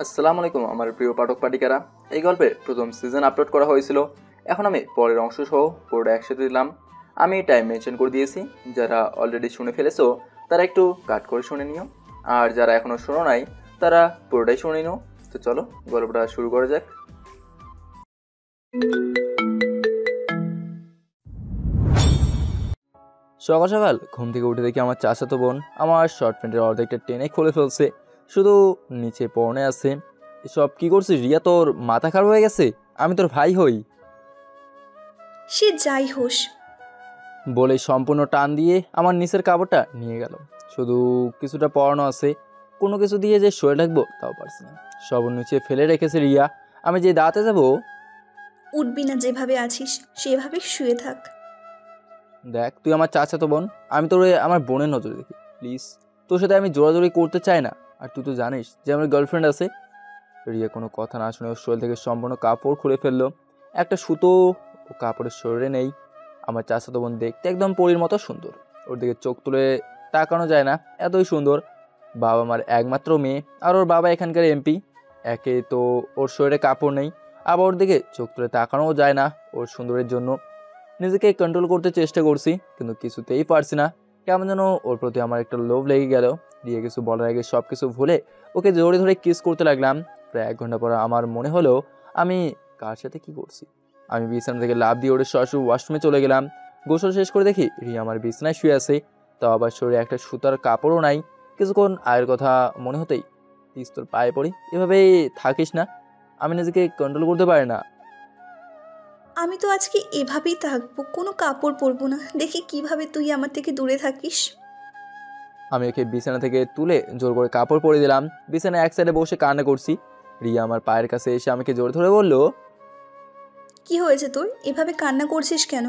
আসসালামু আলাইকুম আমার প্রিয় পাঠক পাঠিকারা। এই গল্পের প্রথম সিজন আপলোড করা হয়েছিল, এখন আমি পরের অংশ সহ পুরোটা একসাথে দিলাম। আমি টাইম মেনশন করে দিয়েছি, যারা অলরেডি শুনে ফেলেছো তারা একটু কাট করে শুনে নিও, আর যারা এখনও শোনো নাই তারা পুরোটাই শুনে নিও। তো চলো গল্পটা শুরু করা যাক। সকাল সকাল ঘুম থেকে উঠে দেখি আমার চাচাতো বোন আমার শর্ট প্যান্টের অর্ধেকটা টেনে খুলে ফেলছে, শুধু নিচে পরনে আছে। এসব কি করছিস রিয়া? তোর মাথা খারাপ হয়ে গেছে? আমি তোর ভাই হই। সে যাই হোস। বলে সম্পূর্ণ টান দিয়ে আমার নিচের কাপড়টা নিয়ে গেল। শুধু কিছুটা পরানো আছে, কোনো কিছু দিয়ে যে শুয়ে থাকবো তাও পারছি না, সব নিচে ফেলে রেখেছে রিয়া। আমি যে দাঁতে যাব। উঠবি না, যেভাবে আছিস সেভাবে শুয়ে থাক। দেখ তুই আমার চাচাতো বোন, আমি তোর আমার বোনের নজরে দেখি, প্লিজ। তোর সাথে আমি জোরাজোরি করতে চাই না, আর তুই তো জানিস যে আমার গার্লফ্রেন্ড আছে। রিয়া কোনো কথা না শুনে ওর শরীর থেকে সম্পূর্ণ কাপড় খুলে ফেললো। একটা সুতো ও কাপড়ের শরীরে নেই। আমার চাচাতো বোন দেখতে একদম পরীর মতো সুন্দর, ওর দিকে চোখ তুলে তাকানো যায় না, এতই সুন্দর। বাবা আমার একমাত্র মেয়ে, আর ওর বাবা এখানকার এমপি। একে তো ওর শরীরে কাপড় নেই, আবার ওর দিকে চোখ তুলে তাকানোও যায় না। ওর সুন্দরের জন্য নিজেকে কন্ট্রোল করতে চেষ্টা করছি, কিন্তু কিছুতেই পারছি না। কেমন যেন ওর প্রতি আমার একটা লোভ লেগে গেল। দিয়ে কিছু বলার আগে সব কিছু ভুলে ওকে জোরে ধরে কিস করতে লাগলাম। প্রায় 1 ঘন্টা পর আমার মনে হলো আমি কার সাথে কি করছি। আমি বিছানা থেকে লাফ দিয়ে ওর সরাসরি ওয়াশরুমে চলে গেলাম। গোসল শেষ করে দেখি রিয়া আমার বিছানায় শুয়ে আছে, তাও আবার শরীরে একটা সুতার কাপড়ও নাই। কিছুক্ষণ আয়ের কথা মনে হতেই প্লিজ তোর পায়ে পড়ি, এভাবেই থাকিস না, আমি নিজেকে কন্ট্রোল করতে পারি না। আমি তো আজকে এভাবেই থাকবো, কোনো কাপড় পরবো না, দেখি কিভাবে তুই আমার থেকে দূরে থাকিস। আমি ওকে বিছানা থেকে তুলে জোর করে কাপড় পরে দিলাম। বিছানায় এক সাইডে বসে কান্না করছি। রিয়া আমার পায়ের কাছে এসে আমাকে জোর ধরে বলল, কি হয়েছে তোর, এভাবে কান্না করছিস কেন?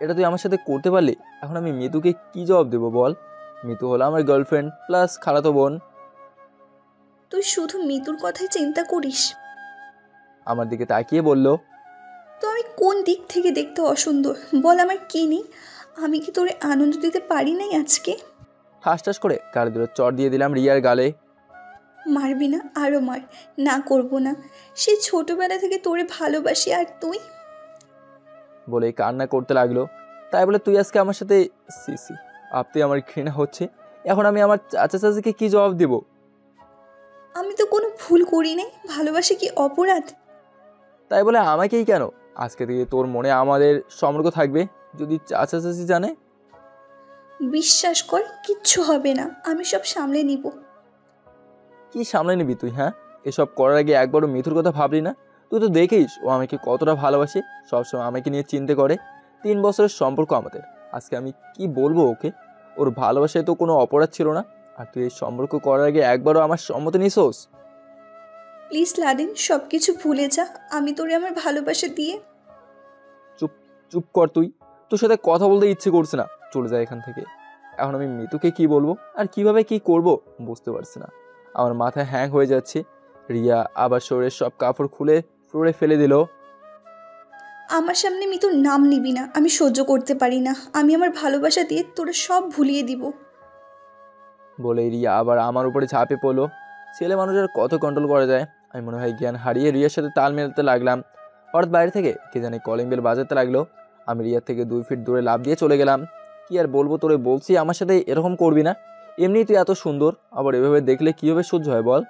এটা তুই আমার সাথে করতে পারলি? এখন আমি মিতুকে কি জবাব দেবো বল? মিতু হলো আমার গার্লফ্রেন্ড প্লাস খালাতো বোন। তুই শুধু মিতুর কথাই চিন্তা করিস? আমার দিকে তাকিয়ে বলল, তো আমি কোন দিক থেকে দেখতে অসুন্দর বল, আমার কি নেই? আমি কি তোরে আনন্দ দিতে পারি নাই আজকে? ঠাস ঠাস করে গাড়ি দূরে চড় দিয়ে দিলাম রিয়ার গালে। মারবি না? আরও মার। না, করবো না। সে ছোটবেলা থেকে তোরে ভালোবাসি, আর তুই? বলে কান্না করতে লাগলো। তাই বলে তুই আজকে আমার সাথে সিসি আপনি আমার ঘৃণা হচ্ছে। এখন আমি আমার চাচা চাচিকে কি জবাব দেবো? আমি তো কোনো ভুল করি নাই, ভালোবাসা কি অপরাধ? তাই বলে আমাকেই কেন? আজকে থেকে তোর মনে আমাদের সম্পর্ক থাকবে, যদি চাচা চাচি জানে? বিশ্বাস কর, কিচ্ছু হবে না, আমি সব সামলে নিব। কি সামলে নিবি তুই? হ্যাঁ, এসব করার আগে একবারও মিথুর কথা ভাবলি না? তুই তো দেখিস ও আমাকে কতটা ভালোবাসে, সবসময় আমাকে নিয়ে চিন্তা করে। 3 বছরের সম্পর্ক আমাদের, আজকে আমি কি বলবো ওকে? ওর ভালোবাসায় তো কোনো অপরাধ ছিল না, আর তুই এই সম্পর্ক করার আগে একবারও আমার সম্মতি নিছোস? প্লিজ লাদেন, সব কিছু ভুলে যা। আমি তোরে আমার ভালোবাসা দিয়ে। চুপ, চুপ কর তুই। তোর সাথে কথা বলতে ইচ্ছে করছে না, চলে যায় এখান থেকে। এখন আমি মিতুকে কি বলবো আর কিভাবে কি করব বুঝতে পারছি না। আমার মাথা হ্যাং হয়ে যাচ্ছে। রিয়া আবার শরীরের সব কাপড় খুলে ফ্লোরে ফেলে দিল। আমার সামনে মিতুর নাম নিবি না, আমি সহ্য করতে পারি না। আমি আমার ভালোবাসা দিয়ে তোরে সব ভুলিয়ে দিব। বলে রিয়া আবার আমার উপরে ঝাঁপে পড়লো। ছেলে মানুষের কত কন্ট্রোল করা যায়। আমি মনে হয় জ্ঞান হারিয়ে রিয়ার সাথে তাল মেলাতে লাগলাম। হঠাৎ বাইরে থেকে কে জানি কলিং বেল বাজাতে লাগলো। আমি রিয়ার থেকে 2 ফিট দূরে লাফ দিয়ে চলে গেলাম। কি আর বলবো তোরে, বলছি আমার সাথে এরকম করবি না। এমনি তুই এত সুন্দর, আবার এভাবে দেখলে কীভাবে সহ্য হয় বল?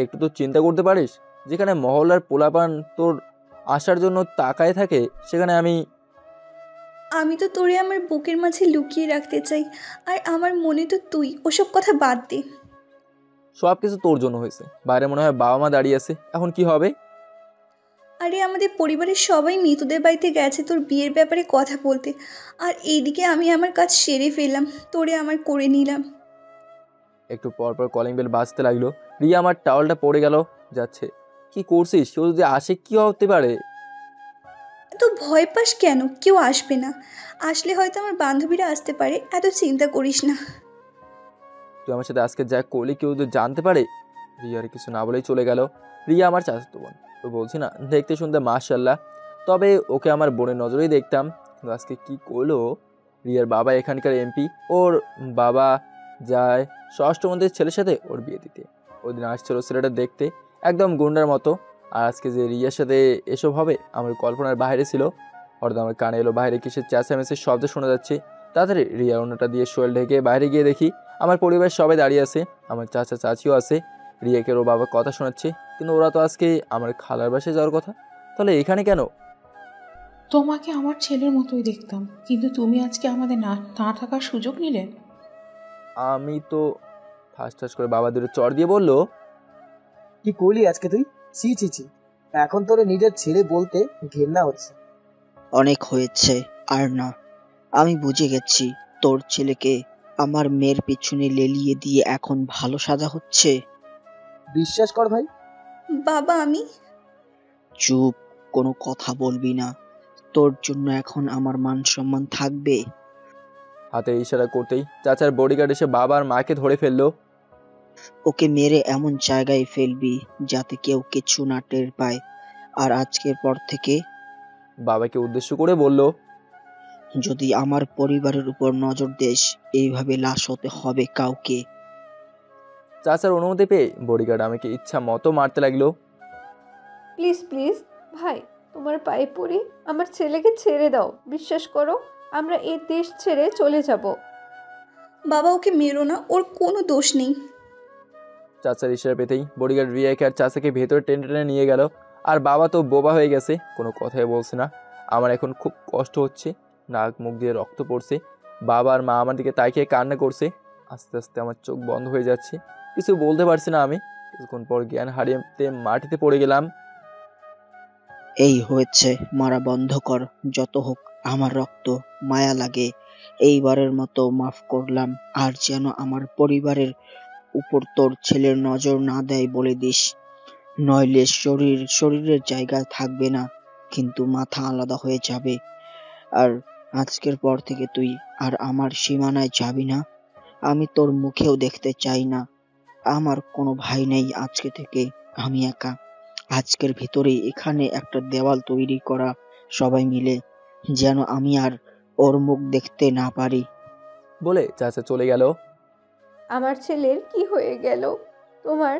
একটু তো চিন্তা করতে পারিস, যেখানে মহল্লার পোলাপান তোর আসার জন্য তাকায় থাকে, সেখানে আমি। আমি তো তোরে আমার বুকের মাঝে লুকিয়ে রাখতে চাই, আর আমার মনে তো তুই। ওসব কথা বাদ দে। সব কিছু তোর জন্য হয়েছে। বাইরে মনে হয় বাবা মা দাঁড়িয়ে আছে, এখন কি হবে? আরে আমাদের পরিবারের সবাই মিতুদের বাড়িতে গেছে তোর বিয়ের ব্যাপারে কথা বলতে, আর এইদিকে আমি আমার কাজ সেরে ফেললাম, তোরে আমার করে নিলাম। একটু পর পর কলিং বেল বাজতে লাগলো। রিয়া আমার টাওয়ালটা পড়ে গেল যাচ্ছে। কি করছিস? কেউ যদি আসে কি হতে পারে? এত ভয় পাস কেন? কেউ আসবে না। আসলে হয়তো আমার বান্ধবীরা আসতে পারে, এত চিন্তা করিস না। তুই আমার সাথে আজকে যা করলি কেউ যদি জানতে পারে। রিয়া আর কিছু না বলেই চলে গেল। রিয়া আমার চাচাতো বোন, তো বলছি না দেখতে শুনতে মাশাআল্লাহ, তবে ওকে আমার বোনের নজরেই দেখতাম। কিন্তু আজকে কি করলো? রিয়ার বাবা এখানকার এমপি, ওর বাবা যায় স্বরাষ্ট্রমন্ত্রীর ছেলের সাথে ওর বিয়ে দিতে। ওই দিন আসছিল ছেলেটা দেখতে একদম গুন্ডার মতো, আর আজকে যে রিয়ার সাথে এসব হবে আমার কল্পনার বাইরে ছিল। হঠাৎ আমার কানে এলো বাইরে কিসের চেঁচামেচির শব্দ শোনা যাচ্ছে। তাড়াতাড়ি রিয়া অন্যটা দিয়ে শোয়েল ঢেকে বাইরে গিয়ে দেখি আমার পরিবার সবাই দাঁড়িয়ে আছে, আমার চাচা চাচিও আছে। রিয়াকে ওর বাবা কথা শোনাচ্ছে, কিন্তু ওরা তো আজকে আমার খালার বাসায় যাওয়ার কথা, তাহলে এখানে কেন? তোমাকে আমার ছেলের মতোই দেখতাম, কিন্তু তুমি আজকে আমাদের না না থাকার সুযোগ নিলে। আমি তো ঠাস ঠাস করে বাবা দুটো চড় দিয়ে বলল, কি করলি আজকে তুই? ছি ছি ছি, এখন তোর নিজের ছেলে বলতে ঘেন্না হচ্ছে। অনেক হয়েছে, আর না। আমি বুঝে গেছি তোর ছেলেকে আমার মেয়ের পিছনে লেলিয়ে দিয়ে এখন ভালো সাজা হচ্ছে। বিশ্বাস কর ভাই। বাবা আমি চুপ, কোনো কথা বলবি না। তোর জন্য এখন আমার মান সম্মান থাকবে? হাতে ইশারা করতেই চাচার বডিগার্ড এসে বাবা আর মাকে ধরে ফেললো। ওকে মেরে এমন জায়গায় ফেলবি যাতে কেউ কিছু না টের পায়। আর আজকের পর থেকে বাবাকে উদ্দেশ্য করে বলল, যদি আমার পরিবারের উপর নজর দেস, এইভাবে লাশ হতে হবে কাউকে। চাচার অনুমতি পেয়ে বডিগার্ড আমাকে ইচ্ছা মতো মারতে লাগলো। প্লিজ প্লিজ ভাই, তোমার পায়ে পড়ি, আমার ছেলেকে ছেড়ে দাও। বিশ্বাস করো, আমরা এই দেশ ছেড়ে চলে যাব। বাবা ওকে মেরো না, ওর কোনো দোষ নেই। চাচার ইশারা পেতেই বডিগার্ড রিয়াকে আর চাচাকে ভেতরে টেনে টেনে নিয়ে গেল। আর বাবা তো বোবা হয়ে গেছে, কোনো কথাই বলছে না। আমার এখন খুব কষ্ট হচ্ছে, নাক মুখ দিয়ে রক্ত পড়ছে। বাবা আর মা আমার দিকে তাকিয়ে কান্না করছে। আস্তে আস্তে আমার চোখ বন্ধ হয়ে যাচ্ছে, কিছু বলতে পারছি না আমি। কিছুক্ষণ পর জ্ঞান হারিয়ে মাটিতে পড়ে গেলাম। এই হয়েছে, মারা বন্ধ কর। যত হোক আমার রক্ত, মায়া লাগে। এইবারের মতো মাফ করলাম। আর যেন আমার পরিবারের উপর তোর ছেলের নজর না দেয় বলে দিস, নইলে শরীরের জায়গা থাকবে না, কিন্তু মাথা আলাদা হয়ে যাবে। আর আজকের পর থেকে তুই আর আমার সীমানায় যাবি না। আমি তোর মুখেও দেখতে চাই না। আমার কোনো ভাই নেই আজকে থেকে, আমি একা। আজকের ভিতরেই এখানে একটা দেওয়াল তৈরি করা, সবাই মিলে, যেন আমি আর ওর মুখ দেখতে না পারি। বলে চাচা চলে গেল। আমার ছেলের কি হয়ে গেল? তোমার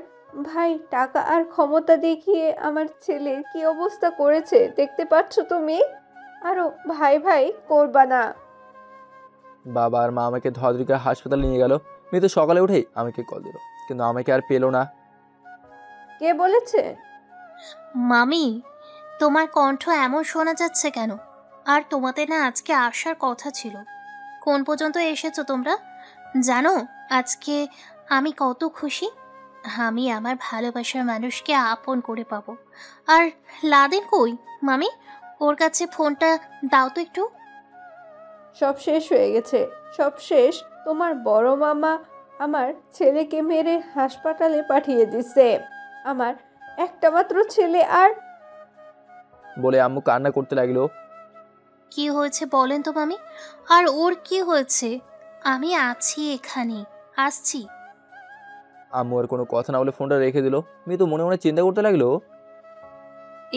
ভাই টাকা আর ক্ষমতা দেখিয়ে আমার ছেলের কি অবস্থা করেছে দেখতে পাচ্ছ তুমি? আরো ভাই ভাই করবা না। বাবা আর মা আমাকে ধরাধরি করে হাসপাতালে নিয়ে গেল। মৃত্যু সকালে উঠেই আমাকে কল দিল, কিন্তু আমাকে আর পেলো না। কে বলেছে? মামি, তোমার কণ্ঠ এমন শোনা যাচ্ছে কেন? আর তোমাদের না আজকে আসার কথা ছিল। কোন পর্যন্ত এসেছো তোমরা? জানো আজকে আমি কত খুশি। আমি আমার ভালোবাসার মানুষকে আপন করে পাবো। আর লাদেন কই মামি? ওর কাছে ফোনটা দাও তো একটু। সব শেষ হয়ে গেছে, সব শেষ। তোমার বড় মামা আমার ছেলেকে মেরে হাসপাতালে পাঠিয়ে দিছে। আমার একটা মাত্র ছেলে, আর বলে আম্মু কান্না করতে লাগলো। কি হয়েছে বলেন তো মামি? আর ওর কি হয়েছে? আমি আছি এখানে, আসছি। আম্মু আর কোনো কথা না বলে ফোনটা রেখে দিল। মৃত্যু মনে মনে চিন্তা করতে লাগলো,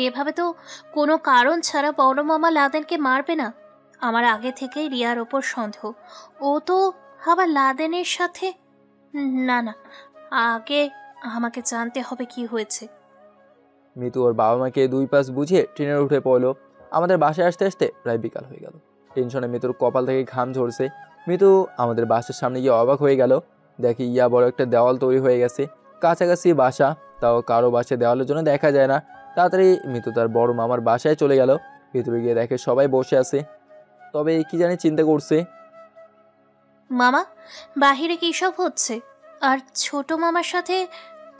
এভাবে তো কোনো কারণ ছাড়া বড় মামা লাদেনকে মারবে না। আমার আগে থেকেই রিয়ার ওপর সন্দেহ। ও তো আবার লাদেনের সাথে। না না, আগে আমাকে জানতে হবে কি হয়েছে। মৃত্যু ওর বাবা মাকে দুই পাশ বুঝিয়ে ট্রেনের উঠে পড়লো। আমাদের বাসায় আসতে আসতে প্রায় বিকাল হয়ে গেল। টেনশনে মৃত্যুর কপাল থেকে ঘাম ঝরছে। মৃত্যু আমাদের বাসার সামনে গিয়ে অবাক হয়ে গেল। দেখি ইয়া বড় একটা দেওয়াল তৈরি হয়ে গেছে, কাছাকাছি বাসা, তাও কারো বাসায় দেওয়ালের জন্য দেখা যায় না। তাড়াতাড়ি মৃত্যু তার বড় মামার বাসায় চলে গেল। ভিতরে গিয়ে দেখে সবাই বসে আছে, তবে কি জানি চিন্তা করছে। মামা, বাহিরে কী সব হচ্ছে? আর ছোট মামার সাথে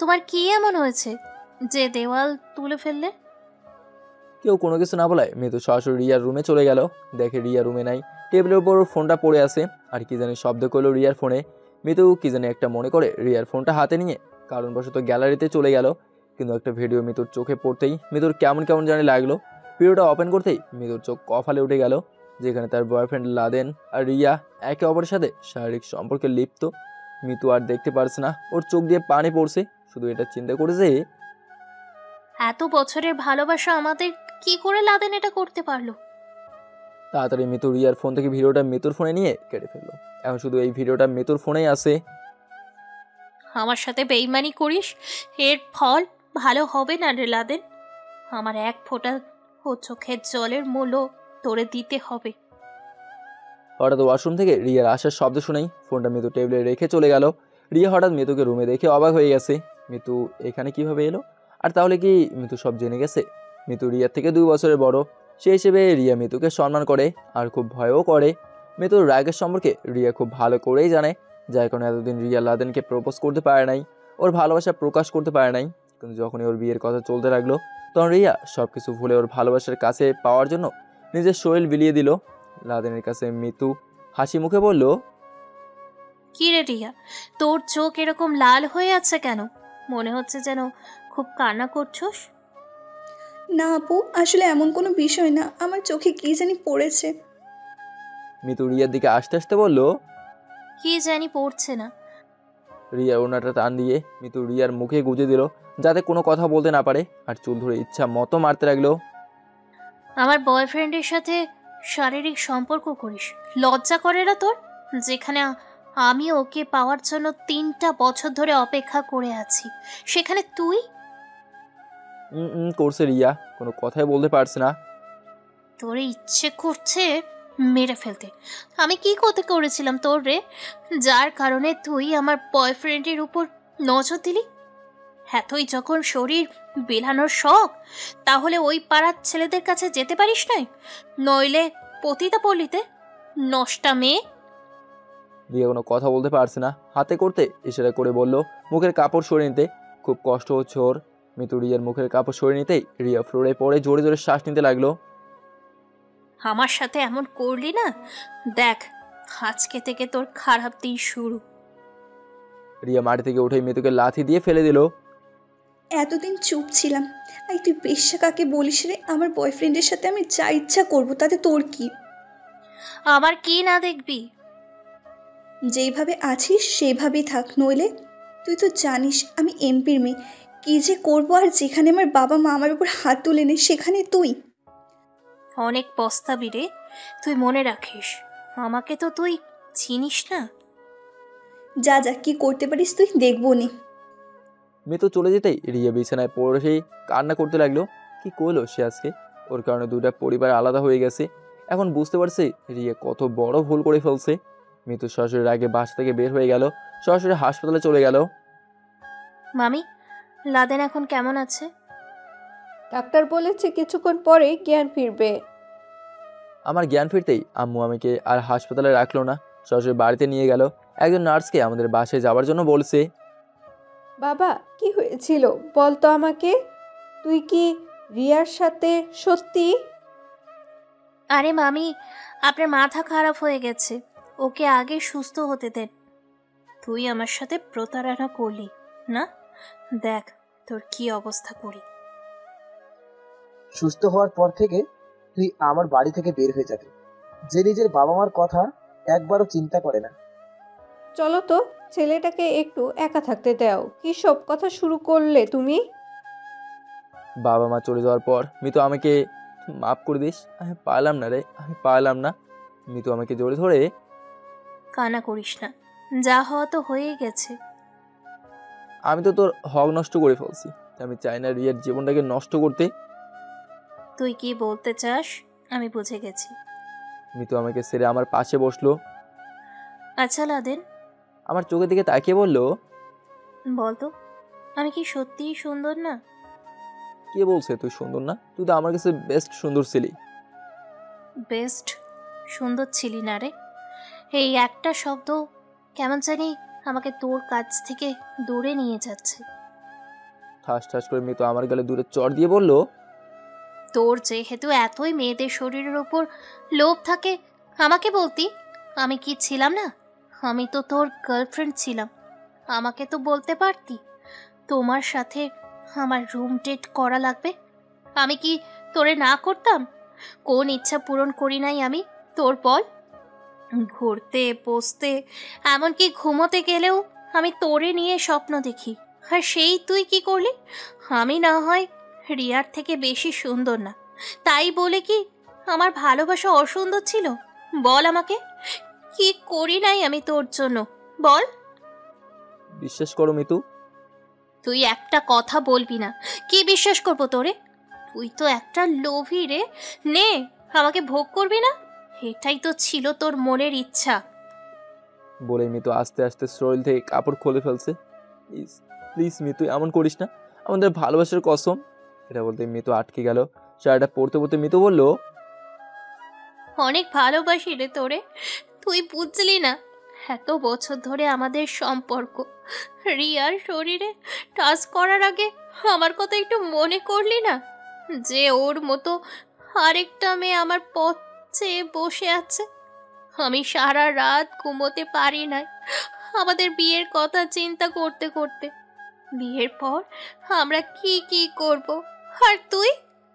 তোমার কি এমন হয়েছে যে দেওয়াল তুলে ফেললে? কেউ কোনো কিছু না বলায় মৃত্যু সরাসরি রিয়ার রুমে চলে গেল। দেখে রিয়া রুমে নাই, টেবিলের উপর ফোনটা পড়ে আছে। আর কি জানি শব্দ করলো রিয়ার ফোনে। মৃত্যু কি জানি একটা মনে করে রিয়ার ফোনটা হাতে নিয়ে কারণবশত গ্যালারিতে চলে গেল। কিন্তু একটা ভিডিও মৃত্যুর চোখে পড়তেই মৃত্যুর কেমন কেমন জানি লাগলো। ভিডিওটা ওপেন করতেই মৃত্যুর চোখ কফালে উঠে গেল, যেখানে তার বয়ফ্রেন্ড লাদেন আর রিয়া একে অপরের সাথে শারীরিক সম্পর্কে লিপ্ত। মৃত্যু আর দেখতে পারছে না, ওর চোখ দিয়ে পানি পড়ছে। শুধু এটা চিন্তা করেছে, এত বছরের ভালোবাসা আমাদের, কি করে লাদেন এটা করতে পারলো? তাড়াতাড়ি মৃত্যু রিয়ার ফোন থেকে ভিডিওটা মৃত্যুর ফোনে নিয়ে কেটে ফেললো। এখন শুধু এই ভিডিওটা মৃত্যুর ফোনেই আছে। আমার সাথে বেইমানি করিস, এর ফল ভালো হবে না রে লাদেন। আমার এক ফোঁটা ও চোখের জলের মূল্য তোরে দিতে হবে। হঠাৎ ওয়াশরুম থেকে রিয়ার আসার শব্দ শুনেই ফোনটা মিতু টেবিলে রেখে চলে গেল। রিয়া হঠাৎ মিতুকে রুমে দেখে অবাক হয়ে গেছে। মিতু এখানে কিভাবে এলো? আর তাহলে কি মিতু সব জেনে গেছে? মিতু রিয়ার থেকে 2 বছরের বড়, সেই হিসেবে রিয়া মিতুকে সম্মান করে আর খুব ভয়ও করে। মিতুর রাগের সম্পর্কে রিয়া খুব ভালো করেই জানে, যার কারণে এতদিন রিয়া লাদেনকে প্রপোজ করতে পারে নাই, ওর ভালোবাসা প্রকাশ করতে পারে নাই। কিন্তু যখনই ওর বিয়ের কথা চলতে লাগলো, তখন রিয়া সব কিছু ভুলে ওর ভালোবাসার কাছে পাওয়ার জন্য নিজের শরীর বিলিয়ে দিল লাদেনের কাছে। মিতু হাসি মুখে বলল, কি রে রিয়া, তোর চোখ এরকম লাল হয়ে আছে কেন? মনে হচ্ছে যেন খুব কান্না করছোস। না আপু, আসলে এমন কোনো বিষয় না, আমার চোখে কী জানি পড়েছে। মিতু রিয়ার দিকে আস্তে আস্তে বলল। কি জানি পড়ছে না। রিয়ার ওনাটা টান দিয়ে মিতু রিয়ার মুখে গুজে দিল, যাতে কোনো কথা বলতে না পারে, আর চুল ধরে ইচ্ছা মতো মারতে লাগলো। আমার বয়ফ্রেন্ডের সাথে শারীরিক সম্পর্ক করিস, লজ্জা করে না তোর? যেখানে আমি ওকে পাওয়ার জন্য 3টা বছর ধরে অপেক্ষা করে আছি, সেখানে তুই? করছে রিয়া, কোনো কথাই বলতে পারছে না। তোর ইচ্ছে করছে মেরে ফেলতে। আমি কি করতে করেছিলাম তোর রে, যার কারণে তুই আমার বয়ফ্রেন্ডের উপর নজর দিলি? এতই যখন শরীর বেলানোর শখ, তাহলে ওই পাড়ার ছেলেদের কাছে যেতে পারিস নাই? নইলে পতিতা পল্লীতে নষ্টা মেয়ে। রিয়া কোনো কথা বলতে পারছে না, হাতে করতে ইশারা করে বলল মুখের কাপড় সরিয়ে নিতে। খুব কষ্ট হচ্ছে ওর। মিতু রিয়ার মুখের কাপড় সরিয়ে নিতেই রিয়া ফ্লোরে পড়ে জোরে জোরে শ্বাস নিতে লাগলো। আমার সাথে এমন করলি না, দেখ আজকে থেকে তোর খারাপ দিন শুরু। রিয়া মাটি থেকে উঠে মিতুকে লাথি দিয়ে ফেলে দিল। এতদিন চুপ ছিলাম, এই তুই বেশ্যা কাকে বলিস রে? আমার বয়ফ্রেন্ডের সাথে আমি যা ইচ্ছা করবো, তাতে তোর কি? আমার কি না দেখবি? যেইভাবে আছিস সেইভাবেই থাক, নইলে তুই তো জানিস আমি এমপির মেয়ে, কী যে করবো। আর যেখানে আমার বাবা মা আমার উপর হাত তুলে নেয়, সেখানে তুই? অনেক পস্তাবি রে, তুই মনে রাখিস, আমাকে তো তুই চিনিস না। যা যা, কি করতে পারিস তুই, দেখবো নি। মিতু চলে যেতেই রিয়া বিছানায় পড়ে সেই কান্না করতে লাগলো। কি করলো সে আজকে? ওর কারণে 2টা পরিবার আলাদা হয়ে গেছে। এখন বুঝতে পারছে রিয়া কত বড় ভুল করে ফেলছে। মিতু সরাসরি আগে বাসা থেকে বের হয়ে গেল, সরাসরি হাসপাতালে চলে গেল। মামি, লাদেন এখন কেমন আছে? ডাক্তার বলেছে কিছুক্ষণ পরেই জ্ঞান ফিরবে। আমার জ্ঞান ফিরতেই আম্মু আমাকে আর হাসপাতালে রাখলো না, সরাসরি বাড়িতে নিয়ে গেল। একজন নার্সকে আমাদের বাসায় যাওয়ার জন্য বলছে। বাবা, কি হয়েছিল বল তো আমাকে? তুই কি রিয়ার সাথে সত্যি? আরে মামি, আপনার মাথা খারাপ হয়ে গেছে, ওকে আগে সুস্থ হতে দেন। তুই আমার সাথে প্রতারণা করলি না, দেখ তোর কি অবস্থা করি। সুস্থ হওয়ার পর থেকে তুই আমার বাড়ি থেকে বের হয়ে যাবি। যে নিজের বাবা মার কথা একবারও চিন্তা করে না। চলো তো, ছেলেটাকে একটু একা থাকতে দাও। কি সব কথা শুরু করলে তুমি? বাবা মা চলে যাওয়ার পর মিতু আমাকে মাফ করে দিস, আমি পারলাম না রে, আমি পারলাম না। মিতু আমাকে জোরে ধরে। কান্না করিস না, যা হওয়া তো হয়েই গেছে। আমি তো তোর হক নষ্ট করে ফেলছি, আমি চাই না রিয়ার জীবনটাকে নষ্ট করতে। তুই কি বলতে চাস আমি বুঝে গেছি। মিতু আমাকে ছেড়ে আমার পাশে বসলো। আচ্ছা লাদেন, আমার চোখের দিকে তাকিয়ে বলল, বলতো আমি কি সত্যিই সুন্দর না? কে বলছে তুই সুন্দর না? তুই তো আমার কাছে বেস্ট সুন্দর ছিলি। বেস্ট সুন্দর ছিলি না রে, এই একটা শব্দ কেমন জানি আমাকে তোর কাছ থেকে দূরে নিয়ে যাচ্ছে। ঠাস ঠাস করে মিতু আমার গালে দূরে চড় দিয়ে বলল, তোর যেহেতু এতই মেয়েদের শরীরের ওপর লোভ থাকে, আমাকে বলতি, আমি কি ছিলাম না? আমি তো তোর গার্লফ্রেন্ড ছিলাম, আমাকে তো বলতে পারতি তোমার সাথে আমার রুম ডেট করা লাগবে। আমি কি তোরে না করতাম? কোন ইচ্ছা পূরণ করি নাই আমি তোর? বল, ঘুরতে বসতে এমনকি ঘুমোতে গেলেও আমি তোরে নিয়ে স্বপ্ন দেখি, আর সেই তুই কি করলি? আমি না হয় রিয়ার থেকে বেশি সুন্দর না, তাই বলে কি আমার ভালোবাসা অসুন্দর ছিল? বল আমাকে, কি করি নাই আমি তোর জন্য, বল। বিশ্বাস করো মিতু। তুই একটা কথা বলবি না, কি বিশ্বাস করবো তোরে? তুই তো একটা লোভী রে। নে, আমাকে ভোগ করবি না? এটাই তো ছিল তোর মনের ইচ্ছা। বলে মিতু আস্তে আস্তে শরীর থেকে কাপড় খুলে ফেলছে। প্লিজ প্লিজ মিতু, এমন করিস না, আমাদের ভালোবাসার কসম। এটা বলতে মিতু আটকে গেল। শাড়িটা পরতে পরতে মিতু বলল, অনেক ভালোবাসি রে তোরে, তুই বুঝলি না? এত বছর ধরে আমাদের সম্পর্ক, রিয়ার শরীরে টাচ করার আগে আমার কথা একটু মনে করলি না? যে ওর মতো আরেকটা মেয়ে আমার পথ চেয়ে বসে আছে। আমি সারা রাত ঘুমোতে পারি নাই আমাদের বিয়ের কথা চিন্তা করতে করতে। বিয়ের পর আমরা কি কি করব, আর তুই?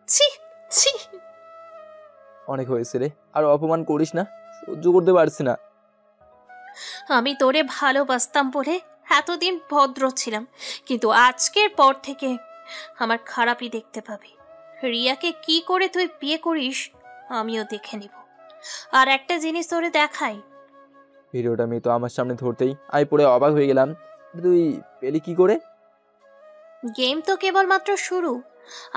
ছি ছি। অনেক হয়েছে রে, আর অপমান করিস না, সহ্য করতে পারছি না। আমি তোরে ভালোবাসতাম বলে এতদিন ভদ্র ছিলাম, কিন্তু আজকের পর থেকে আমার খারাপই দেখতে পাবি। রিয়াকে কি করে তুই বিয়ে করিস আমিও দেখে নিব। আর একটা জিনিস তোরে দেখাই। ভিডিওটা মিতু আমার সামনে ধরতেই আমি পড়ে অবাক হয়ে গেলাম। তুই পেলি কি করে? গেম তো কেবলমাত্র শুরু,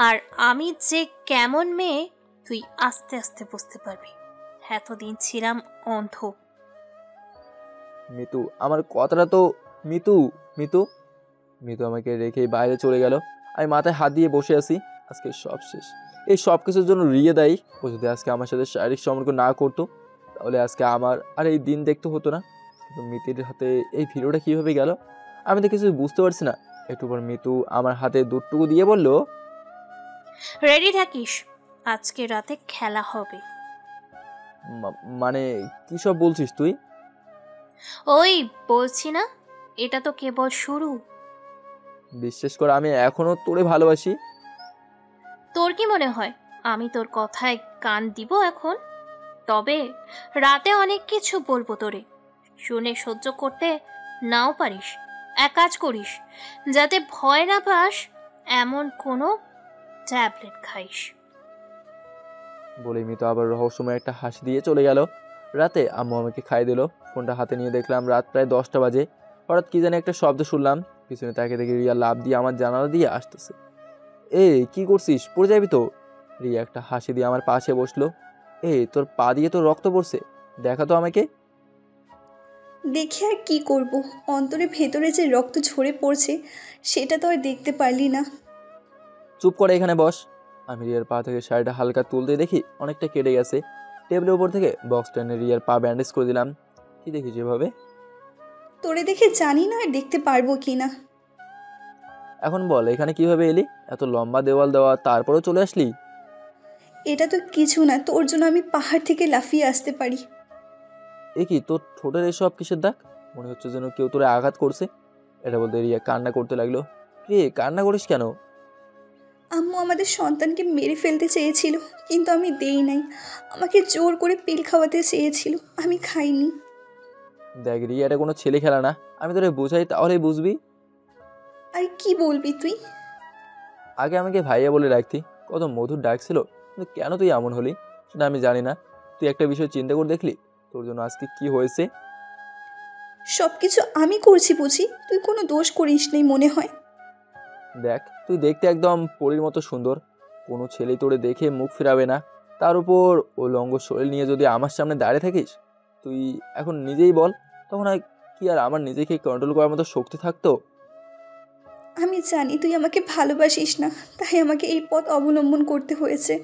আর আমি যে কেমন মেয়ে তুই আস্তে আস্তে বুঝতে পারবি। এতদিন ছিলাম অন্ধ। মিতু, আমার কথাটা তো। মিতু মিতু মিতু আমাকে রেখেই বাইরে চলে গেল। আমি মাথায় হাত দিয়ে বসে আছি। আজকে সব শেষ। এই সব কিছুর জন্য রিয়ে দায়ী। ও যদি আজকে আমার সাথে শারীরিক সম্পর্ক না করতো, তাহলে আজকে আমার আর এই দিন দেখতে হতো না। কিন্তু মিতির হাতে এই ভিডিওটা কীভাবে গেল আমি তো কিছু বুঝতে পারছি না। একটু পর মিতু আমার হাতে দুধটুকু দিয়ে বলল, রেডি থাকিস, আজকে রাতে খেলা হবে। মানে কী সব বলছিস তুই? ওই বলছি না, এটা তো কেবল শুরু। বিশ্বাস কর, আমি এখনো তোরে ভালোবাসি। তোর কি মনে হয় আমি তোর কথায় কান দিব এখন? তবে রাতে অনেক কিছু বলবো তোরে, শুনে সহ্য করতে নাও পারিস। এক কাজ করিস, যাতে ভয় না পাস এমন কোনো ট্যাবলেট খাইস। বলে মিতু আবার রহস্যময় একটা হাসি দিয়ে চলে গেল। রাতে আম্মু আমাকে খাই দিল। ফোনটা হাতে নিয়ে দেখলাম রাত প্রায় 10টা বাজে। হঠাৎ কি জানি একটা শব্দ শুনলাম। পিছনে তাকে দেখি রিয়া লাফ দিয়ে আমার জানালা দিয়ে আসতেছে। কি করছিস, পড়ে যাবি তো। রিয়া একটা হাসি দিয়ে আমার পাশে বসলো। তোর পা দিয়ে তো রক্ত পড়ছে, দেখা তো আমাকে। দেখে আর কি করব, অন্তরে ভেতরে যে রক্ত ঝরে পড়ছে সেটা তো আর দেখতে পারলি না। চুপ করে এখানে বস। আমি রিয়ার পা থেকে শাড়িটা হালকা তুলতে দেখি অনেকটা কেটে গেছে। টেবিলের উপর থেকে বক্স টেনে রিয়ার পা ব্যান্ডেজ করে দিলাম। কি দেখি যেভাবে? তোরে দেখে জানি না আর দেখতে পারবো কি না। এখন বল, এখানে কিভাবে এলি? এত লম্বা দেওয়াল দেওয়া, তারপরেও চলে আসলি? এটা তো কিছু না, তোর জন্য আমি পাহাড় থেকে লাফিয়ে আসতে পারি। কি তোর ঠোঁটের এসব কিসের দাগ? মনে হচ্ছে যেন কেউ তোরে আঘাত করছে। এটা বলতে রিয়া কান্না করতে লাগলো। কান্না করিস কেন? আম্মু আমাদের সন্তানকে মেরে ফেলতে চেয়েছিল, কিন্তু আমি দেই নাই। আমাকে জোর করে পিল খাওয়াতে চেয়েছিল, আমি খাইনি। দেখ রিয়া, এটা কোনো ছেলে খেলা না। আমি তোরে বোঝাই তাহলেই বুঝবি। আর কি বলবি তুই? আগে আমাকে ভাইয়া বলে ডাকতি, কত মধুর ডাক ছিল। কিন্তু কেন তুই এমন হলি সেটা আমি জানি না। তুই একটা বিষয় চিন্তা করে দেখলি তোর জন্য আজকে কি হয়েছে? সব কিছু আমি করছি বুঝি, তুই কোনো দোষ করিস নেই মনে হয়। দেখ, তুই দেখতে একদম পরীর মতো সুন্দর। কোনো ছেলেই তোরে দেখে মুখ ফিরাবে না। তার উপর উলঙ্গ শরীর নিয়ে যদি আমার সামনে দাঁড়িয়ে থাকিস, তুই এখন নিজেই বল, তখন আর কি আর আমার নিজেকে কন্ট্রোল করার মতো শক্তি থাকতো? আমি জানি তুই আমাকে ভালোবাসিস না, তাই আমাকে এই পথ অবলম্বন করতে হয়েছে।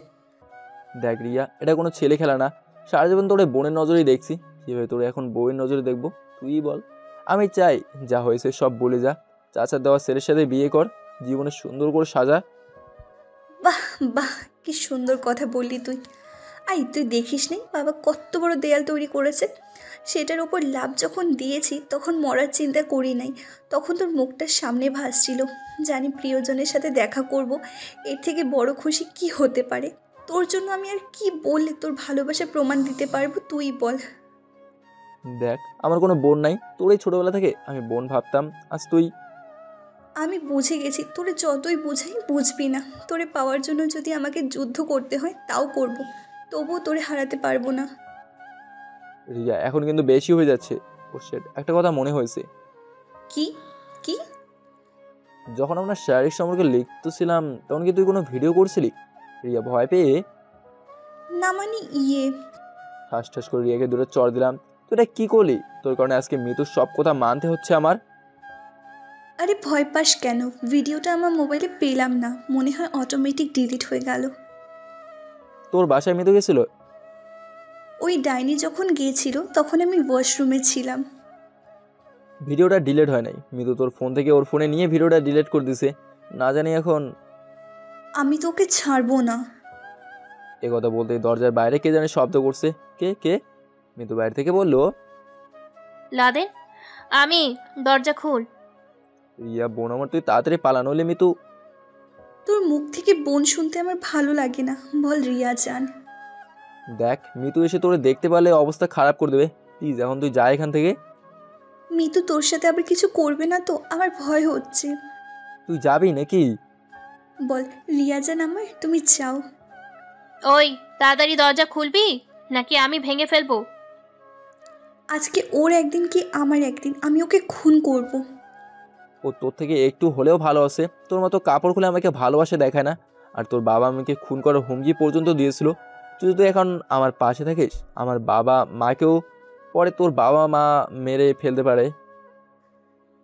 দেখ রিয়া, এটা কোনো ছেলে খেলা না। সারা জীবন তোরে বোনের নজরেই দেখছি, কীভাবে তোরে এখন বউয়ের নজরে দেখবো তুই বল? আমি চাই যা হয়েছে সব বলে যা, চাচার দেওয়া ছেলের সাথে বিয়ে কর, জীবনে সুন্দর করে সাজা। বাহ বাহ, কি সুন্দর কথা বললি তুই। তুই দেখিস নি বাবা কত বড় দেয়াল তৈরি করেছে। সেটার ওপর লাভ যখন দিয়েছি তখন মরার চিন্তা করি নাই। তখন তোর মুখটার সামনে ভাসছিল। জানি প্রিয়জনের সাথে দেখা করব, এর থেকে বড় খুশি কি হতে পারে। তোর জন্য আমি আর কি বললে তোর ভালোবাসা প্রমাণ দিতে পারবো, তুই বল। দেখ, আমার কোনো বোন নাই। তোরই ছোটবেলা থেকে আমি বোন ভাবতাম, আজ তুই। আমি বুঝে গেছি, তোরে যতই বুঝাই বুঝবি না। তোরে পাওয়ার জন্য যদি আমাকে যুদ্ধ করতে হয় তাও করব, তবুও তোরে হারাতে পারবো না। রিয়া, এখন কিন্তু বেশি হয়ে যাচ্ছে। ও শিট, একটা কথা মনে হয়েছে। কি? যখন আমরা শারীরিক সম্পর্কে লিখতেছিলাম তখন কি তুই কোনো ভিডিও করছিলি? রিয়া ভয় পেয়ে না মানে ঠাস ঠাস করে রিয়াকে দূরে চড় দিলাম। তুই এটা কি করলি? তোর কারণে আজকে মিতুর সব কথা মানতে হচ্ছে আমার। আরে ভয় পাস কেন? ভিডিওটা আমার মোবাইলে পেলাম না, মনে হয় অটোমেটিক ডিলিট হয়ে গেল। তোর বাসায় মিতু গেছিল? ওই ডাইনি যখন গিয়েছিল তখন আমি ওয়াশরুমে ছিলাম। ভিডিওটা ডিলিট হয় নাই, মিতু তোর ফোন থেকে ওর ফোনে নিয়ে ভিডিওটা ডিলিট করে দিছে। না জানি এখন। আমি তোকে ছাড়বো না। এ কথা বলতে দরজার বাইরে কে জানে শব্দ করছে। কে কে? মিতু বাইরে থেকে বলল, লাদেন, আমি, দরজা খুল। রিয়া বোন আমার, তুই তাড়াতাড়ি পালানো হলে মিতু। তোর মুখ থেকে বোন শুনতে আমার ভালো লাগে না, বল রিয়া জান। দেখ মিতু এসে তোরে দেখতে পারলে অবস্থা খারাপ করে দেবে। প্লিজ এখন তুই যা এখান থেকে। মিতু তোর সাথে আবার কিছু করবে না তো? আমার ভয় হচ্ছে। তুই যাবি নাকি? বল রিয়া জান আমার, তুমি যাও। ওই তাড়াতাড়ি দরজা খুলবি নাকি আমি ভেঙে ফেলবো? আজকে ওর একদিন কি আমার একদিন, আমি ওকে খুন করব। ও তোর থেকে একটু হলেও ভালো আছে। তোর মতো কাপড় খুলে আমাকে ভালোবাসে দেখায় না। আর তোর বাবা আমাকে খুন করার হুমকি পর্যন্ত দিয়েছিল। তুই যদি এখন আমার পাশে থাকিস, আমার বাবা মাকেও পরে তোর বাবা মা মেরে ফেলতে পারে।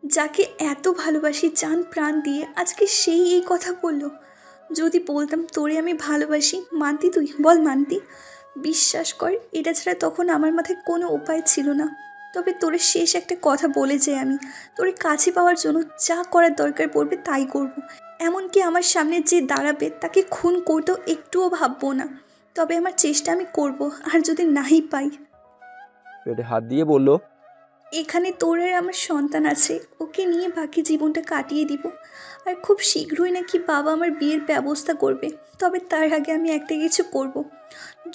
যাকে এত ভালোবাসি জান প্রাণ দিয়ে, আজকে সেই এই কথা বললো। যদি বলতাম তোরে আমি ভালোবাসি, মানতি তুই? বল মানতি? বিশ্বাস কর, এটা ছাড়া তখন আমার মাথায় কোনো উপায় ছিল না। তবে তোরে শেষ একটা কথা বলে যাই, আমি তোরে কাছে পাওয়ার জন্য যা করার দরকার পড়বে তাই করব। এমনকি আমার সামনে যে দাঁড়াবে তাকে খুন করতেও একটুও ভাববো না। তবে আমার চেষ্টা আমি করব, আর যদি নাহি পাই, পেটে হাত দিয়ে বলল, এখানে তোর আর আমার সন্তান আছে, ওকে নিয়ে বাকি জীবনটা কাটিয়ে দিব। আর খুব শীঘ্রই নাকি বাবা আমার বিয়ের ব্যবস্থা করবে। তবে তার আগে আমি একটা কিছু করব।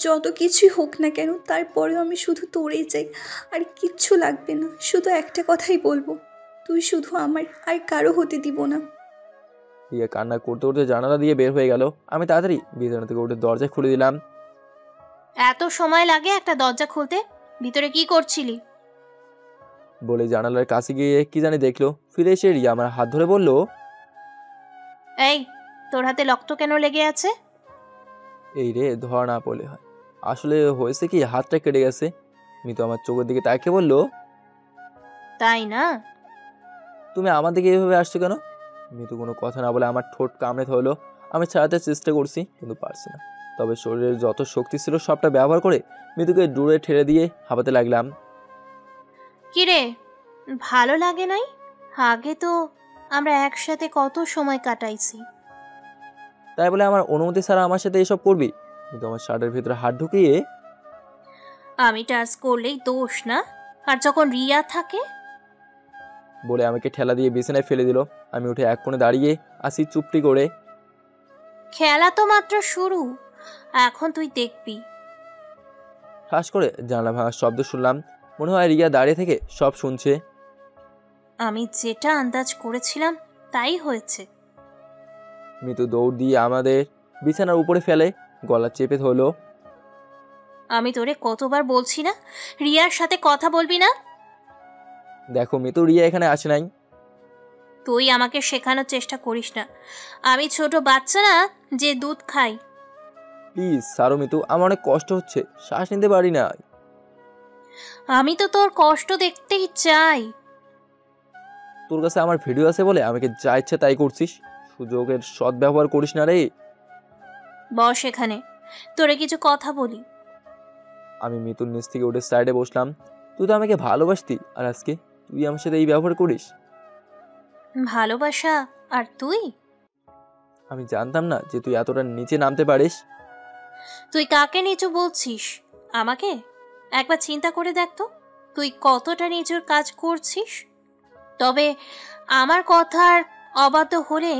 যত কিছুই হোক না কেন, তারপরেও আমি শুধু তোরেই চাই, আর কিচ্ছু লাগবে না। শুধু একটা কথাই বলবো, তুই শুধু আমার, আর কারো হতে দিব না। রিয়া কান্না করতে করতে জানালা দিয়ে বের হয়ে গেল। আমি তাড়াতাড়ি বিছানা থেকে উঠে দরজা খুলে দিলাম। এত সময় লাগে একটা দরজা খুলতে? ভিতরে কি করছিলি? বলে জানালার কাছে গিয়ে কি জানি দেখলো। ফিরে এসে রিয়া আমার হাত ধরে বলল, এই, তোর হাতে রক্ত কেন লেগে আছে? এই রে, ধরা না পড়লে হয়। আসলে হয়েছে কি, হাতটা কেটে গেছে। মিতু আমার চোখের দিকে তাকিয়ে বলল, তাই না? তুমি আমার দিকে এভাবে আসছো কেন? মিতু কোনো কথা না বলে আমার ঠোঁট কামড়ে ধরলো। আমি ছাড়াতে চেষ্টা করছি কিন্তু পারছি না। তবে শরীরের যত শক্তি ছিল সবটা ব্যবহার করে মিতুকে দূরে ঠেলে দিয়ে হাঁপাতে লাগলাম। কিরে, ভালো লাগে নাই? আগে তো আমরা একসাথে কত সময় কাটাইছি। তাই বলে আমার অনুমতি ছাড়া আমার সাথে এসব করবি? কিন্তু আমার শার্টের ভিতরে হাত ঢুকিয়ে আমি টাচ করলেই দোষ না? আর যখন রিয়া থাকে? বলে আমাকে ঠেলা দিয়ে বিছানায় ফেলে দিল। আমি উঠে এক কোণে দাঁড়িয়ে আসি চুপটি করে। খেলা তো মাত্র শুরু, এখন তুই দেখবি। ঠাস করে জানলা ভাঙার শব্দ শুনলাম। মনে হয় রিয়া দাঁড়িয়ে থেকে সব শুনছে। আমি যেটা আন্দাজ করেছিলাম তাই হয়েছে। মিতু দৌড় দিয়ে আমাদের বিছানার উপরে ফেলে, গলা চেপে ধরলো। আমি তোরে কতবার বলছি না রিয়ার সাথে কথা বলবি না? দেখো মিতু, রিয়া এখানে আসে নাই। তুই আমাকে শেখানোর চেষ্টা করিস না। আমি ছোট বাচ্চা না যে দুধ খাই। প্লিজ সারো মিতু, আমার অনেক কষ্ট হচ্ছে, শ্বাস নিতে পারি না। আমি তো তোর কষ্ট দেখতেই চাই। তোর কাছে আমার ভিডিও আছে বলে আমাকে যা ইচ্ছে তাই করছিস। সুযোগের সদ্ব্যবহার করিস না রে। বস এখানে, তোরে কিছু কথা বলি। আমি মিতুর নিচ থেকে উঠে সাইডে বসলাম। তুই তো আমাকে ভালোবাসতি, আর আজকে তুই আমার সাথে এই ব্যবহার করিস। ভালোবাসা আর তুই? আমি জানতাম না যে তুই এতটা নিচে নামতে পারিস। তুই কাকে নিচু বলছিস? আমাকে? একবার চিন্তা করে দেখ তো, তুই কতটা নিজের কাজ করছিস। তবে আমার কথার অবাধ্য হলে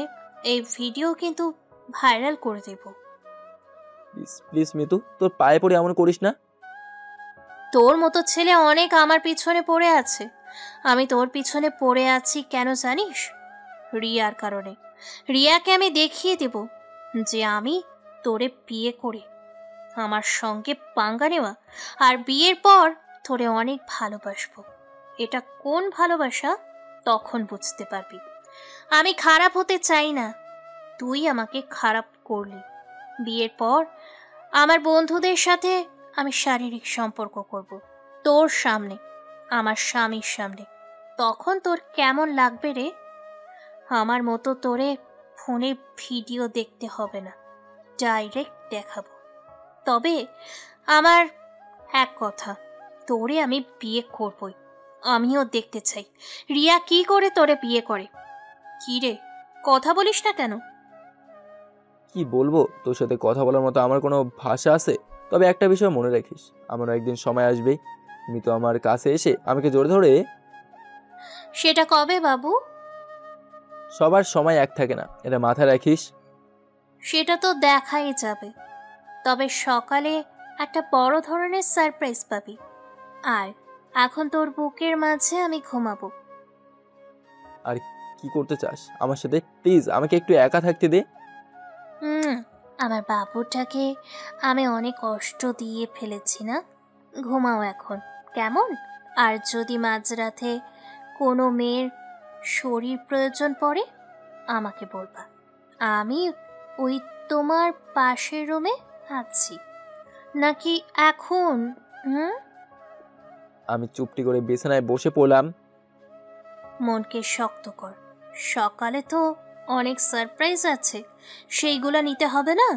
এই ভিডিও কিন্তু ভাইরাল করে দেব। প্লিজ প্লিজ মিতু, তোর পায়ে পড়ে এমন করিস না। তোর মতো ছেলে অনেক আমার পিছনে পড়ে আছে। আমি তোর পিছনে পড়ে আছি কেন জানিস? রিয়ার কারণে। রিয়াকে আমি দেখিয়ে দেব যে আমি তোরে বিয়ে করে আমার সঙ্গে পাঙ্গা নেওয়া, আর বিয়ের পর তোরে অনেক ভালোবাসবো। এটা কোন ভালোবাসা তখন বুঝতে পারবি। আমি খারাপ হতে চাই না, তুই আমাকে খারাপ করলি। বিয়ের পর আমার বন্ধুদের সাথে আমি শারীরিক সম্পর্ক করব, তোর সামনে, আমার স্বামীর সামনে। তখন তোর কেমন লাগবে রে? আমার মতো তোরে ফোনে ভিডিও দেখতে হবে না, ডাইরেক্ট দেখাবো। তবে আমার এক কথা, তোরে আমি বিয়ে করবই। আমিও দেখতে চাই রিয়া কি করে তোরে বিয়ে করে। কি রে, কথা বলিস না কেন? কি বলবো, তোর সাথে কথা বলার মতো আমার কোনো ভাষা আছে? তবে একটা বিষয় মনে রাখিস, আমারও একদিন সময় আসবে মিতু আমার কাছে এসে আমাকে জোরে ধরে। সেটা কবে বাবু? সবার সময় এক থাকে না, এটা মাথায় রাখিস। সেটা তো দেখাই যাবে, তবে সকালে একটা বড় ধরনের সারপ্রাইজ পাবি। আর এখন তোর বুকের মাঝে আমি ঘুমাবো। আর কি করতে চাস আমার সাথে? প্লিজ আমাকে একটু একা থাকতে দে। আমার বাবুটাকে আমি অনেক কষ্ট দিয়ে ফেলেছি না, ঘুমাও এখন, কেমন? আর যদি মাঝরাতে কোনো মেয়ের শরীর প্রয়োজন পড়ে আমাকে বলবা, আমি ওই তোমার পাশের রুমে আছি। নাকি এখন? আমি চুপটি করে বিছানায় বসে পড়লাম। মনকে শক্ত কর, সকালে তো অনেক সারপ্রাইজ আছে, সেইগুলো নিতে হবে না?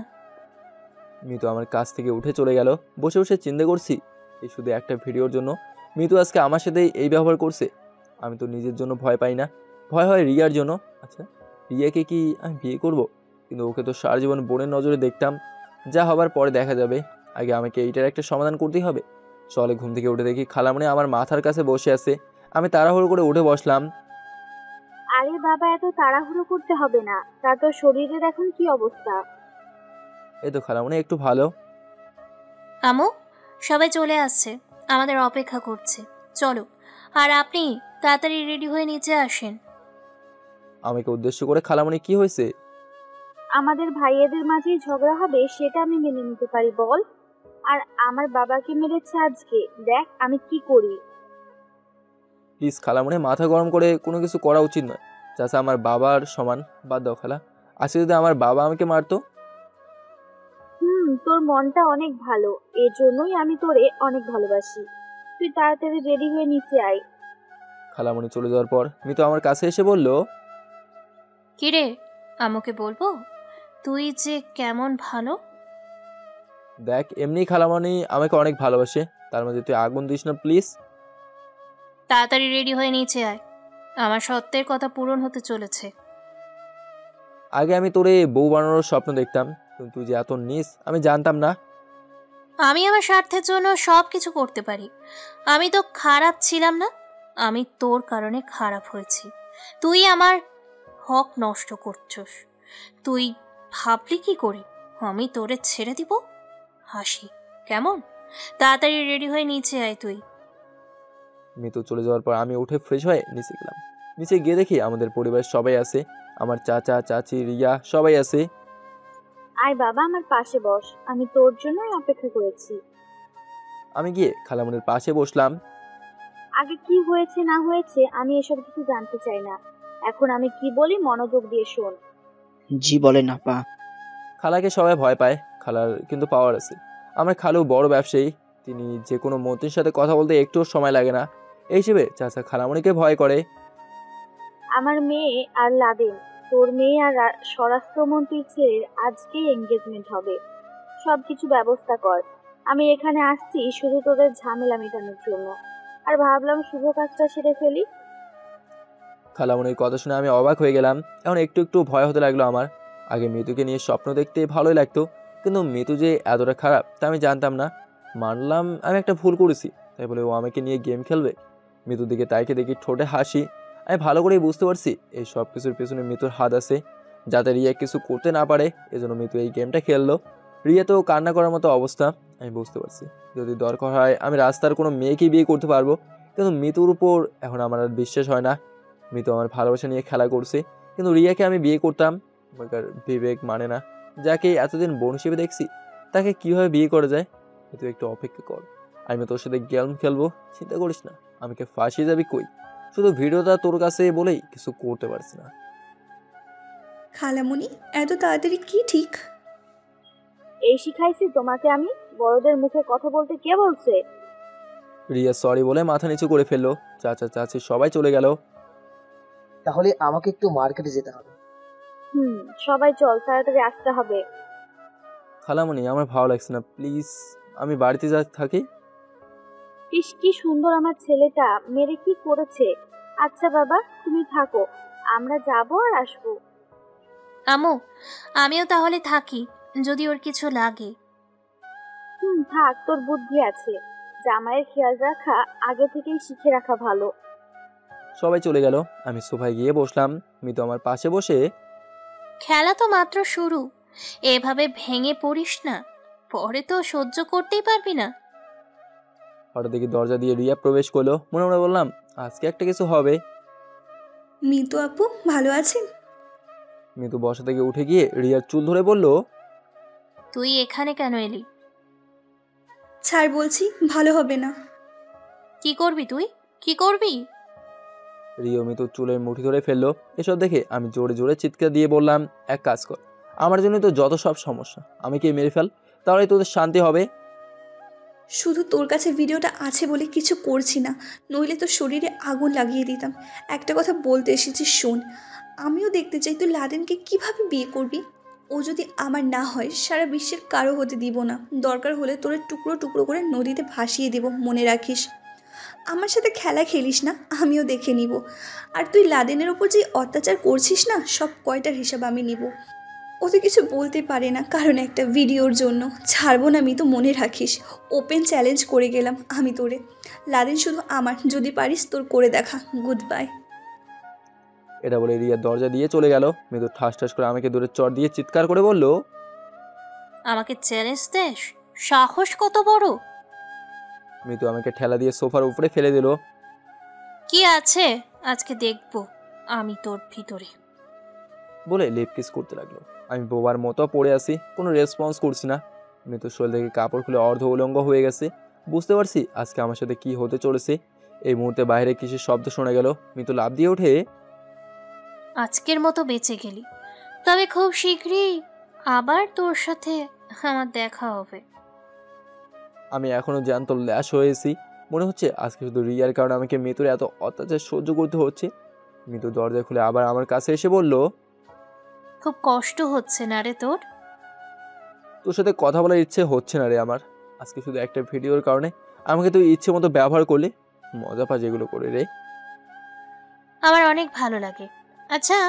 মিতু আমার কাছ থেকে উঠে চলে গেল। বসে বসে চিন্তা করছি, এই শুধু একটা ভিডিওর জন্য মিতু আজকে আমার সাথে এই ব্যবহার করছে। আমি তো নিজের জন্য ভয় পাই না, ভয় হয় রিয়ার জন্য। আচ্ছা, রিয়াকে কি আমি বিয়ে করব? কিন্তু ওকে তো সারা জীবন বোনের নজরে দেখতাম। যা হবার পরে দেখা যাবে, আগে আমাকে এইটার একটা সমাধান করতেই হবে। সকালে ঘুম থেকে উঠে দেখি খালামণি আমার মাথার কাছে বসে আছে। আমি তাড়াহুড়ো করে উঠে বসলাম। আরে বাবা, এত তাড়াহুড়ো করতে হবে না, তা তোর শরীরের এখন কি অবস্থা? এই তো খালামণি একটু ভালো। আমু, সবাই চলে আসছে, আমাদের অপেক্ষা করছে, চলো। আর আপনি তাড়াতাড়ি রেডি হয়ে নিচে আসেন। আমাকে উদ্দেশ্য করে খালামণি কি হয়েছে? আমাদের ভাইয়েদের মাঝেই ঝগড়া হবে সেটা আমি মেনে নিতে পারি, বল। আর আমার বাবাকে মেরেছে আজকে, দেখ আমি কি করি। প্লিজ খালামণি, মাথা গরম করে কোনো কিছু করা উচিত নয়। চাচা আমার বাবার সমান। বাদ দাও খালা, আজকে যদি আমার বাবা আমাকে মারতো? তোর মনটা অনেক ভালো, এজন্যই আমি তোরে অনেক ভালোবাসি। তুই তাড়াতাড়ি রেডি হয়ে নিচে আয়। খালামণি চলে যাওয়ার পর মিতু আমার কাছে এসে বলল, কিরে, আমাকে বলবো তুই যে কেমন ভালো? দেখ, এমনি খালামণি আমাকে অনেক ভালোবাসে, তার মধ্যে তুই আগুন দিস না প্লিজ। তাড়াতাড়ি রেডি হয়ে নিচে আয়, আমার সত্যের কথা পূরণ হতে চলেছে। আগে আমি তোরে বউ বানানোর স্বপ্ন দেখতাম, কিন্তু তুই যে এত নিস আমি জানতাম না। আমি আমার স্বার্থের জন্য সব কিছু করতে পারি। আমি তো খারাপ ছিলাম না, আমি তোর কারণে খারাপ হয়েছি। তুই আমার হক নষ্ট করছস। তুই ভাবলি কি করে আমি তোরে ছেড়ে দিব? হাসি কেমন? তাড়াতাড়ি রেডি হয়ে নিচে আয় তুই। মিতু চলে যাওয়ার পর আমি উঠে ফ্রেশ হয়ে নিচে গেলাম। নিচে গিয়ে দেখি আমাদের পরিবারের সবাই আছে, আমার চাচা চাচি রিয়া সবাই আছে। আয় বাবা, আমার পাশে বস, আমি তোর জন্যই অপেক্ষা করেছি। আমি গিয়ে খালামণির পাশে বসলাম। আগে কি হয়েছে না হয়েছে আমি এসব কিছু জানতে চাই না, এখন আমি কি বলি মনোযোগ দিয়ে শোন। জি বলেন আপা। খালাকে সবাই ভয় পায়, খালার কিন্তু পাওয়ার আছে। আমার খালু বড় ব্যবসায়ী, তিনি যে কোনো মন্ত্রীর সাথে কথা বলতে একটুও সময় লাগে না। এই হিসেবে চাচা খালামণিকে ভয় করে। আমার মেয়ে আর লাদেন, তোর মেয়ে আর স্বরাষ্ট্রমন্ত্রীর ছেলের আজকেই এঙ্গেজমেন্ট হবে, সবকিছু ব্যবস্থা কর। আমি এখানে আসছি শুধু তোদের ঝামেলা মেটানোর জন্য, আর ভাবলাম শুভ কাজটা সেরে ফেলি। খালামণির কথা শুনে আমি অবাক হয়ে গেলাম। এখন একটু একটু ভয় হতে লাগলো আমার। আগে মিতুকে নিয়ে স্বপ্ন দেখতে ভালোই লাগতো, কিন্তু মিতু যে এতটা খারাপ তা আমি জানতাম না। মানলাম আমি একটা ভুল করেছি, তাই বলে ও আমাকে নিয়ে গেম খেলবে? মিতুর দিকে তাইকে দেখি ঠোঁটে হাসি। আমি ভালো করেই বুঝতে পারছি এই সব কিছুর পেছনে মিতুর হাত আছে, যাতে রিয়া কিছু করতে না পারে এজন্য মিতু এই গেমটা খেললো। রিয়া তো কান্না করার মতো অবস্থা, আমি বুঝতে পারছি যদি দরকার হয় আমি রাস্তার কোনো মেয়েকেই বিয়ে করতে পারবো। কিন্তু মিতুর উপর এখন আমার আর বিশ্বাস হয় না। মিতু আমার ভালোবাসা নিয়ে খেলা করছে, কিন্তু রিয়াকে আমি বিয়ে করতাম। আমার বিবেক মানে না, যাকে এতদিন বোন হিসেবে দেখছি তাকে কিভাবে বিয়ে করা যায়। তুই একটু অপেক্ষা কর, আমি তোর সাথে গেম খেলবো, চিন্তা করিস না। আমাকে ফাঁসিয়ে যাবি কই? শুধু ভিডিওটা তোর কাছে বলেই কিছু করতে পারছি না। খালামণি, এত তাড়াতাড়ি কি ঠিক? এই শিখাইছি তোমাকে আমি? বড়দের মুখে কথা বলতে কে বলছে? রিয়া সরি বলে মাথা নিচু করে ফেললো। চাচা চাচি সবাই চলে গেল। তাহলে আমাকে একটু মার্কেটে যেতে হবে। সবাই চল, তাড়াতাড়ি আসতে হবে। খালামণি আমার ভালো লাগছে না, প্লিজ আমি বাড়িতে থাকি। ইস, কি সুন্দর আমার ছেলেটা, মেরে কি করেছে। আচ্ছা বাবা, তুমি থাকো, আমরা যাবো আর আসবো। আম্মু, আমিও তাহলে থাকি যদি ওর কিছু লাগে। থাক, তোর বুদ্ধি আছে। জামাইয়ের খেয়াল রাখা আগে থেকেই শিখে রাখা ভালো। সবাই চলে গেল। আমি সোফায় গিয়ে বসলাম। মিতু আমার পাশে বসে, খেলা তো মাত্র শুরু, এভাবে ভেঙে পড়িস না, পরে তো সহ্য করতেই পারবি না। হঠাৎ দেখি দরজা দিয়ে রিয়া প্রবেশ করলো। মনে মনে বললাম আজকে একটা কিছু হবে। মিতু আপু ভালো আছেন? মিতু বসা থেকে উঠে গিয়ে রিয়ার চুল ধরে বলল, তুই এখানে কেন এলি? ছাড় বলছি, ভালো হবে না। কি করবি তুই, কি করবি? রিয়া মিতুর চুলের মুঠি ধরে ফেললো। এসব দেখে আমি জোরে জোরে চিৎকার দিয়ে বললাম, এক কাজ কর, আমার জন্য তো যত সব সমস্যা, আমি কি মেরে ফেল, তাহলে তোদের শান্তি হবে। শুধু তোর কাছে ভিডিওটা আছে বলে কিছু করছি না, নইলে তো শরীরে আগুন লাগিয়ে দিতাম। একটা কথা বলতে এসেছি, শোন। আমিও দেখতে চাই তুই লাদেনকে কিভাবে বিয়ে করবি। ও যদি আমার না হয়, সারা বিশ্বের কারো হতে দিব না। দরকার হলে তোরে টুকরো টুকরো করে নদীতে ভাসিয়ে দেব, মনে রাখিস। আমার সাথে খেলা খেলিস না, আমিও দেখে নিব। আর তুই লাদেনের ওপর যে অত্যাচার করছিস না, সব কয়টার হিসাব আমি নিব। ও তো কিছু বলতে পারে না, কারণ একটা ভিডিওর জন্য। ছাড়বো না আমি, তো মনে রাখিস। ওপেন চ্যালেঞ্জ করে গেলাম আমি তোরে। লাদেন শুধু আমার, যদি পারিস তোর করে দেখা। Good bye. এটা বলে রিয়া দরজা দিয়ে চলে গেল। মিতু ঠাস ঠাস করে আমাকে দূরে চড় দিয়ে চিৎকার করে বলল, আমাকে চ্যালেঞ্জ দেশ, সাহস কত বড়! মিতু আমাকে ঠেলা দিয়ে সোফার উপরে ফেলে দিল। কি আছে আজকে দেখব আমি তোর ভিতরে, বলে লিপ কিস করতে লাগলো। আমি বোবার মতো পড়ে আছি, কোনো রেসপন্স করছি না। মিতুর শরীর থেকে কাপড় খুলে অর্ধ উলঙ্গ হয়ে গেছে। বুঝতে পারছি আজকে আমার সাথে কি হতে চলেছে। এই মুহূর্তে বাইরে কিসের শব্দ শোনা গেল। মিতু লাফ দিয়ে ওঠে, আজকের মতো বেঁচে গেলি, তবে খুব শীঘ্রই আবার তোর সাথে আমার দেখা হবে। আমি এখনো জ্যান্ত ল্যাশ হয়েছি। মনে হচ্ছে আজকে শুধু রিয়ার কারণে আমাকে মিতুর এত অত্যাচার সহ্য করতে হচ্ছে। মিতু দরজা খুলে আবার আমার কাছে এসে বলল, খুব কষ্ট হচ্ছে না রে তোর? তোর সাথে কথা বলার ইচ্ছে হচ্ছে না রে আমার। আজকে শুধু একটা ভিডিওর কারণে আমাকে তুই ইচ্ছে মতো ব্যবহার করলি। মজা পা যেগুলো করে রে। আমার অনেক ভালো লাগে। আচ্ছা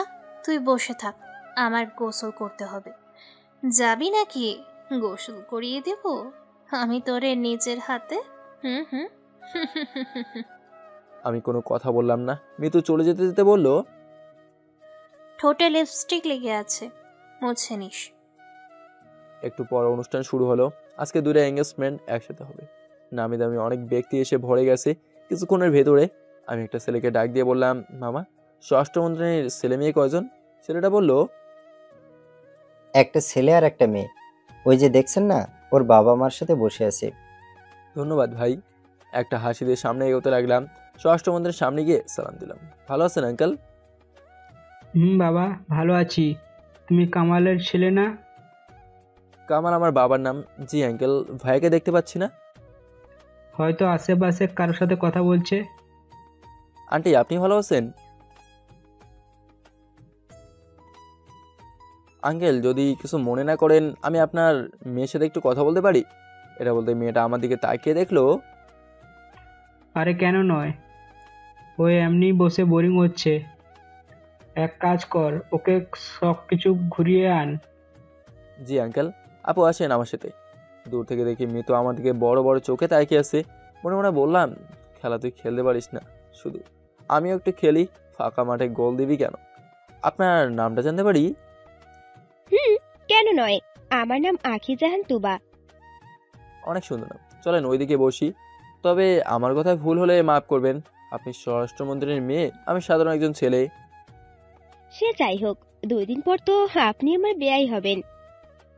তুই বসে থাক, আমার গোসল করতে হবে। যাবি নাকি? গোসল করিয়ে দেব আমি তোরে নিজের হাতে। হুম হুম আমি কোনো কথা বললাম না। মিতু চলে যেতে যেতে বলল, ঠোঁটে লিপস্টিক লেগে আছে, মুছে নিস। একটু পর অনুষ্ঠান শুরু হলো। আজকে দুটো এঙ্গেজমেন্ট একসাথে হবে। নামি দামি অনেক ব্যক্তি এসে ভরে গেছে। কিছুক্ষণের ভেতরে আমি একটা ছেলেকে ডাক দিয়ে বললাম, মামা, স্বরাষ্ট্রমন্ত্রীর ছেলে মেয়ে কয়জন? ছেলেটা বলল, একটা ছেলে আর একটা মেয়ে। ওই যে দেখছেন না, ওর বাবা মার সাথে বসে আছে। ধন্যবাদ ভাই। একটা হাসি দিয়ে সামনে এগোতে লাগলাম। স্বরাষ্ট্রমন্ত্রীর সামনে গিয়ে সালাম দিলাম। ভালো আছেন আঙ্কেল? বাবা, ভালো আছি। তুমি কামালের ছেলে না? কামাল আমার বাবার নাম। জি আঙ্কেল। ভাইকে দেখতে পাচ্ছি না। হয়তো আশেপাশে কারোর সাথে কথা বলছে। আন্টি আপনি ভালো আছেন? আঙ্কেল যদি কিছু মনে না করেন, আমি আপনার মেয়ের সাথে একটু কথা বলতে পারি? এটা বলতে মেয়েটা আমার দিকে তাকিয়ে দেখলো। আরে কেন নয়, ও এমনি বসে বোরিং হচ্ছে। এক কাজ কর, ওকে সব কিছু ঘুরিয়ে আন। জি আঙ্কেল। আপু আসেন আমার সাথে। দূর থেকে দেখি মিতু আমার দিকে বড় বড় চোখে তাকিয়ে আছে। মনে মনে বললাম, খেলা তুই খেলতে পারিস না, শুধু আমিও একটু খেলি। ফাঁকা মাঠে গোল দিবি কেন? আপনার নামটা জানতে পারি? কেন নয়, আমার নাম আখি জাহান তুবা। অনেক সুন্দর নাম। চলেন ওইদিকে বসি। তবে আমার কথায় ভুল হলে মাফ করবেন। আপনি স্বরাষ্ট্রমন্ত্রীর মেয়ে, আমি সাধারণ একজন ছেলে। সে যাই হোক, 2 দিন পর তো আপনি আমার বেয়াই হবেন।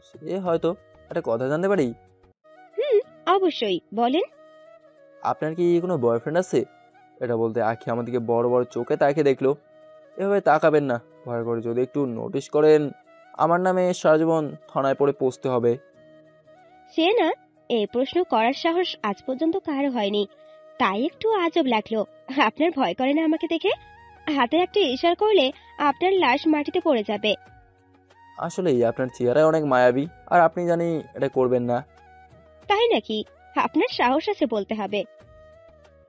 সে হয়তো। একটা কথা জানতে পারি? অবশ্যই, বলেন। আপনার কি কোনো বয়ফ্রেন্ড আছে? এটা বলতে আখি আমার দিকে বড় বড় চোখে তাকিয়ে দেখলো। এভাবে তাকাবেন না, ভয় করে যদি একটু নোটিশ করেন আমার নামে সারা জীবন থানায় পড়ে পৌঁছতে হবে। সে না, এই প্রশ্ন করার সাহস আজ পর্যন্ত কারো হয়নি, তাই একটু আজব লাগলো। আপনার ভয় করে না আমাকে দেখে? হাতে একটা ইশারা করলে আপনার লাশ মাটিতে পড়ে যাবে। আসলেই আপনার চেহারায় অনেক মায়াবী, আর আপনি জানি এটা করবেন না। তাই নাকি? আপনার সাহস আছে বলতে হবে।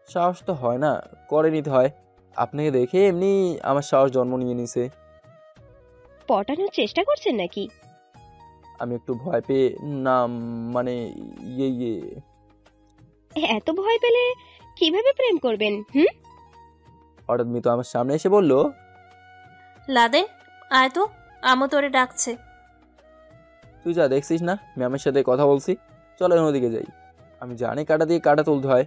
সাহস তো হয় না, করে নিতে হয়। আপনাকে দেখে এমনি আমার সাহস জন্ম নিয়ে নিছে। পটানোর চেষ্টা করছেন নাকি? আমি একটু ভয় পেয়ে, না মানে ইয়ে। এত ভয় পেলে কিভাবে প্রেম করবেন? হঠাৎ মিতু আমার সামনে এসে বলল, লাদেন আয় তো, আমও তোরে ডাকছে। তুই যা দেখছিস না ম্যামের সাথে কথা বলছি, চলো ওদিকে যাই। আমি জানি কাটা দিয়ে কাটা তুলতে হয়।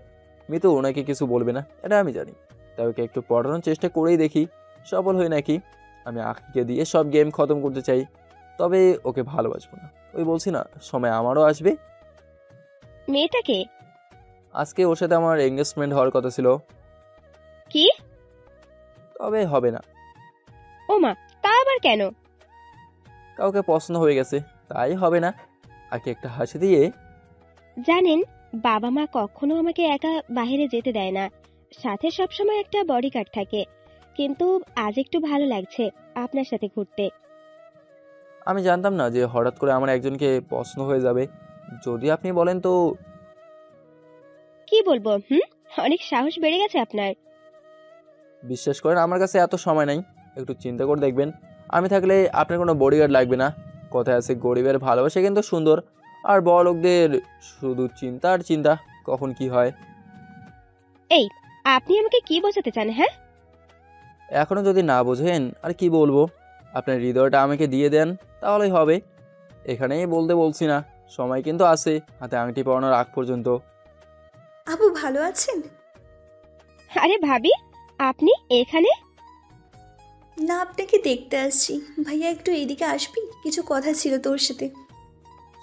মিতু ওনাকে কিছু বলবে না, এটা আমি জানি। তাই ওকে একটু পড়ানোর চেষ্টা করেই দেখি সফল হই নাকি। আমি আখিকে দিয়ে সব গেম খতম করতে চাই, তবে ওকে ভালোবাসবো না। ওই বলছি না, সময় আমারও আসবে। মেয়েটাকে? আজকে ওর সাথে আমার এঙ্গেজমেন্ট হওয়ার কথা ছিল। কি? তবে হবে না। ওমা, তা আবার কেন? কাউকে পছন্দ হয়ে গেছে, তাই হবে না। আগে একটা হাসি দিয়ে, জানেন, বাবা মা কখনো আমাকে একা বাইরে যেতে দেয় না, সাথে সবসময় একটা বডিগার্ড থাকে। কিন্তু আজ একটু ভালো লাগছে আপনার সাথে ঘুরতে। আমি জানতাম না যে হঠাৎ করে আমার একজনকে পছন্দ হয়ে যাবে। যদি আপনি বলেন তো। কি বলবো? অনেক সাহস বেড়ে গেছে আপনার। বিশ্বাস করেন আমার কাছে এত সময় নাই, একটু চিন্তা করে দেখবেন। আমি থাকলে আপনার কোনো বডিগার্ড লাগবে না। কথায় আছে গরিবের ভালোবাসা কিন্তু সুন্দর, আর বড় লোকদের শুধু চিন্তা আর চিন্তা, কখন কি হয়। এই, আপনি আমাকে কি বোঝাতে চান? হ্যাঁ, এখনো যদি না বোঝেন আর কি বলবো। আপনার হৃদয়টা আমাকে দিয়ে দেন, তাহলেই হবে। এখানেই বলতে বলছি না, সময় কিন্তু আছে হাতে আংটি পরানোর আগ পর্যন্ত। আপু ভালো আছেন? আরে ভাবি, আপনি এখানে? না, আপনাকে দেখতে আসছি। ভাইয়া একটু এদিকে আসবি, কিছু কথা ছিল তোর সাথে।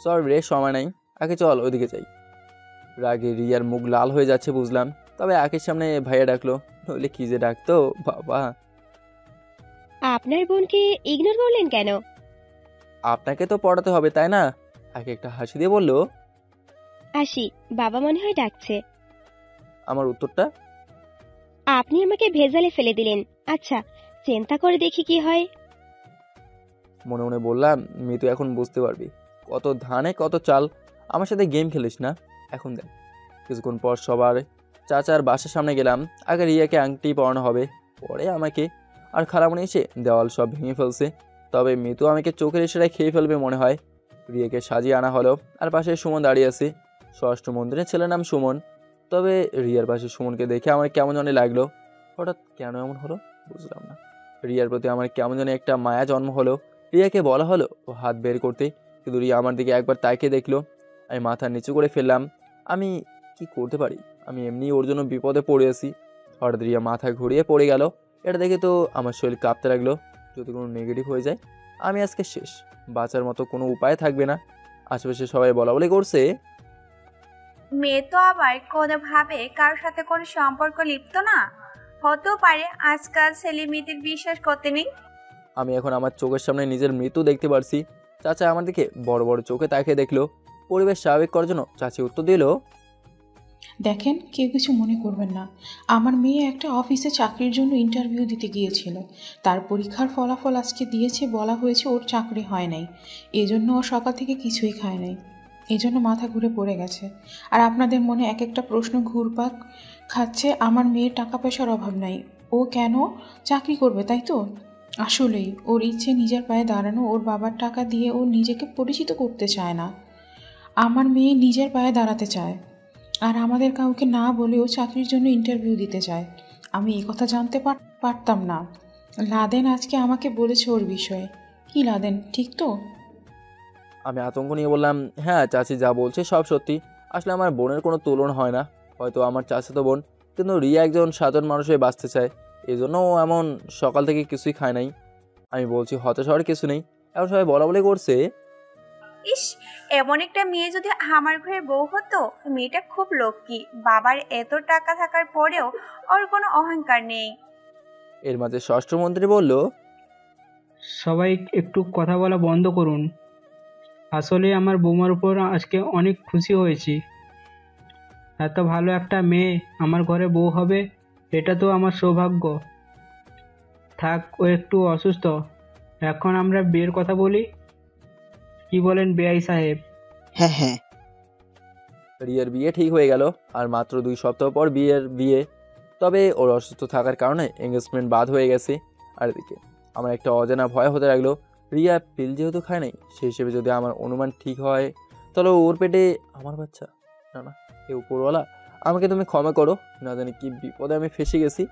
সরি রে, সময় নাই। আগে চল ওইদিকে যাই। রাগে রিয়ার মুখ লাল হয়ে যাচ্ছে বুঝলাম, তবে আঁকের সামনে ভাইয়া ডাকলো, নইলে কি যে ডাকতো বাবা। আপনার বোনকে ইগনোর করলেন কেন? আপনাকে তো পড়াতে হবে তাই না? আগে একটা হাসি দিয়ে বলল, আসি, বাবা মনে হয় ডাকছে। আমার উত্তরটা? আপনি আমাকে ভেজালে ফেলে দিলেন। আচ্ছা, চিন্তা করে দেখি কি হয়। মনে মনে বললাম, মিতু এখন বুঝতে পারবি কত ধানে কত চাল। আমার সাথে গেম খেলিস না, এখন দেখ। কিছুক্ষণ পর সবার চাচার বাসার সামনে গেলাম। আগে রিয়াকে আংটি পরানো হবে, পরে আমাকে। আর খালামণি এসে দেওয়াল সব ভেঙে ফেলছে। তবে মিতু আমাকে চোখের ইশারায় খেয়ে ফেলবে মনে হয়। রিয়াকে সাজিয়ে আনা হলো, আর পাশে সুমন দাঁড়িয়ে আছে। স্বরাষ্ট্র মন্দিরের ছেলের নাম সুমন। তবে রিয়ার পাশে সুমনকে দেখে আমার কেমন জানি লাগলো। হঠাৎ কেন এমন হলো বুঝলাম না। রিয়ার প্রতি আমার কেমন জানি একটা মায়া জন্ম হলো। রিয়াকে বলা হলো ও হাত বের করতে, কিন্তু রিয়া আমার দিকে একবার তাকিয়ে দেখলো। আমি মাথা নিচু করে ফেললাম। আমি কি করতে পারি? আমি এমনি ওর জন্য বিপদে পড়ে আছি। হঠাৎ রিয়া মাথা ঘুরিয়ে পড়ে গেল। এটা দেখে তো আমার শরীর কাঁপতে লাগলো। যদি কোনো নেগেটিভ হয়ে যায় আমি আজকে শেষ, বাঁচার মতো কোনো উপায় থাকবে না। আশেপাশে সবাই বলা বলি করছে, মেয়ে তো আবার কোনোভাবে কারোর সাথে কোনো সম্পর্ক লিপ্ত না, হতেও পারে আজকাল ছেলে মেয়েদের বিশ্বাস করতে নেই। আমি এখন আমার চোখের সামনে নিজের মৃত্যু দেখতে পারছি। চাচা আমার দিকে বড় বড় চোখে তাকিয়ে দেখলো। পরিবেশ স্বাভাবিক করার জন্য চাচি উত্তর দিল, দেখেন, কেউ কিছু মনে করবেন না। আমার মেয়ে একটা অফিসে চাকরির জন্য ইন্টারভিউ দিতে গিয়েছিল। তার পরীক্ষার ফলাফল আজকে দিয়েছে, বলা হয়েছে ওর চাকরি হয় নাই। এজন্য ও সকাল থেকে কিছুই খায় নাই, এজন্য মাথা ঘুরে পড়ে গেছে। আর আপনাদের মনে এক একটা প্রশ্ন ঘুরপাক খাচ্ছে, আমার মেয়ের টাকা পয়সার অভাব নাই, ও কেন চাকরি করবে, তাই তো? আসলেই ওর ইচ্ছে নিজের পায়ে দাঁড়ানো। ওর বাবার টাকা দিয়ে ও নিজেকে পরিচিত করতে চায় না। আমার মেয়ে নিজের পায়ে দাঁড়াতে চায়, আর আমাদের কাউকে না বলেও চাকরির জন্য ইন্টারভিউ দিতে চায়। আমি এই কথা জানতে পারতাম না। লাদেন আজকে আমাকে বলেছে ওর বিষয়ে। কি লাদেন, ঠিক তো? আমি আতঙ্ক নিয়ে বললাম, হ্যাঁ চাচি যা বলছে সব সত্যি। আসলে আমার বোনের কোনো তুলনা হয় না। হয়তো আমার চাচাতো বোন, কিন্তু রিয়া একজন সাধারণ মানুষ হয়ে বাঁচতে চায়, এই জন্য ও এমন সকাল থেকে কিছুই খায় নাই। আমি বলছি হতাশ হওয়ার কিছু নেই। এখন সবাই বলা বলি করছে, ইস, এমন একটা মেয়ে যদি আমার ঘরে বউ হতো। মেয়েটা খুব লক্ষ্মী, বাবার এত টাকা থাকার পরেও ওর কোনো অহংকার নেই। এর মাঝে ষষ্ঠমন্ত্রী বলল, সবাই একটু কথা বলা বন্ধ করুন। আসলে আমার বৌমার উপর আজকে অনেক খুশি হয়েছি। এত ভালো একটা মেয়ে আমার ঘরে বউ হবে, এটা তো আমার সৌভাগ্য। থাক, ও একটু অসুস্থ, এখন আমরা বিয়ের কথা বলি। কি বলেন বেআই সাহেব? হ্যাঁ হ্যাঁ, রিয়ার বিয়ে ঠিক হয়ে গেল। আর মাত্র 2 সপ্তাহ পর বিয়ে। তবে ওর অসুস্থ থাকার কারণে এঙ্গেজমেন্ট বাদ হয়ে গেছে। আর এদিকে আমার একটা অজানা ভয় হতে লাগলো। রিয়া পিল যেহেতু খায় নাই, সেই হিসেবে যদি আমার অনুমান ঠিক হয়, তাহলে ওর পেটে আমার বাচ্চা। না না, এ উপরওয়ালা, আমাকে তুমি ক্ষমা করো। না জানি কি বিপদে আমি ফেসে গেছি।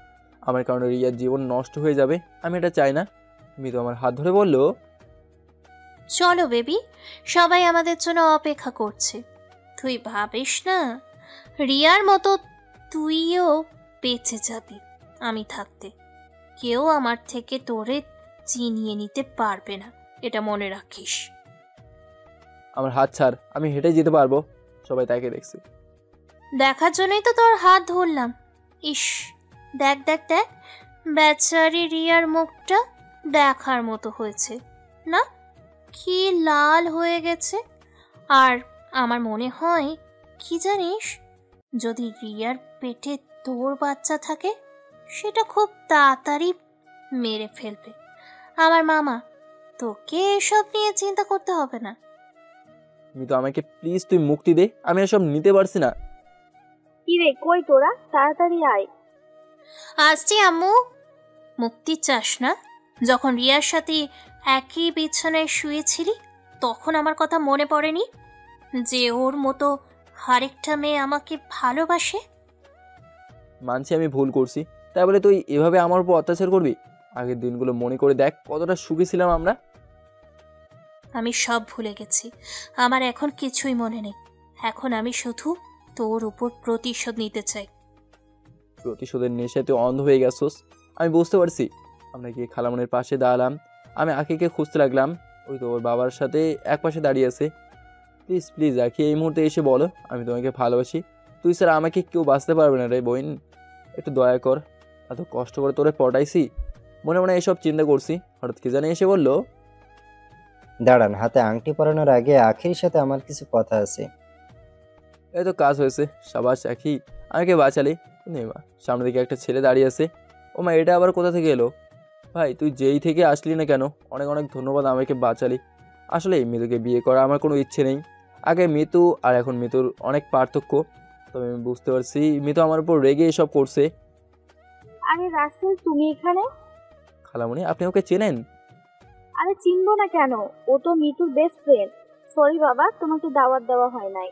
আমার কারণে রিয়ার জীবন নষ্ট হয়ে যাবে, আমি এটা চাই না। মিতু আমার হাত ধরে বলল, চলো বেবি, সবাই আমাদের জন্য অপেক্ষা করছে। তুই ভাবিস না, রিয়ার মতো তুইও বেঁচে যাবি আমি থাকতে। কেউ আমার থেকে তোরে চিনিয়ে নিতে পারবে না, এটা মনে রাখিস। আমার হাত ছাড়, আমি হেঁটে যেতে পারবো। সবাই তাকে দেখছে। দেখার জন্যই তো তোর হাত ধরলাম। ইস, দেখ দেখ দেখ, বেচারি রিয়ার মুখটা দেখার মতো হয়েছে না? কি লাল হয়ে গেছে। আর আমার মনে হয়, কি জানিস, যদি রিয়ার পেটে তোর বাচ্চা থাকে, সেটা খুব তাড়াতাড়ি মেরে ফেলবে আমার মামা। তোকে এসব নিয়ে চিন্তা করতে হবে না। মিতু, আমাকে প্লিজ তুই মুক্তি দে, আমি এসব নিতে পারছি না। কি রে, কই তোরা? তাড়াতাড়ি আয়। আসছি আম্মু। মুক্তি চাস না? যখন রিয়ার সাথে একই বিছানায় শুয়েছিলি, তখন আমার কথা মনে পড়েনি যে ওর মতো আরেকটা মেয়ে আমাকে ভালোবাসে? মানছি আমি ভুল করছি, তাই বলে তুই এভাবে আমার উপর অত্যাচার করবি? আগের দিনগুলো মনে করে দেখ, কতটা সুখী ছিলাম আমরা। আমি সব ভুলে গেছি, আমার এখন কিছুই মনে নেই। এখন আমি শুধু তোর উপর প্রতিশোধ নিতে চাই। প্রতিশোধের নেশায় তুই অন্ধ হয়ে গেছোস, আমি বুঝতে পারছি। আমরা গিয়ে খালামনের পাশে দাঁড়ালাম। আমি আখিকে খুঁজতে লাগলাম। ওই তো ওর বাবার সাথে এক পাশে দাঁড়িয়ে আছে। প্লিজ প্লিজ আখি, এই মুহূর্তে এসে বলো আমি তোমাকে ভালোবাসি। তুই স্যার আমাকে কেউ বাঁচতে পারবে না রে বোন, একটু দয়া কর। এত কষ্ট করে তোরে পটাইছি, মনে মনে এসব চিন্তা করছি। হঠাৎ কি জানি এসে বললো, দাঁড়ান, হাতে আংটি পরানোর আগে আখির সাথে আমার কিছু কথা আছে। এই তো কাজ হয়েছে, সাবাস আখি, আমাকে বাঁচালি। নেমা সামনে দিকে একটা ছেলে দাঁড়িয়ে আছে। ও মা, এটা আবার কোথা থেকে এলো? ভাই তুই যেই থেকে আসলি না কেন, অনেক অনেক ধন্যবাদ, আমাকে বাঁচালি। আসলে মিতুকে বিয়ে করা আমার কোনো ইচ্ছে নেই। আগে মিতু আর এখন মিতুর অনেক পার্থক্য। তবে আমি বুঝতে পারছি মিতু আমার উপর রেগে এসব করছে। আরে রাসেল, তুমি এখানে? খালামণি, আপনি ওকে চেনেন? আরে চিনবো না কেন, ও তো মিতুর বেস্ট ফ্রেন্ড। সরি বাবা, তোমাকে দাওয়াত দেওয়া হয় নাই।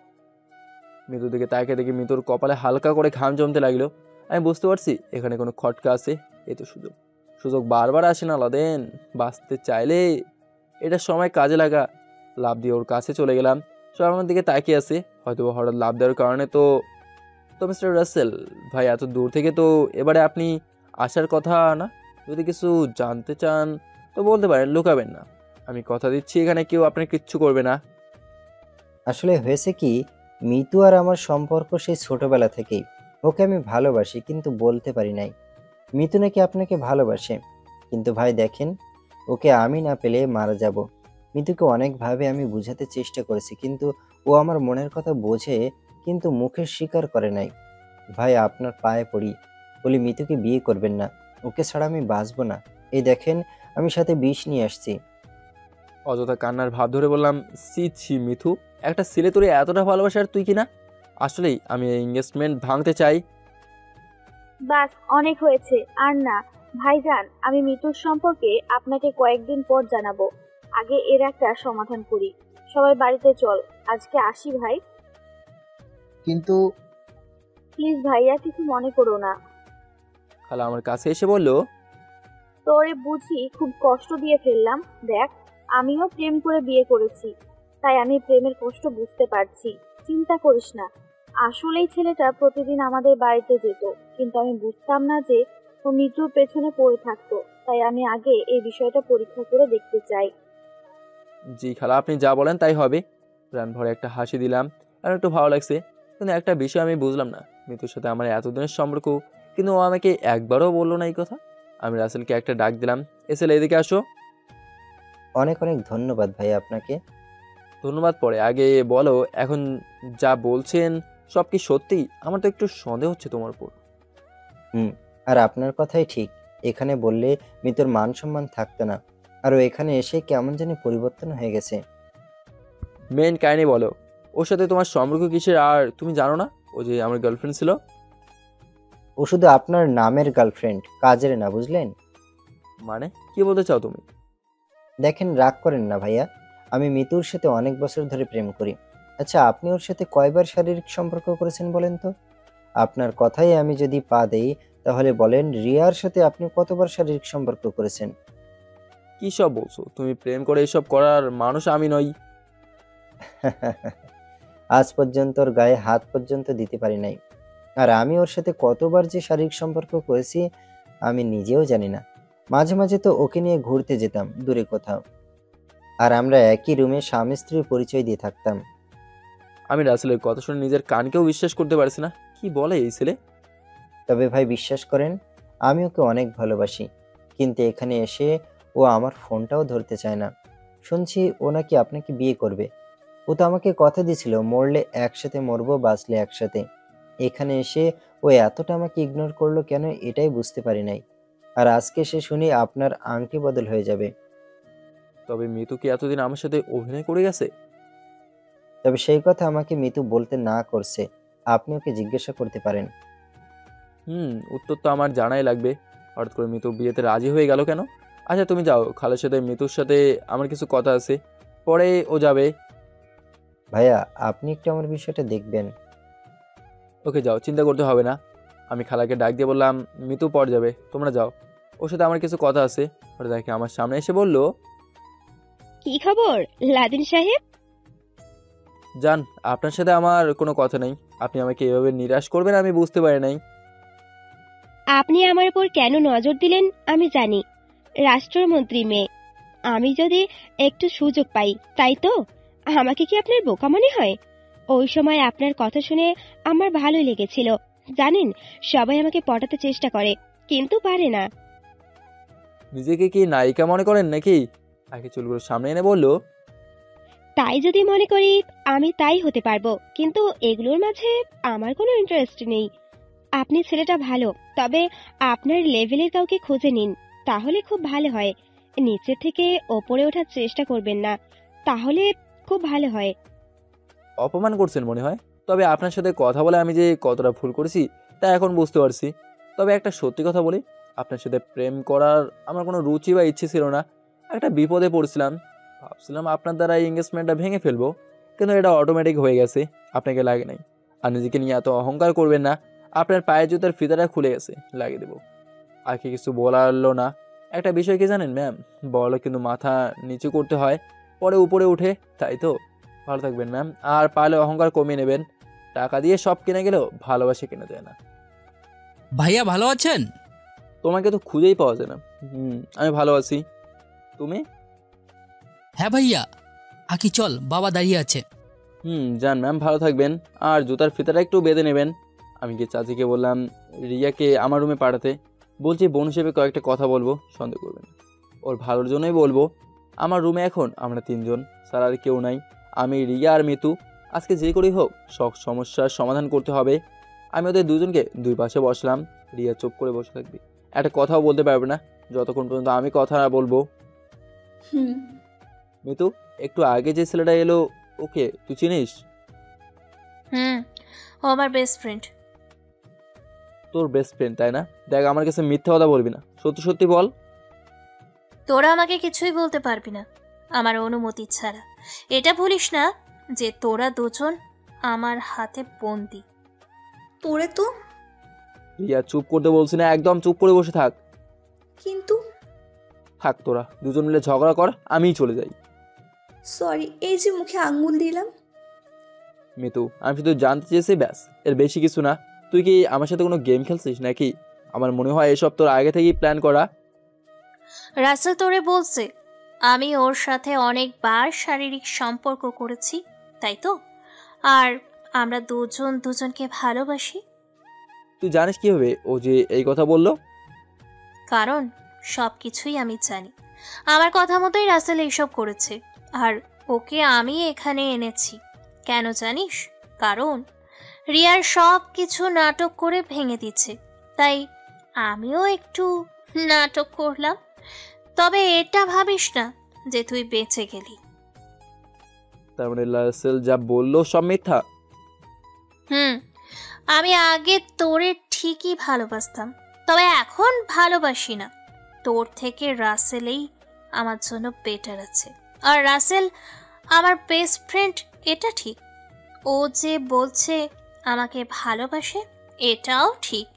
মিতুর দিকে তাকে দেখে মিতুর কপালে হালকা করে ঘাম জমতে লাগলো। আমি বুঝতে পারছি এখানে কোনো খটকা আছে। এই তো সুযোগ, সুযোগ বারবার আসে না লাদেন। বাঁচতে চাইলে এটা সময় কাজে লাগা। লাভ দিয়ে ওর কাছে চলে গেলাম। সব আমার দিকে তাকিয়ে আছে, হয়তো হঠাৎ লাভ দেওয়ার কারণে। তো মিস্টার রাসেল ভাই, এত দূর থেকে তো এবারে আপনি আসার কথা না? যদি কিছু জানতে চান তো বলতে পারেন, লুকাবেন না। আমি কথা দিচ্ছি এখানে কেউ আপনার কিচ্ছু করবে না। আসলে হয়েছে কি, মিতু আর আমার সম্পর্ক সেই ছোটবেলা থেকেই। ওকে আমি ভালোবাসি, কিন্তু বলতে পারি নাই। মিতু নাকি আপনাকে ভালোবাসে, কিন্তু ভাই দেখেন, ওকে আমি না পেলে মারা যাব। মিতুকে অনেকভাবে আমি বোঝাতে চেষ্টা করেছি, কিন্তু ও আমার মনের কথা বোঝে, কিন্তু মুখে স্বীকার করে নাই। ভাই আপনার পায়ে পড়ি, বলি মিতুকে বিয়ে করবেন না, ওকে ছাড়া আমি বাঁচবো না। এই দেখেন, আমি সাথে বিষ নিয়ে আসছি। অযথা কান্নার ভাব ধরে বললাম, সি ছি মিথু, একটা ছেলে তোরে এতটা ভালোবাসার তুই কিনা? আসলেই আমি এই এঙ্গেজমেন্ট ভাঙতে চাই। বাস, অনেক হয়েছে, আর না। ভাইজান, আমি মিতুর সম্পর্কে আপনাকে কয়েকদিন পর জানাবো। আগে এর একটা সমাধান করি। সবাই বাড়িতে চল, আজকে আসি ভাই। কিন্তু প্লিজ ভাইয়া, কিছু মনে করো না। খালা আমার কাছে এসে বলল, তোরে বুঝি খুব কষ্ট দিয়ে ফেললাম। দেখ, আমিও প্রেম করে বিয়ে করেছি, তাই আমি প্রেমের কষ্ট বুঝতে পারছি। চিন্তা করিস না। আসলেই ছেলেটা প্রতিদিন আমাদের বাড়িতে যেত, কিন্তু আমি বুঝতাম না যে ও মৃত্যুর পেছনে পড়ে থাকতো। তাই আমি আগে এই বিষয়টা পরীক্ষা করে দেখতে চাই। জি খালা, আপনি যা বলেন তাই হবে। প্রাণ ভরে একটা হাসি দিলাম, আর একটু ভালো লাগছে। কিন্তু একটা বিষয় আমি বুঝলাম না, মৃত্যুর সাথে আমার এতদিনের সম্পর্ক, কিন্তু ও আমাকে একবারও বললো না এই কথা। আমি রাসেলকে একটা ডাক দিলাম, এসেল এদিকে আসো। অনেক অনেক ধন্যবাদ ভাই আপনাকে। ধন্যবাদ পরে, আগে বলো এখন যা বলছেন সব কি সত্যি? আমার তো একটু সন্দেহ হচ্ছে তোমার উপর। আর আপনার কথাই ঠিক, এখানে বললে মিতুর মান সম্মান থাকতো না, আর ও এখানে এসে কেমন জানি পরিবর্তন হয়ে গেছে। মেন কাহিনী বলো, ওর সাথে তোমার সম্পর্ক কিসের? আর তুমি জানো না ও যে আমার গার্লফ্রেন্ড ছিল? ও শুধু আপনার নামের গার্লফ্রেন্ড, কাজের না, বুঝলেন? মানে কি বলতে চাও তুমি? দেখেন, রাগ করেন না ভাইয়া, আমি মিতুর সাথে অনেক বছর ধরে প্রেম করি। আচ্ছা, আপনি ওর সাথে কয়বার শারীরিক সম্পর্ক করেছেন বলেন তো? আপনার কথাই আমি যদি পা দেই, তাহলে বলেন রিয়ার সাথে আপনি কতবার শারীরিক সম্পর্ক করেছেন? কি সব বলছো তুমি? প্রেম করে এসব করার মানুষ আমি নই। আজ পর্যন্ত ওর গায়ে হাত পর্যন্ত দিতে পারি নাই, আর আমি ওর সাথে কতবার যে শারীরিক সম্পর্ক করেছি আমি নিজেও জানি না। মাঝে মাঝে তো ওকে নিয়ে ঘুরতে যেতাম দূরে কোথাও, আর আমরা একই রুমে স্বামী স্ত্রীর পরিচয় দিয়ে থাকতাম। আমি রাসেলের কথা শুনে নিজের কানকেও বিশ্বাস করতে পারছি না। কি বলে এই ছেলে? তবে ভাই বিশ্বাস করেন, আমি ওকে অনেক ভালোবাসি, কিন্তু এখানে এসে ও আমার ফোনটাও ধরতে চায় না। শুনছি ও নাকি আপনাকে বিয়ে করবে। ও তো আমাকে কথা দিয়েছিল, মরলে একসাথে মরবো, বাঁচলে একসাথে। এখানে এসে ও এতটা আমাকে ইগনোর করলো কেন, এটাই বুঝতে পারি নাই। আর আজকে সে শুনি আপনার আংটি বদল হয়ে যাবে। তবে মিতু কি এতদিন আমার সাথে অভিনয় করে গেছে? তবে সেই কথা আমাকে মিতু বলতে না করছে, আপনি ওকে জিজ্ঞাসা করতে পারেন। উত্তর তো আমার জানাই লাগবে। হঠাৎ করে মিতু বিয়েতে রাজি হয়ে গেল কেন? আচ্ছা তুমি যাও, খালের সাথে মিতুর সাথে আমার কিছু কথা আছে, পরে ও যাবে। ভাইয়া, আপনি একটু আমার বিষয়টা দেখবেন। ওকে যাও, চিন্তা করতে হবে না। আমি খালাকে ডাক দিয়ে বললাম মিতু পর যাবে, তোমরা যাও, ওর সাথে আমার কিছু কথা আছে। ওরা দেখে আমার সামনে এসে বলল, কি খবর লাদিন সাহেব? জান, আপনার সাথে আমার কোনো কথা নেই। আপনি আমাকে এভাবে নিরাশ করবেন আমি বুঝতে পারি নাই। আপনি আমার উপর কেন নজর দিলেন আমি জানি। রাষ্ট্রমন্ত্রী মেয়ে, আমি যদি একটু সুযোগ পাই তাই তো। আমাকে কি আপনার বোকা মনে হয়? ওই সময় আপনার কথা শুনে আমার ভালোই লেগেছিল। জানেন, সবাই আমাকে পটাতে চেষ্টা করে কিন্তু পারে না। নিজেকে কি নায়িকা মনে করেন নাকি? আগে চুলগুলো সামনে এনে বলল, তাই যদি মনে করি আমি তাই হতে পারবো, কিন্তু এগুলোর মাঝে আমার কোনো ইন্টারেস্ট নেই। আপনি ছেলেটা ভালো, তবে আপনার লেভেলের কাউকে খুঁজে নিন, তাহলে খুব ভালো হয়। নিচে থেকে ওপরে ওঠার চেষ্টা করবেন না, তাহলে খুব ভালো হয়। অপমান করছেন মনে হয়। তবে আপনার সাথে কথা বলে আমি যে কতটা ভুল করেছি তা এখন বুঝতে পারছি। তবে একটা সত্যি কথা বলি, আপনার সাথে প্রেম করার আমার কোনো রুচি বা ইচ্ছে ছিল না। একটা বিপদে পড়ছিলাম, ভাবছিলাম আপনার দ্বারা এই এঙ্গেজমেন্টটা ভেঙে ফেলবো, কিন্তু এটা অটোমেটিক হয়ে গেছে, আপনাকে লাগে নাই। আর নিজেকে নিয়ে এত অহংকার করবেন না। আপনার পায়ের জুতার ফিতাটা খুলে গেছে, লাগিয়ে দেবো। আর কি কিছু বলারলো না। একটা বিষয় কি জানেন ম্যাম, বড় কিন্তু মাথা নিচু করতে হয়, পরে উপরে উঠে, তাই তো? ভালো থাকবেন ম্যাম, আর পারলে অহংকার কমিয়ে নেবেন। টাকা দিয়ে সব কিনে গেলেও ভালোবাসা কেনা যায় না। ভাইয়া ভালো আছেন? তোমাকে তো খুঁজেই পাওয়া যায় না। আমি ভালো আছি, তুমি? হ্যাঁ ভাইয়া, আকি চল, বাবা দাঁড়িয়ে আছে। যান ম্যাম, ভালো থাকবেন। আর জুতার ফিতাটা একটু বেঁধে নেবেন। আমি কি চাচিকে বললাম রিয়াকে আমার রুমে পাঠাতে। বলছি বোন হিসেবে কয়েকটা কথা বলবো, সন্দেহ করবেন না। ওর ভালোর জন্যই বলবো। আমার রুমে এখন আমরা তিনজন, স্যার আর কেউ নাই। আমি, রিয়া আর মিতু। আজকে যে করেই হোক সব সমস্যার সমাধান করতে হবে। আমি ওদের দুজনকে দুই পাশে বসলাম। রিয়া চুপ করে বসে থাকবে, একটা কথাও বলতে পারবে না যতক্ষণ পর্যন্ত আমি কথা না বলবো। মিতু, একটু আগে যে ছেলেটা এলো ওকে তুই চিনিস? ও আমার বেস্ট ফ্রেন্ড। তোর বেস্ট ফ্রেন্ড তাই না? দেখ, আমার কাছে মিথ্যা কথা বলবি না, সত্যি সত্যি বল। তোরা আমাকে কিছুই বলতে পারবি না আমার অনুমতি ছাড়া। এটা ভুলিস না যে তোরা দুজন আমার হাতে বন্দি। তোরে তো। রিয়া চুপ করতে বলছি না, একদম চুপ করে বসে থাক। কিন্তু থাক, তোরা দুজন মিলে ঝগড়া কর, আমিই চলে যাই। সরি, এই যে মুখে আঙ্গুল দিলাম। মিতু, আমি শুধু জানতে চেয়েছি, ব্যাস, এর বেশি কিছু না। তুই কি আমার সাথে কোনো গেম খেলছিস নাকি? আমার মনে হয় এসব তোর আগে থেকেই প্ল্যান করা। রাসেল তোরে বলছে আমি ওর সাথে অনেকবার শারীরিক সম্পর্ক করেছি, তাই তো? আর আমরা দুজন দুজনকে ভালোবাসি। তুই জানিস কিভাবে ও যে এই কথা বললো? কারণ সব কিছুই আমি জানি। আমার কথা মতোই রাসেল এইসব করেছে, আর ওকে আমি এখানে এনেছি। কেন জানিস? কারণ রিয়ার সব কিছু নাটক করে ভেঙে দিচ্ছে, তাই আমিও একটু নাটক করলাম। তবে এটা ভাবিস না যে তুই বেঁচে গেলি। তার মানে রাসেল যা বললো সব মিথ্যা? আমি আগে তোরে ঠিকই ভালোবাসতাম, তবে এখন ভালোবাসি না। তোর থেকে রাসেলেই আমার জন্য বেটার আছে। আর রাসেল আমার বেস্ট ফ্রেন্ড, এটা ঠিক। ও যে বলছে আমাকে ভালোবাসে, এটাও ঠিক,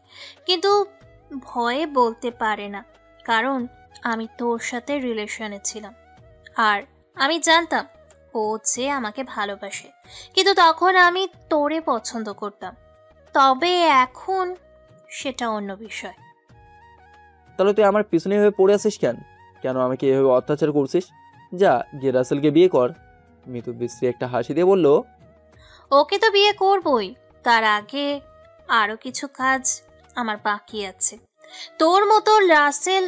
কিন্তু ভয়ে বলতে পারে না, কারণ আমি তোর সাথে রিলেশনে ছিলাম। আর আমি জানতাম ও যে আমাকে ভালোবাসে, কিন্তু তখন আমি তোরে পছন্দ করতাম। তবে এখন সেটা অন্য বিষয়। তাহলে তুই আমার পিছনে এভাবে পড়ে আছিস কেন? কেন আমাকে এভাবে অত্যাচার করছিস? যা গিয়ে রাসেলকে বিয়ে কর। মিতু বিশ্রী একটা হাসি দিয়ে বলল, ওকে তো বিয়ে করবই, তার আগে আরো কিছু কাজ আমার বাকি আছে। তোর মতো রাসেল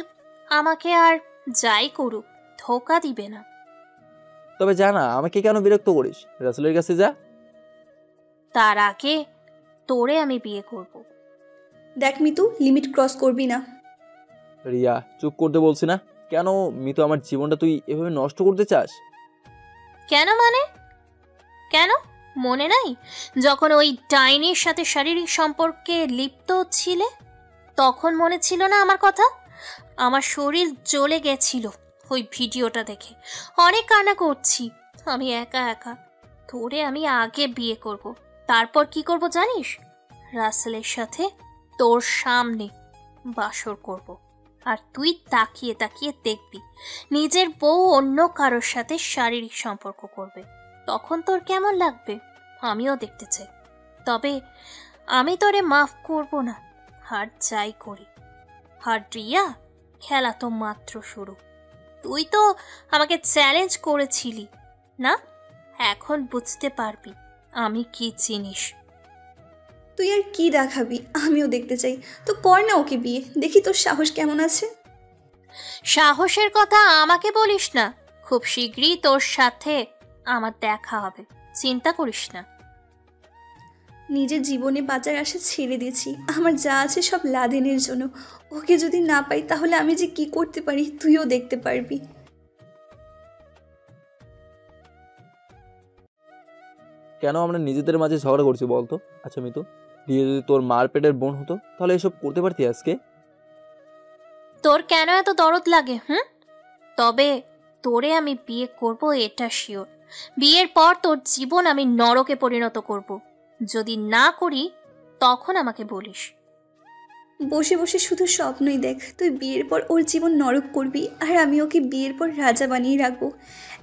আমাকে আর যাই করুক ধোকা দিবে না। তবে জানা আমাকে কেন বিরক্ত করিস? রাসেলের কাছে যা। তার আগে তোরে আমি বিয়ে করব। দেখ মিতু, লিমিট ক্রস করবি না। রিয়া চুপ করতে বলছি না? কেন মিতু, আমার জীবনটা তুই এভাবে নষ্ট করতে চাস? কেন মানে? কেন মনে নাই যখন ওই ডাইনির সাথে শারীরিক সম্পর্কে লিপ্ত ছিলে? তখন মনে ছিল না আমার কথা? আমার শরীর জ্বলে গেছিল ওই ভিডিওটা দেখে। অনেক কান্না করছি আমি একা একা। তোরে আমি আগে বিয়ে করব, তারপর কি করব জানিস? রাসেলের সাথে তোর সামনে বাসর করব, আর তুই তাকিয়ে তাকিয়ে দেখবি নিজের বউ অন্য কারোর সাথে শারীরিক সম্পর্ক করবে। তখন তোর কেমন লাগবে আমিও দেখতে চাই। তবে আমি তোরে মাফ করব না, আর যাই করি। আর রিয়া, খেলা তো মাত্র শুরু। তুই তো আমাকে চ্যালেঞ্জ করেছিলি না? এখন বুঝতে পারবি আমি কি জিনিস। তুই আর কি দেখাবি? আমিও দেখতে চাই। তো কর না ওকে বিয়ে, দেখি তোর সাহস কেমন আছে। সাহসের কথা আমাকে বলিস না, খুব শীঘ্রই তোর সাথে আমার দেখা হবে, চিন্তা করিস না। নিজের জীবনে বাঁচার আশা ছেড়ে দিয়েছি। আমার যা আছে সব লাদেনের জন্য। ওকে যদি না পাই তাহলে আমি যে কি করতে পারি তুইও দেখতে পারবি। কেন আমরা নিজেদের মাঝে ঝগড়া করছি বলতো? আচ্ছা মিতু, রিয়া যদি তোর মার পেটের বোন হতো তাহলে এসব করতে পারতি আজকে? তোর কেন এত দরদ লাগে? তবে তোরে আমি বিয়ে করব, এটা শিওর। বিয়ের পর তোর জীবন আমি নরকে পরিণত করব। যদি না করি তখন আমাকে বলিস। বসে বসে শুধু স্বপ্নই দেখ। তুই বিয়ের পর ওর জীবন নরক করবি, আর আমি ওকে বিয়ের পর রাজা বানিয়ে রাখবো।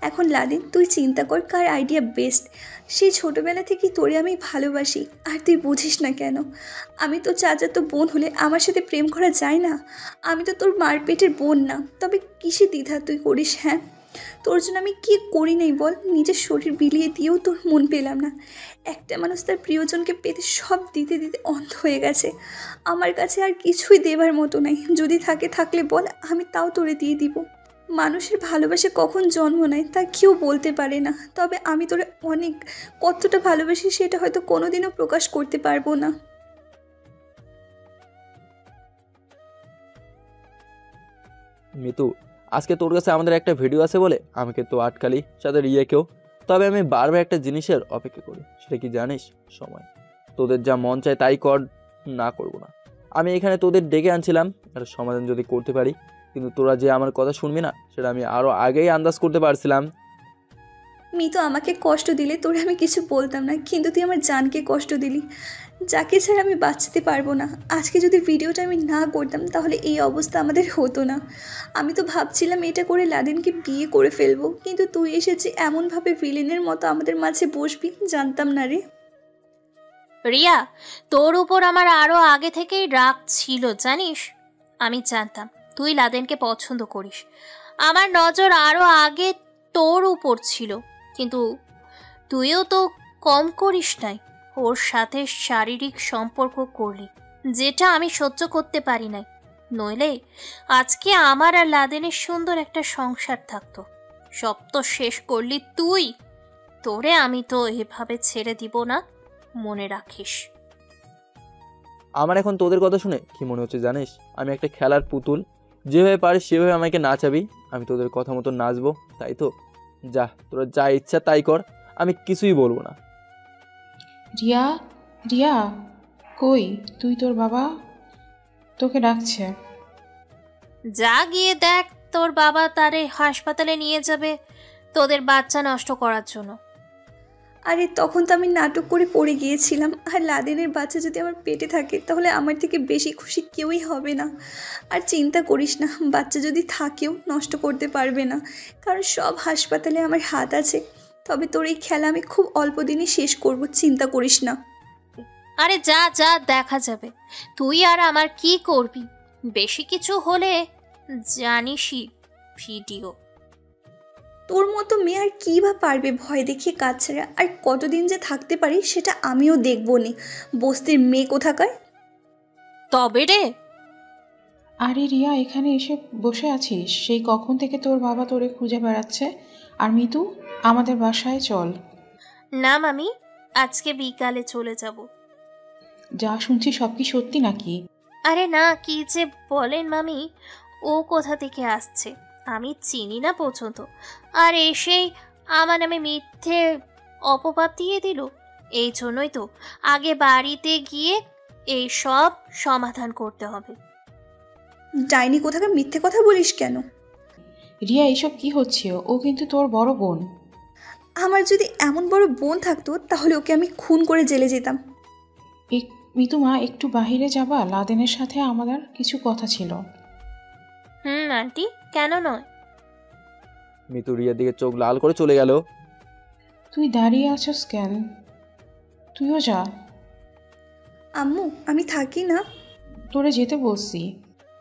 এখন লাদেন, তুই চিন্তা কর কার আইডিয়া বেস্ট। সেই ছোটোবেলা থেকেই তোরে আমি ভালোবাসি, আর তুই বুঝিস না কেন? আমি তো চাচাতো বোন হলে আমার সাথে প্রেম করা যায় না? আমি তো তোর মার পেটের বোন না। তবে কিসে দ্বিধা তুই করিস? হ্যাঁ, তোর জন্য আমি কি করি নাই বল? নিজের শরীর বিলিয়ে দিয়েও তোর মন পেলাম না। একটা মানুষ তার প্রিয়জনকে পেতে সব দিতে দিতে অন্ধ হয়ে গেছে। আমার কাছে আর কিছুই দেবার মতো নাই। যদি থাকলে বল, আমি তাও তোরে দিয়ে দিব। মানুষের ভালোবাসা কখন জন্ম নেয় তা কেউ বলতে পারে না। তবে আমি তোরে অনেক কতটা ভালোবাসি সেটা হয়তো কোনোদিনও প্রকাশ করতে পারবো না। মিতু, আজকে তোর কাছে আমাদের একটা ভিডিও আছে বলে আমাকে তো আটকালি, সাথে রিয়াকেও। তবে আমি বারবার একটা জিনিসের অপেক্ষা করি, সেটা কি জানিস? সময়। তোদের যা মন চায় তাই কর, না করবো না। আমি এখানে তোদের ডেকে আনছিলাম একটা সমাধান যদি করতে পারি, কিন্তু তোরা যে আমার কথা শুনবি না সেটা আমি আরও আগেই আন্দাজ করতে পারছিলাম। মিতু, আমাকে কষ্ট দিলে তোরে আমি কিছু বলতাম না, কিন্তু তুই আমার জানকে কষ্ট দিলি, যাকে ছাড়া আমি বাঁচতে পারবো না। আজকে যদি ভিডিওটা আমি না করতাম তাহলে এই অবস্থা আমাদের হতো না। আমি তো ভাবছিলাম এটা করে লাদেনকে বিয়ে করে ফেলবো, কিন্তু তুই এসেছি এমনভাবে ভিলেনের মতো আমাদের মাঝে বসবি, জানতাম না রে। রিয়া, তোর উপর আমার আরো আগে থেকেই রাগ ছিল জানিস। আমি জানতাম তুই লাদেনকে পছন্দ করিস। আমার নজর আরো আগে তোর উপর ছিল, কিন্তু তুইও তো কম করিস নাই। ওর সাথে শারীরিক সম্পর্ক করলি, যেটা আমি সহ্য করতে পারি নাই। নইলে আজকে আমার আর লাদেনের সুন্দর একটা সংসার থাকতো। সব তো শেষ করলি তুই। তোরে আমি তো এভাবে ছেড়ে দিব না, মনে রাখিস। আমার এখন তোদের কথা শুনে কি মনে হচ্ছে জানিস? আমি একটা খেলার পুতুল, যেভাবে পারিস সেভাবে আমাকে নাচাবি, আমি তোদের কথা মতো নাচবো, তাই তো? যা, তোরা যা ইচ্ছা তাই কর, আমি কিছুই বলবো না। রিয়া, রিয়া, কই তুই? তোর বাবা তোকে ডাকছে। যা গিয়ে দেখ, তোর বাবা তারে হাসপাতালে নিয়ে যাবে তোদের বাচ্চা নষ্ট করার জন্য। আরে তখন তো আমি নাটক করে পড়ে গিয়েছিলাম, আর লাদেনের বাচ্চা যদি আমার পেটে থাকে তাহলে আমার থেকে বেশি খুশি কেউই হবে না। আর চিন্তা করিস না, বাচ্চা যদি থাকেও নষ্ট করতে পারবে না, কারণ সব হাসপাতালে আমার হাত আছে। তবে তোর এই খেলা আমি খুব অল্প দিনই শেষ করব, চিন্তা করিস না। আরে যা যা, দেখা যাবে তুই আর আমার কি করবি। বেশি কিছু হলে জানিসই ভিডিও। তোর মতো মেয়ে আর কী বা পারবে ভয় দেখিয়ে কাজ ছেড়ে? আর কতদিন যে থাকতে পারি সেটা আমিও দেখবো নি, বস্তির মেয়ে কোথাকার। তবে রে, আরে রিয়া, এখানে এসে বসে আছিস? সেই কখন থেকে তোর বাবা তোরে খুঁজে বেড়াচ্ছে। আর মিতু, আমাদের বাসায় চল। না মামি, আজকে বিকালে চলে যাব। যা শুনছি সব কি সত্যি নাকি? আরে না, কি যে বলেন মামি, ও কোথা থেকে আসছে আমি চিনি না পর্যন্ত, আর এসেই আমার নামে মিথ্যে অপবাদ দিয়ে দিল। এই জন্যই তো আগে বাড়িতে গিয়ে এই সব সমাধান করতে হবে। ডাইনি কোথাকার, মিথ্যে কথা বলিস কেন? রিয়া, এইসব কি হচ্ছে? ও কিন্তু তোর বড় বোন। আমার যদি এমন বড় বোন থাকতো তাহলে ওকে আমি খুন করে জেলে যেতাম। মিতু মা, একটু বাহিরে যাবা? লাদেনের সাথে আমাদের কিছু কথা ছিল। আন্টি, কেন নয়? মিতু রিয়ার দিকে চোখ লাল করে চলে গেল। তুই দাঁড়িয়ে আছস কেন? তুইও যা। আম্মু, আমি থাকি না। তোরে যেতে বলছি।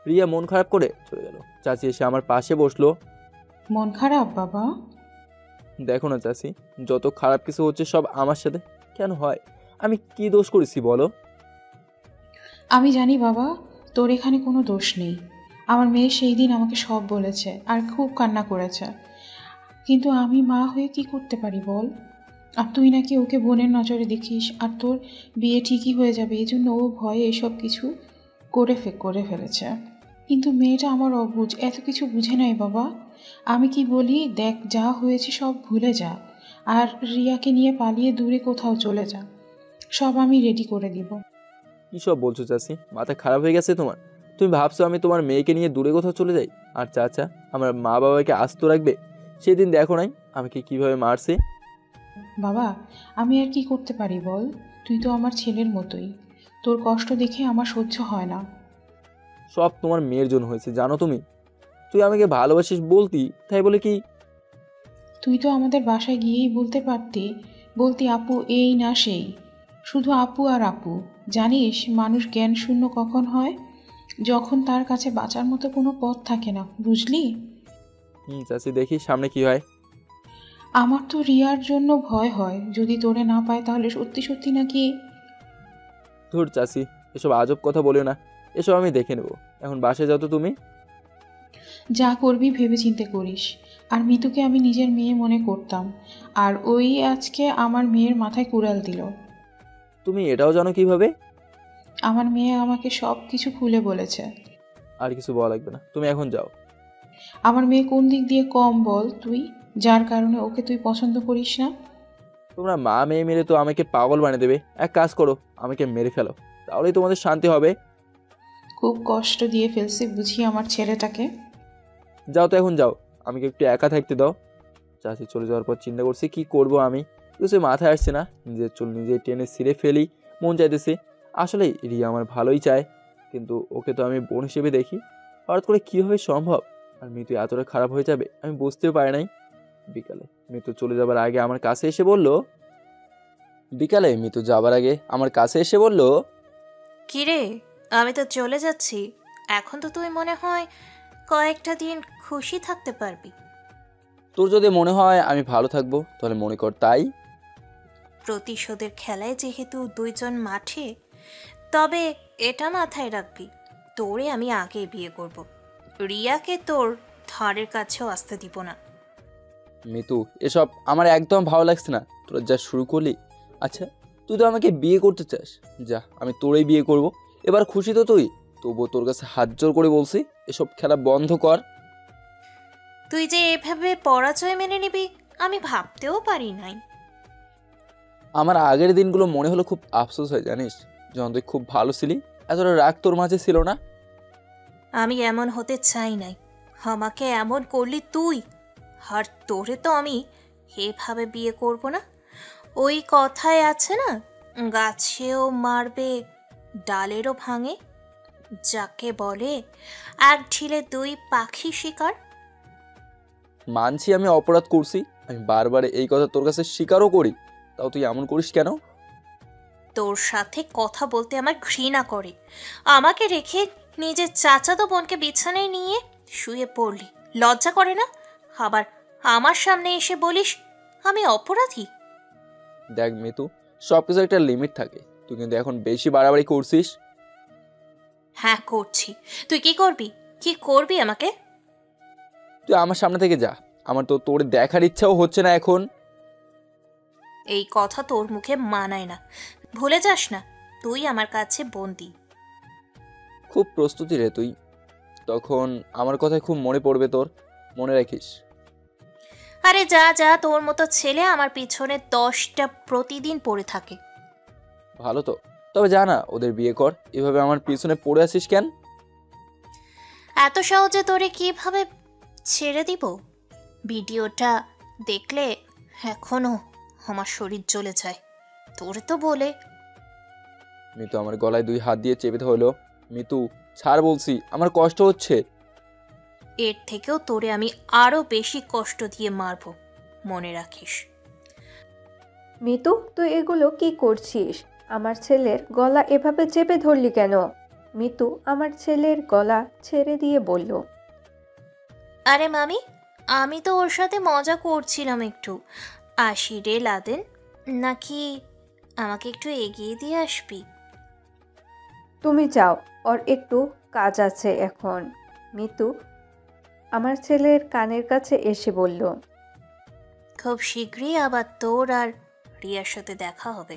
রিয়া মন খারাপ করে চলে গেল। চাচি এসে আমার পাশে বসলো। মন খারাপ বাবা? দেখো না চাচি, যত খারাপ কিছু হচ্ছে সব আমার সাথে কেন হয়? আমি কি দোষ করেছি বলো? আমি জানি বাবা, তোর এখানে কোনো দোষ নেই। আমার মেয়ে সেই দিন আমাকে সব বলেছে আর খুব কান্না করেছে, কিন্তু আমি মা হয়ে কি করতে পারি বল? আর তুই নাকি ওকে বোনের নজরে দেখিস, আর তোর বিয়ে ঠিকই হয়ে যাবে, এই জন্য ও ভয়ে এসব কিছু করে ফেলেছে। কিন্তু মেয়েটা আমার অবুঝ, এত কিছু বুঝে নাই বাবা। আমি কি বলি, দেখ যা হয়েছে সব ভুলে যা, আর রিয়াকে নিয়ে পালিয়ে দূরে কোথাও চলে যা। সব আমি রেডি করে দিব। কি সব বলছো চাচি? মাথা খারাপ হয়ে গেছে তোমার? তুমি ভাবছো আমি তোমার মেয়েকে নিয়ে দূরে কোথাও চলে যাই? আর চাচা আমার মা বাবাকে আস্ত রাখবে? সেদিন দেখো নাই আমাকে কিভাবে মারছে। বাবা, আমি আর কি করতে পারি বল? তুই তো আমার ছেলের মতোই, তোর কষ্ট দেখে আমার সহ্য হয় না। সব তোমার মেয়ের জন্য হয়েছে জানো তুমি? তুই আমাকে ভালোবাসিস বলতি, তাই বলে কি? তুই তো আমাদের বাসায় গিয়েই বলতে পারতি, বলতি আপু এই না সেই, শুধু আপু আর আপু। জানিস মানুষ জ্ঞান শূন্য কখন হয়? যখন তার কাছে বাঁচার মতো কোনো পথ থাকে না, বুঝলি? চাচি দেখি সামনে কি হয়। আমার তো রিয়ার জন্য ভয় হয়, যদি তোরে না পায় তাহলে সত্যি সত্যি নাকি। ধুর চাচি, এসব আজব কথা বলে না, এসব আমি দেখে নেব। এখন বাসায় যাও তো তুমি। যা করবি ভেবে চিন্তে করিস। আর মিতুকে আমি নিজের মেয়ে মনে করতাম, আর ওই আজকে আমার মেয়ের মাথায় কুড়াল দিল। তুমি এটাও জানো কিভাবে? আমার মেয়ে আমাকে সব কিছু খুলে বলেছে। আর কিছু বলা লাগবে না, তুমি এখন যাও। আমার মেয়ে কোন দিক দিয়ে কম বল তুই, যার কারণে ওকে তুই পছন্দ করিস না? তোমরা মা মেয়ে মিলে তো আমাকে পাগল বানিয়ে দেবে। এক কাজ করো, আমাকে মেরে ফেলো, তাহলেই তোমাদের শান্তি হবে। খুব কষ্ট দিয়ে ফেলছি বুঝি আমার ছেলেটাকে। যাও তো এখন যাও, আমাকে একটু একা থাকতে দাও। চাচি চলে যাওয়ার পর চিন্তা করছি কি করব আমি, কিছু মাথায় আসছে না। নিজের চুল নিজে টেনে ছিঁড়ে ফেলি মন চাইতেছে। আসলে রিয়া আমার ভালোই চায়, কিন্তু ওকে তো আমি বোন হিসেবে দেখি। হঠাৎ করে কীভাবে সম্ভব আর মিতু এতটা খারাপ হয়ে যাবে আমি বুঝতেও পারি নাই। বিকালে মিতু চলে যাবার আগে আমার কাছে এসে বলল, কিরে, আমি তো চলে যাচ্ছি, এখন তো তুই মনে হয় কয়েকটা দিন খুশি থাকতে পারবি। তোর যদি মনে হয় আমি ভালো থাকবো তাহলে মনে কর তাই। প্রতিশোধের খেলায় যেহেতু দুইজন মাঠে, তবে এটা মাথায় রাখবি, তোরে আমি আগে বিয়ে করব। রিয়াকে তোর ধারের কাছেও আসতে দিব না। মিতু, এসব আমার একদম ভালো লাগছে না। তোরা যা শুরু করলি। আচ্ছা, তুই তো আমাকে বিয়ে করতে চাস, যা আমি তোরেই বিয়ে করব। এবার খুশি তো তুই? তবুও তোর কাছে হাত জোর করে বলছি, এসব খেলা বন্ধ কর। তুই যে এভাবে পরাজয় মেনে নিবি আমি ভাবতেও পারি নাই। আমার আগের দিনগুলো মনে হলো খুব আফসোস হয় জানিস, যখন তুই খুব ভালো ছিলি, এতটা রাগ তোর মাঝে ছিল না। আমি এমন হতে চাই নাই, আমাকে এমন করলি তুই। আর তোরে তো আমি এভাবে বিয়ে করব না। ওই কথায় আছে না, গাছেও মারবে ডালেরও ভাঙে, যাকে বলে এক ঢিলে দুই পাখি শিকার। মানছি আমি অপরাধ করছি, আমি বারবার এই কথা তোর কাছে স্বীকারও করি, তাও তুই এমন করিস কেন? তোর সাথে কথা বলতে আমার ঘৃণা করে। আমাকে রেখে নিজের চাচাতো বোনকে বিছানায় নিয়ে শুয়ে পড়লি, লজ্জা করে না? আবার আমার সামনে এসে বলিস আমি অপরাধী। দেখ মিতু, সব কিছু একটা লিমিট থাকে, তুই কিন্তু এখন বেশি বাড়াবাড়ি করছিস। হ্যাঁ করছি। তুই কি করবি? কি করবি আমাকে? তুই আমার সামনে থেকে যা, আমার তো তোর দেখার ইচ্ছাও হচ্ছে না এখন। এই কথা তোর মুখে মানায় না, ভুলে যাস না তুই আমার কাছে বন্দি। খুব প্রস্তুতি রে তুই, তখন আমার কথায় খুব মনে পড়বে তোর, মনে রাখিস। আরে যা যা, তোর মতো ছেলে আমার পিছনে 10টা প্রতিদিন পড়ে থাকে। ভালো তো, তবে যা না, ওদের বিয়ে কর। এভাবে আমার পিছনে পড়ে আসিস কেন? এত সহজে তোরে কিভাবে ছেড়ে দিব? ভিডিওটা দেখলে এখনো আমার শরীর জ্বলে যায়। তোরে তো বলে। মিতু আমার গলায় 2 হাত দিয়ে চেপে ধরলো। মিতু ছাড় বলছি, আমার কষ্ট হচ্ছে। এর থেকেও তোরে আমি আরো বেশি কষ্ট দিয়ে মারবো, মনে রাখিস। মিতু, তুই এগুলো কি করছিস? আমার ছেলের গলা এভাবে চেপে ধরলি কেন? মিতু আমার ছেলের গলা ছেড়ে দিয়ে বলল। আরে মামি, আমি তো ওর সাথে মজা করছিলাম একটু। আসি রে লাদেন, নাকি আমাকে একটু এগিয়ে দিয়ে আসবি? তুমি যাও, ওর একটু কাজ আছে এখন। মিতু আমার ছেলের কানের কাছে এসে বলল। খুব শীঘ্রই আবার তোর আর রিয়ার সাথে দেখা হবে,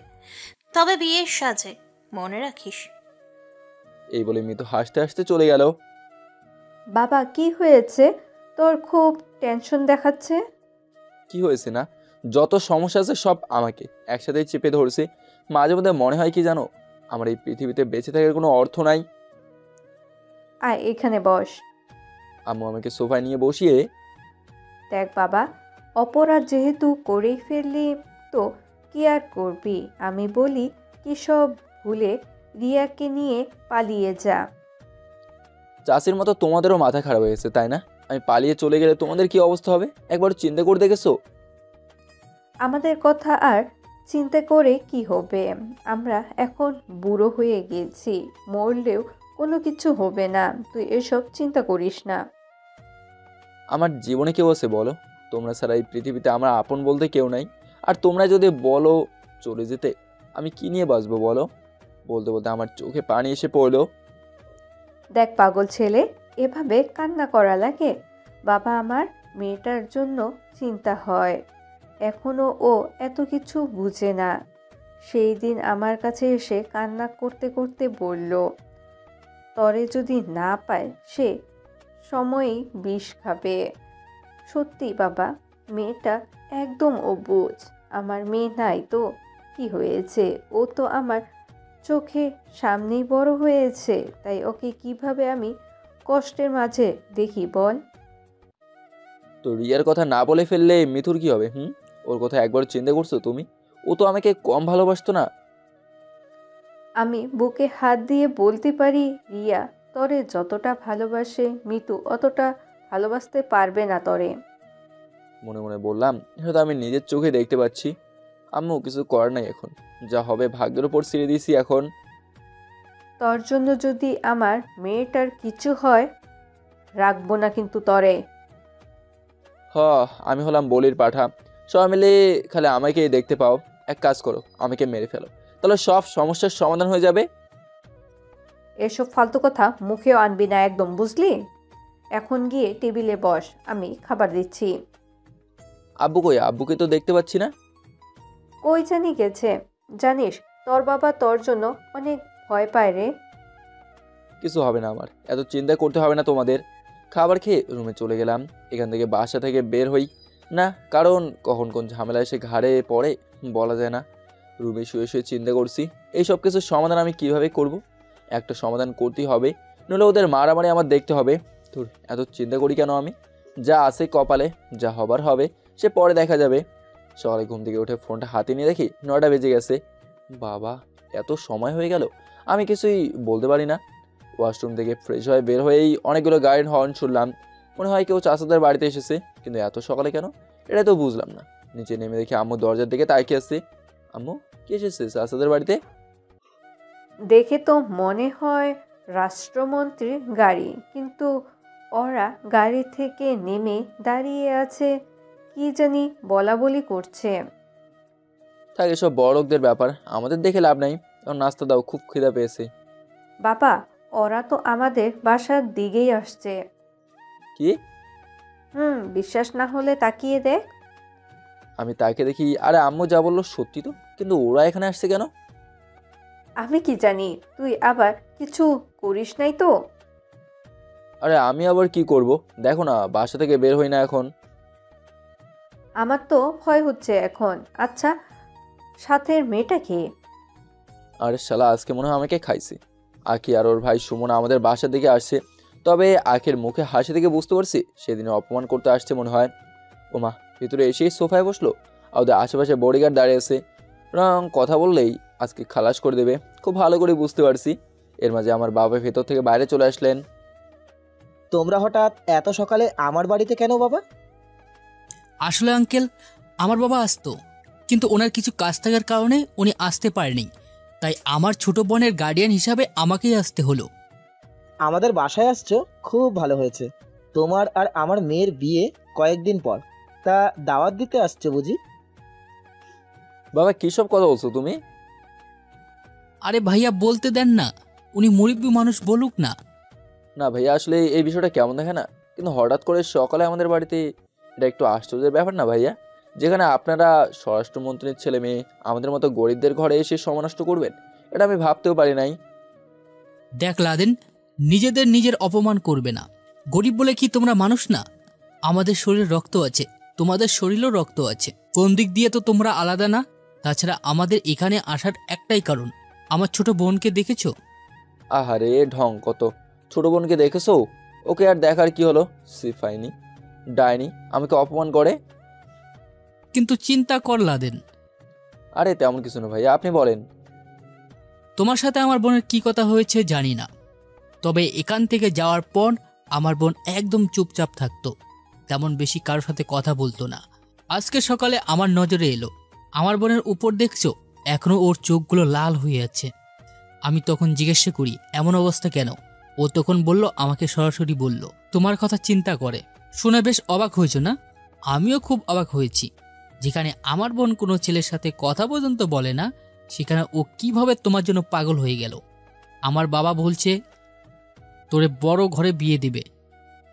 তবে বিয়ের সাজে, মনে রাখিস। এই বলে মিতু হাসতে হাসতে চলে গেল। বাবা, কি হয়েছে? তোর খুব টেনশন দেখাচ্ছে। কি হয়েছে না, যত সমস্যা আছে সব আমাকে একসাথেই চেপে ধরছে। মাঝে মধ্যে মনে হয় কি জানো, আমার এই পৃথিবীতে বেঁচে থাকার কোনো অর্থ নাই। আয় এখানে বস। আম্মু আমাকে সোফায় নিয়ে বসিয়ে, দেখ বাবা, অপরাধ যেহেতু করেই ফেললি তো কি আর করবি। আমি বলি কি সব ভুলে রিয়াকে নিয়ে পালিয়ে যা। চাষির মতো তোমাদেরও মাথা খারাপ হয়েছে তাই না? আমি পালিয়ে চলে গেলে তোমাদের কি অবস্থা হবে একবার চিন্তা করে দেখেছো? আমাদের কথা আর চিন্তা করে কি হবে? আমরা এখন বুড়ো হয়ে গেছি, মরলেও কোনো কিছু হবে না। তুই এসব চিন্তা করিস না। আমার জীবনে কেউ আছে বলো? তোমরা ছাড়া এই পৃথিবীতে আমার আপন বলতে কেউ নাই। আর তোমরা যদি বলো চলে যেতে, আমি কি নিয়ে বাঁচবো বলো? বলতে বলতে আমার চোখে পানি এসে পড়লো। দেখ পাগল ছেলে, এভাবে কান্না করা লাগে? বাবা আমার মেয়েটার জন্য চিন্তা হয়, এখনো ও এত কিছু বুঝে না। সেই দিন আমার কাছে এসে কান্না করতে করতে বলল, তরে যদি না পায় সে সময়ই বিষ খাবে। সত্যি বাবা, মেয়েটা একদম অবুঝ। আমার মেয়ে নাই তো কি হয়েছে? ও তো আমার চোখে সামনেই বড় হয়েছে, তাই ওকে কিভাবে আমি কষ্টের মাঝে দেখি বল? তো রিয়ার কথা না বলে ফেললে মিথুর কি হবে? ওর কথা একবার চিন্তা করছো তুমি? ও তো আমাকে কম ভালোবাসতো না। আমি বুকে হাত দিয়ে বলতে পারি, রিয়া তরে যতটা ভালোবাসে মিতু অতটা ভালোবাসতে পারবে না তরে। মনে মনে বললাম, এটা তো আমি নিজের চোখে দেখতে পাচ্ছি। আম্মু কিছু করার নাই, এখন যা হবে ভাগ্যের উপর ছেড়ে দিয়েছি। এখন তোর জন্য যদি আমার মেয়েটার কিছু হয়, রাখবো না কিন্তু তরে। আমি হলাম বলির পাঠা, সবাই মিলে খালি আমাকেই দেখতে পাও। এক কাজ করো, আমাকে মেরে ফেলো, তাহলে সব সমস্যার সমাধান হয়ে যাবে। এসব ফালতু কথা মুখেও আনবি না একদম, বুঝলি? এখন গিয়ে টেবিলে বস, আমি খাবার দিচ্ছি। আব্বু কই? আব্বুকে তো দেখতে পাচ্ছি না। কই জানি গেছে। জানিস তোর বাবা তোর জন্য অনেক ভয় পায় রে। কিছু হবে না, আমার এত চিন্তা করতে হবে না তোমাদের। খাবার খেয়ে রুমে চলে গেলাম। এখান থেকে বাসা থেকে বের হই না, কারণ কখন কোন ঝামেলা এসে ঘাড়ে পড়ে বলা যায় না। রুমে শুয়ে শুয়ে চিন্তা করছি এই সব কিছুর সমাধান আমি কিভাবে করব। একটা সমাধান করতেই হবে, নইলে ওদের মারামারি আমার দেখতে হবে। তো এত চিন্তা করি কেন আমি? যা আছে কপালে, যা হবার হবে সে পরে দেখা যাবে। সকালে ঘুম থেকে উঠে ফোনটা হাতে নিয়ে দেখি 9টা বেজে গেছে। বাবা, এত সময় হয়ে গেল, আমি কিছুই বলতে পারি না। ওয়াশরুম থেকে ফ্রেশ হয়ে বের হয়েই অনেকগুলো গাড়ির হর্ন শুনলাম। মনে হয় কেউ চাচাদের বাড়িতে এসেছে, কিন্তু এত সকালে কেন এটা তো বুঝলাম না। নিচে নেমে দেখি আম্মু দরজার দিকে তাকিয়ে আসছে। আম্মু, কি এসেছে চাচাদের বাড়িতে? দেখে তো মনে হয় রাষ্ট্রমন্ত্রীর গাড়ি, কিন্তু ওরা গাড়ি থেকে নেমে দাঁড়িয়ে আছে, কি জানি বলা বলি করছে। থাক, এসব বড় লোকদের ব্যাপার, আমাদের দেখে লাভ নাই। এখন নাস্তা দাও, খুব খিদা পেয়েছে। বাবা, ওরা তো আমাদের বাসার দিকেই আসছে। কি? বিশ্বাস না হলে তাকিয়ে দেখ। আমি তাকে দেখি, আরে আম্মু যা বললো সত্যি তো, কিন্তু ওরা এখানে আসছে কেন? আমি কি জানি, তুই আবার কিছু করিস নাই তো? আরে আমি আবার কি করব? দেখো না, বাসা থেকে বের হই না এখন। আমার তো ভয় হচ্ছে এখন। আচ্ছা, সাথের মেয়েটা কে? আরে শালা, আজকে মনে হয় আমাকে খাইছে। আখি আর ওর ভাই সুমন আমাদের বাসার দিকে আসছে। তবে আখের মুখে হাসি থেকে বুঝতে পারছি সেদিনে অপমান করতে আসছে মনে হয়। ওমা, ভিতরে এসেই সোফায় বসলো, আর ওদের আশেপাশে বডিগার্ড দাঁড়িয়ে আছে। কথা বললেই আজকে খালাস করে দেবে, খুব ভালো করে বুঝতে পারছি। এর মাঝে আমার বাবা ভেতর থেকে বাইরে চলে আসলেন। তোমরা হঠাৎ এত সকালে আমার বাড়িতে কেন বাবা? আসলে আঙ্কেল, আমার বাবা আসতো, কিন্তু ওনার কিছু কাজ থাকার কারণে উনি আসতে পারেনি। তাই আমার ছোট বোনের গার্ডিয়ান হিসাবে আমাকেই আসতে হলো। আমাদের বাসায় আসছো, খুব ভালো হয়েছে। তোমার আর আমার মেয়ের বিয়ে কয়েকদিন পর, তা দাওয়াত দিতে আসছো বুঝি? বাবা, কী সব কথা বলছো তুমি? আরে ভাইয়া, বলতে দেন না, উনি মুরব্বী মানুষ, বলুক না। না ভাইয়া, আসলে এই বিষয়টা কেমন দেখে না, কিন্তু হঠাৎ করে সকালে আমাদের বাড়িতে, এটা একটু আশ্চর্যের ব্যাপার না ভাইয়া? যেখানে আপনারা স্বরাষ্ট্রমন্ত্রীর ছেলে মেয়ে আমাদের মতো গরিবদের ঘরে এসে সময় নষ্ট করবেন, এটা আমি ভাবতেও পারি নাই। দেখ লাদেন, নিজের অপমান করবে না। গরিব বলে কি তোমরা মানুষ না? আমাদের শরীরে রক্ত আছে, তোমাদের শরীরেও রক্ত আছে। কোন দিক দিয়ে তো তোমরা আলাদা না। তাছাড়া আমাদের এখানে আসার একটাই কারণ, আমার ছোট বোনকে দেখেছো? আহারে ঢং কত! ছোট বোনকে দেখেছো? ওকে আর দেখার কি হলো? সিফাইনি ডাইনি আমাকে অপমান করে। কিন্তু চিন্তা কর লাদেন। আরে তেমন কিছু না ভাইয়া, আপনি বলেন। তোমার সাথে আমার বোনের কি কথা হয়েছে জানি না, তবে এখান থেকে যাওয়ার পর আমার বোন একদম চুপচাপ থাকতো, তেমন বেশি কারোর সাথে কথা বলতো না। আজকে সকালে আমার নজরে এলো, আমার বোনের উপর দেখছো, এখনো ওর চোখগুলো লাল হয়ে আছে। আমি তখন জিজ্ঞাসা করি এমন অবস্থা কেন? ও তখন বলল, আমাকে সরাসরি বলল তোমার কথা চিন্তা করে। শুনে বেশ অবাক হয়েছ না? আমিও খুব অবাক হয়েছি। যেখানে আমার বোন কোনো ছেলের সাথে কথা পর্যন্ত বলে না, সেখানে ও কিভাবে তোমার জন্য পাগল হয়ে গেল। আমার বাবা বলছে তোরে বড় ঘরে বিয়ে দিবে,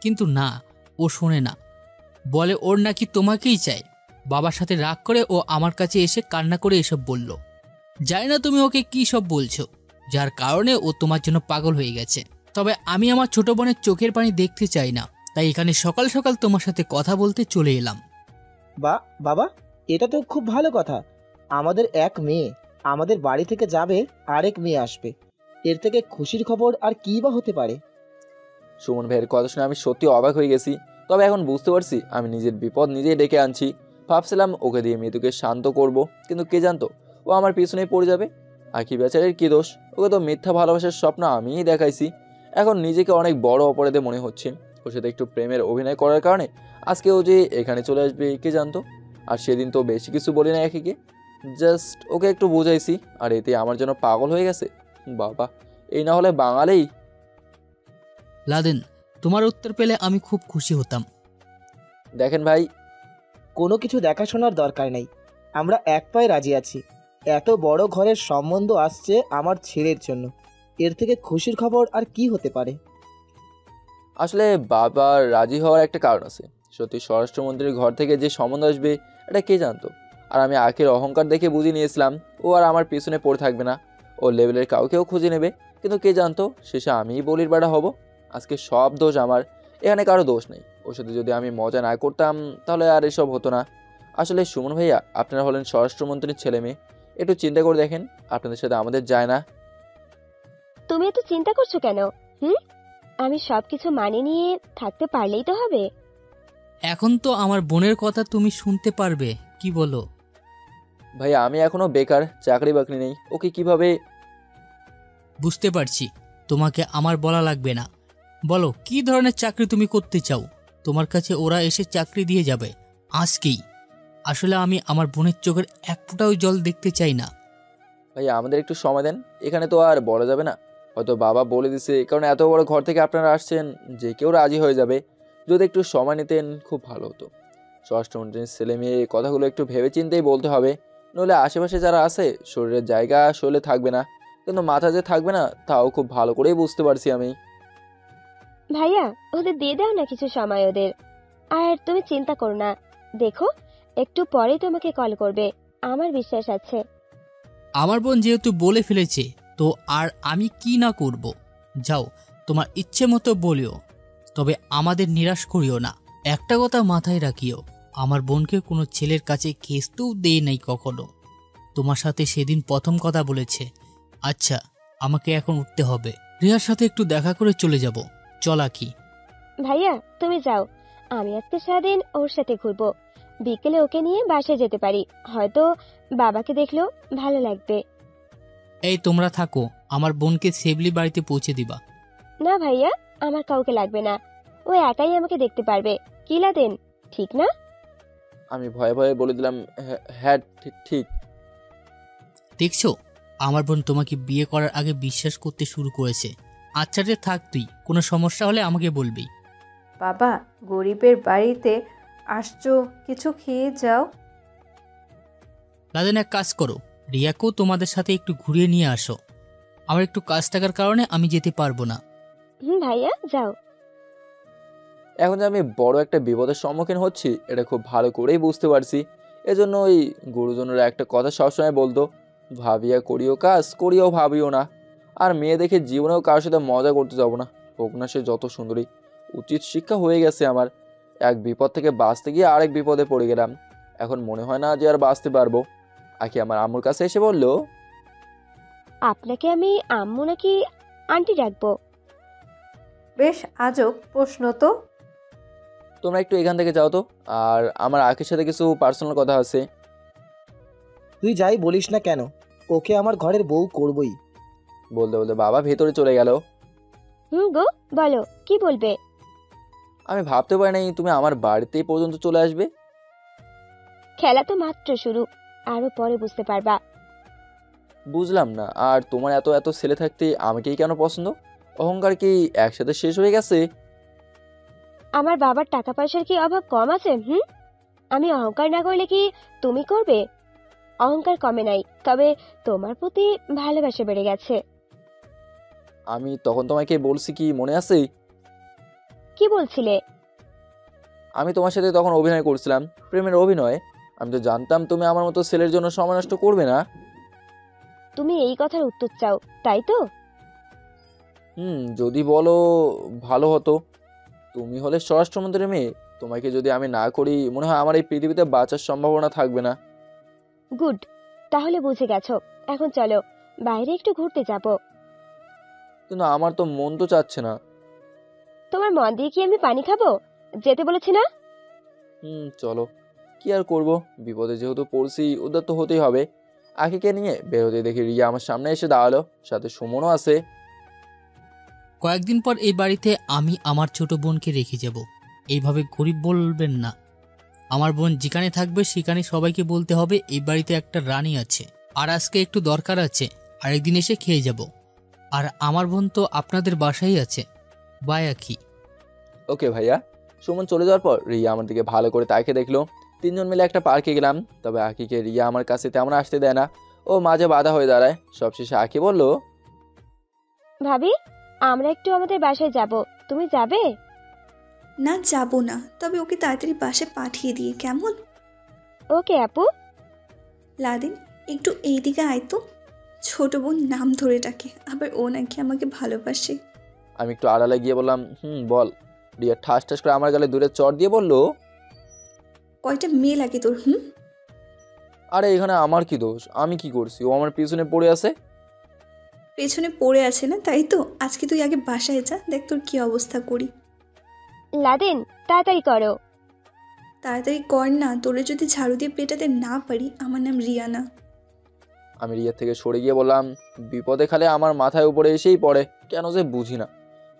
কিন্তু না, ও শোনে না, বলে ওর নাকি তোমাকেই চাই। বাবার সাথে রাগ করে ও আমার কাছে এসে কান্না করে এসব বলল। জানি না তুমি ওকে কি সব বলছো, যার কারণে ও তোমার জন্য পাগল হয়ে গেছে। তবে আমি আমার ছোট বোনের চোখের পানি দেখতে চাই না, তাই এখানে সকাল সকাল তোমার সাথে কথা বলতে চলে এলাম। বাবা, এটা তো খুব ভালো কথা। আমাদের এক মেয়ে আমাদের বাড়ি থেকে যাবে, আরেক মেয়ে আসবে, এর থেকে খুশির খবর আর কি বা হতে পারে? সুমন ভাইয়ের কথা শুনে আমি সত্যি অবাক হয়ে গেছি। তবে এখন বুঝতে পারছি আমি নিজের বিপদ নিজেই ডেকে আনছি। ভাবছিলাম ওকে দিয়ে মৃত্যুকে শান্ত করব, কিন্তু কে জানতো ও আমার পিছনেই পড়ে যাবে। আখি বেচারের কি দোষ? ওকে তো মিথ্যা ভালোবাসার স্বপ্ন আমিই দেখাইছি। এখন নিজেকে অনেক বড় অপরাধে মনে হচ্ছে। ওর সাথে একটু প্রেমের অভিনয় করার কারণে আজকে ও যে এখানে চলে আসবে কে জানতো। আর সেদিন তো বেশি কিছু বলি না আখিকে, জাস্ট ওকে একটু বুঝাইছি, আর এতে আমার জন্য পাগল হয়ে গেছে। বাবা, এই না হলে বাঙালি। লাদেন, তোমার উত্তর পেলে আমি খুব খুশি হতাম। দেখেন ভাই, কোনো কিছু দেখাশোনার দরকার নেই, আমরা এক পায়ে রাজি আছি। এত বড় ঘরের সম্বন্ধ আসছে আমার ছেলের জন্য, এর থেকে খুশির খবর আর কি হতে পারে? আসলে বাবা রাজি হওয়ার একটা কারণ আছে। সত্যি স্বরাষ্ট্রমন্ত্রীর ঘর থেকে যে সম্বন্ধ আসবে এটা কে জানতো। আর আমি আখের অহংকার দেখে বুঝে নিয়েছিলাম ও আর আমার পিছনে পড়ে থাকবে না, ও লেভেলের কাউকেও খুঁজে নেবে। কিন্তু কে জানতো শেষে আমিই বলির বেড়া হব। আজকে সব দোষ আমার, এখানে কারো দোষ নেই। ওর সাথে যদি আমি মজা না করতাম তাহলে আর এসব হতো না। আসলে সুমন ভাইয়া, আপনারা হলেন স্বরাষ্ট্রমন্ত্রীর ছেলে মেয়ে, একটু চিন্তা করে দেখেন, আপনাদের সাথে আমাদের যায় না। তুমি এত চিন্তা করছো কেন? আমি সবকিছু মানিয়ে নিয়ে থাকতে পারলেই তো হবে। এখন তো আমার বোনের কথা তুমি শুনতে পারবে, কি বলো? ভাইয়া আমি এখনো বেকার, চাকরি বাকরি নেই, ওকে কিভাবে? বুঝতে পারছি, তোমাকে আমার বলা লাগবে না। বলো কি ধরনের চাকরি তুমি করতে চাও? তোমার কাছে ওরা এসে চাকরি দিয়ে যাবে আজকেই। আসলে আমি আমার বোনের চোখের এক ফোঁটাও জল দেখতে চাই না। ভাইয়া আমাদের একটু সময় দেন, এখানে তো আর বলা যাবে না। হয়তো বাবা বলে দিছে, কারণ এত বড় ঘর থেকে আপনারা আসছেন, যে কেউ রাজি হয়ে যাবে। যদি একটু সময় নিতেন খুব ভালো হতো। স্বরাষ্ট্রমন্ত্রীর ছেলে মেয়ে কথাগুলো একটু ভেবে চিন্তেই বলতে হবে, নইলে আশেপাশে যারা আছে শরীরের জায়গা শরীরে থাকবে না, কিন্তু মাথা যে থাকবে না তাও খুব ভালো করেই বুঝতে পারছি আমি। ভাইয়া ওদের দিয়ে দাও না কিছু সময় ওদের। আর তুমি চিন্তা করো না, দেখো একটু পরেই তোমাকে কল করবে, আমার বিশ্বাস আছে। আমার বোন যেহেতু বলে ফেলেছে তো আর আমি কি না করব। যাও তোমার ইচ্ছে মতো বলিও, তবে আমাদের নিরাশ করিও না। একটা কথা মাথায় রাখিও, আমার বোনকে কোনো ছেলের কাছে খেসতেও দেই নাই কখনো। তোমার সাথে সেদিন প্রথম কথা বলেছে। আচ্ছা আমাকে এখন উঠতে হবে, রিয়ার সাথে একটু দেখা করে চলে যাব। চলা কি? ভাইয়া তুমি যাও, আমি আজকে সারাদিন ওর সাথে ঘুরবো। বিকেলে ওকে নিয়ে বাসায় যেতে পারি, হয়তো বাবাকে দেখলেও ভালো লাগবে। এই তোমরা থাকো, আমার বোনকে সেফলি বাড়িতে পৌঁছে দিবা। না ভাইয়া, আমার কাউকে লাগবে না, ও একাই আমাকে দেখতে পারবে। কি লাদেন, ঠিক না? আমি ভয়ে ভয়ে বলে দিলাম, হ্যাঁ ঠিক। দেখছো, আমার বোন তোমাকে বিয়ে করার আগে বিশ্বাস করতে শুরু করেছে। আচ্ছা রে থাক, তুই কোনো সমস্যা হলে আমাকে বলবি। বাবা, গরিবের বাড়িতে আসছো, কিছু খেয়ে যাও। লাদেন এক কাজ করো, রিয়াকেও তোমাদের সাথে একটু ঘুরিয়ে নিয়ে আসো। আমার একটু কাজ থাকার কারণে আমি যেতে পারবো না। ভাইয়া যাও। এখন যে আমি বড় একটা বিপদের সম্মুখীন হচ্ছি এটা খুব ভালো করেই বুঝতে পারছি। এজন্য ওই গুরুজনেরা একটা কথা সবসময় বলতো, ভাবিয়া করিও কাজ, করিও ভাবিও না। আর মেয়ে দেখে জীবনেও কারোর সাথে মজা করতে যাবো না, হোক না সে যত সুন্দরী। উচিত শিক্ষা হয়ে গেছে আমার। এক বিপদ থেকে বাঁচতে গিয়ে আরেক বিপদে পড়ে গেলাম, এখন মনে হয় না যে আর বাঁচতে পারবো। আখি আমার আম্মুর কাছে এসে বলল, আপনাকে আমি আম্মু নাকি আন্টি ডাকবো? বেশ আজব প্রশ্ন তো। তোমরা একটু এখান থেকে যাও তো, আর আমার আখির সাথে কিছু পার্সোনাল কথা আছে। তুই যাই বলিস না কেন, ওকে আমার ঘরের বউ করবই। বলতে বলতে বাবা ভেতরে চলে গেল। গো বলো, কি বলবে? আমি ভাবতে পারি নাই তুমি আমার বাড়িতেই পর্যন্ত চলে আসবে। খেলা তো মাত্র শুরু, আরো পরে বুঝতে পারবা। বুঝলাম না, আর তোমার এত এত ছেলে থাকতে আমাকেই কেন পছন্দ? অহংকার কি একসাথে শেষ হয়ে গেছে? আমার বাবার টাকা পয়সার কি অভাব কম আছে? আমি অহংকার না করলে কি তুমি করবে? অহংকার কমে নাই, তবে তোমার প্রতি ভালোবাসা বেড়ে গেছে। আমি তখন তোমাকে বলছি কি মনে আছে? কি বলছিলে? আমি তোমার সাথে তখন অভিনয় করছিলাম, প্রেমের অভিনয়। আমি তো জানতাম তুমি আমার মতো ছেলের জন্য সময় নষ্ট করবে না। তুমি এই কথার উত্তর চাও, তাই তো? যদি বলো ভালো হতো। তুমি হলে স্বরাষ্ট্রমন্ত্রীর মেয়ে, তোমাকে যদি আমি না করি মনে হয় আমার এই পৃথিবীতে বাঁচার সম্ভাবনা থাকবে না। গুড, তাহলে বুঝে গেছো। এখন চলো বাইরে একটু ঘুরতে যাব। কিন্তু আমার তো মন তো চাচ্ছে না। তোমার মন দিয়ে কি আমি পানি খাবো? যেতে বলেছি না? চলো, কি আর করব, বিপদে যেহেতু পড়ছি উদ্যত তো হতেই হবে। আখিকে নিয়ে বেরোতে দেখি রিয়া আমার সামনে এসে দাঁড়ালো, সাথে সুমনও আছে। কয়েকদিন পর এই বাড়িতে আমি আমার ছোট বোনকে রেখে যাব। এইভাবে গরিব বলবেন না। আমার বোন যেখানে থাকবে সেখানে সবাইকে বলতে হবে এই বাড়িতে একটা রানী আছে, আর আজকে একটু দরকার আছে, আরেকদিন এসে খেয়ে যাব। আর আমার বোন তো আপনাদের বাসায় আছে। বাই আখি। ওকে ভাইয়া। সুমন চলে যাওয়ার পর রিয়া আমার দিকে ভালো করে তাকিয়ে দেখলো। তিনজন মিলে একটা পার্কে গেলাম, তবে আখিকে রিয়া আমার কাছে তেমন আসতে দেয় না, ও মাঝে বাধা হয়ে দাঁড়ায়। সবশেষে আখি বলল, ভাবি, আমরা একটু আমাদের বাসায় যাব, তুমি যাবে? না, যাব না, তবে ওকে তাড়াতাড়ি বাসে পাঠিয়ে দিয়ে, কেমন? ওকে আপু। লাদেন, একটু এইদিকে আয় তো। ছোট বোন নাম ধরে ডাকে, আবার ও নাকি আমাকে ভালোবাসে। আমি একটু আড়ালে গিয়ে বললাম, বল। রিয়া ঠাস ঠাস করে আমার গালে দূরে চড় দিয়ে বলল, কয়টা মেয়ে লাগে তোর? আরে এখানে আমার কি দোষ? আমি কি করছি? ও আমার পিছনে পড়ে আছে। পেছনে পড়ে আছে না, তাই তো? আজকে তুই আগে বাসায় যা, দেখ তোর কি অবস্থা করি। লাদেন, তাড়াতাড়ি করো। তাড়াতাড়ি কর না, তোরে যদি ঝাড়ু দিয়ে পেটাতে না পারি। আমার নাম রিয়ানা। আমি রিয়ার থেকে সরে গিয়ে বললাম, বিপদে খালে আমার মাথায় উপরে এসেই পড়ে, কেন যে বুঝি না।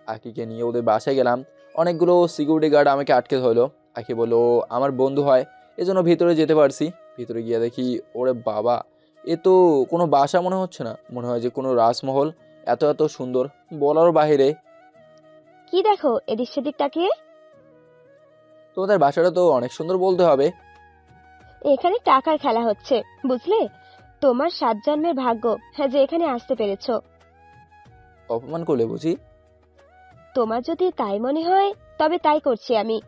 আকিকে নিয়ে ওদের বাসায় গেলাম। অনেকগুলো সিকিউরিটি গার্ড আমাকে আটকে ধরলো। আকি বললো আমার বন্ধু হয়, এজন্য ভিতরে যেতে পারছি। ভিতরে গিয়ে দেখি, ওরে বাবা, এ তো কোনো বাসা মনে হচ্ছে না, মনে হয় যে কোনো রাজমহল। এত এত সুন্দর, বলারও বাহিরে। কি দেখো এদিক সেদিক তাকিয়ে? তোমাদের বাসাটা তো অনেক সুন্দর বলতে হবে। এখানে টাকার খেলা হচ্ছে, বুঝলে? তোমার 7 জন্মের ভাগ্য যে এখানে আসতে পেরেছো। অপমান করলে বুঝি? তোমার যদি তাই মনে হয় তবে তাই করছি আমি।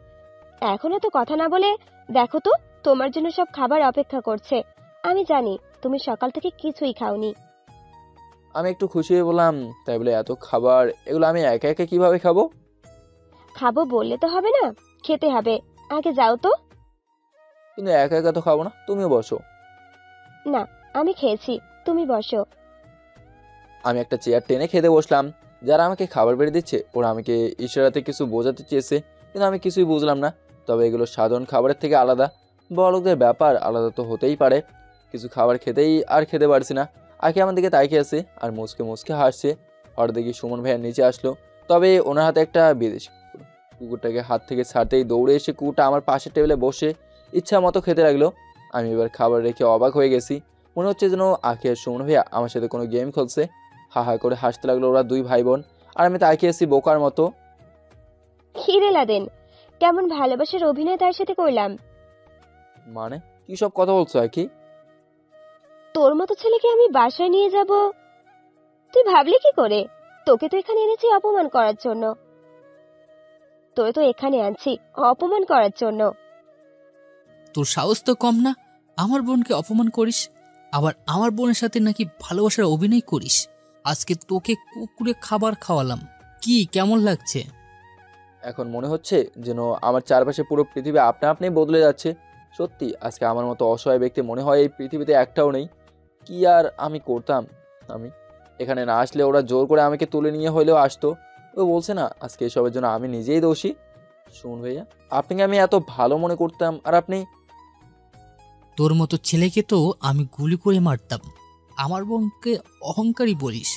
এখনো তো কথা না বলে দেখো তো, তোমার জন্য সব খাবার অপেক্ষা করছে। আমি জানি তুমি সকাল থেকে কিছুই খাওনি। আমি একটু খুশি হয়ে বললাম, তাই বলে এত খাবার, এগুলো আমি একা একা কিভাবে খাবো? খাবো বললে তো হবে না, খেতে হবে। আগে যাও তো। কিন্তু একা একা তো খাবো না, তুমিও বসো। না, আমি খেয়েছি, তুমি বসো। আমি একটা চেয়ার টেনে খেতে বসলাম। যারা আমাকে খাবার বেড়ে দিচ্ছে ওরা আমাকে ইশারাতে কিছু বোঝাতে চেয়েছে, কিন্তু আমি কিছুই বুঝলাম না। তবে এগুলো সাধারণ খাবারের থেকে আলাদা। বড়লোকদের ব্যাপার আলাদা তো হতেই পারে। কিছু খাবার খেতেই আর খেতে পারছি না। আগে আমার দিকে তাকিয়ে আছে আর মুচকে মুচকে হাসছে। হঠাৎ দেখি সুমন ভাইয়ের নিচে আসলো, তবে ওনার হাতে একটা বিদেশি কুকুর। কুকুরটাকে হাত থেকে ছাড়তেই দৌড়ে এসে কুকুরটা আমার পাশের টেবিলে বসে ইচ্ছা মতো খেতে লাগলো। আমি এবার খাবার রেখে অবাক হয়ে গেছি। মনে হচ্ছে যেন আখি আর সুমন ভাইয়া আমার সাথে কোনো গেম খেলছে। হা হা করে হাসতে লাগলো ওরা দুই ভাই বোন, আর আমি তাকিয়ে আছি বোকার মতো। খিরে লাদেন, কেমন ভালোবাসার অভিনয় তার সাথে করলাম। মানে কি সব কথা বলছো আখি? তোর মতো ছেলেকে আমি বাসায় নিয়ে যাব, তুই ভাবলি কি করে? তোকে তো এখানে এনেছি অপমান করার জন্য। তোরে তো এখানে আনছি অপমান করার জন্য। তোর সাহস তো কম না, আমার বোনকে অপমান করিস, আবার আমার বোনের সাথে নাকি ভালোবাসার অভিনয় করিস। আজকে তোকে কুকুরে খাবার খাওয়ালাম, কি কেমন লাগছে? এখন মনে হচ্ছে যেন আমার চারপাশে পুরো পৃথিবী আপনা আপনি বদলে যাচ্ছে। সত্যি আজকে আমার মতো অসহায় ব্যক্তি মনে হয় এই পৃথিবীতে একটাও নেই। কি আর আমি করতাম? আমি এখানে না আসলে ওরা জোর করে আমাকে তুলে নিয়ে হলেও আসতো। ও বলছে না আজকে এসবের জন্য আমি নিজেই দোষী। শুনুন ভাইয়া, আপনাকে আমি এত ভালো মনে করতাম, আর আপনি? তোর মতো ছেলেকে তো আমি গুলি করে মারতাম। আমার বোনকে অহংকারী বলিস?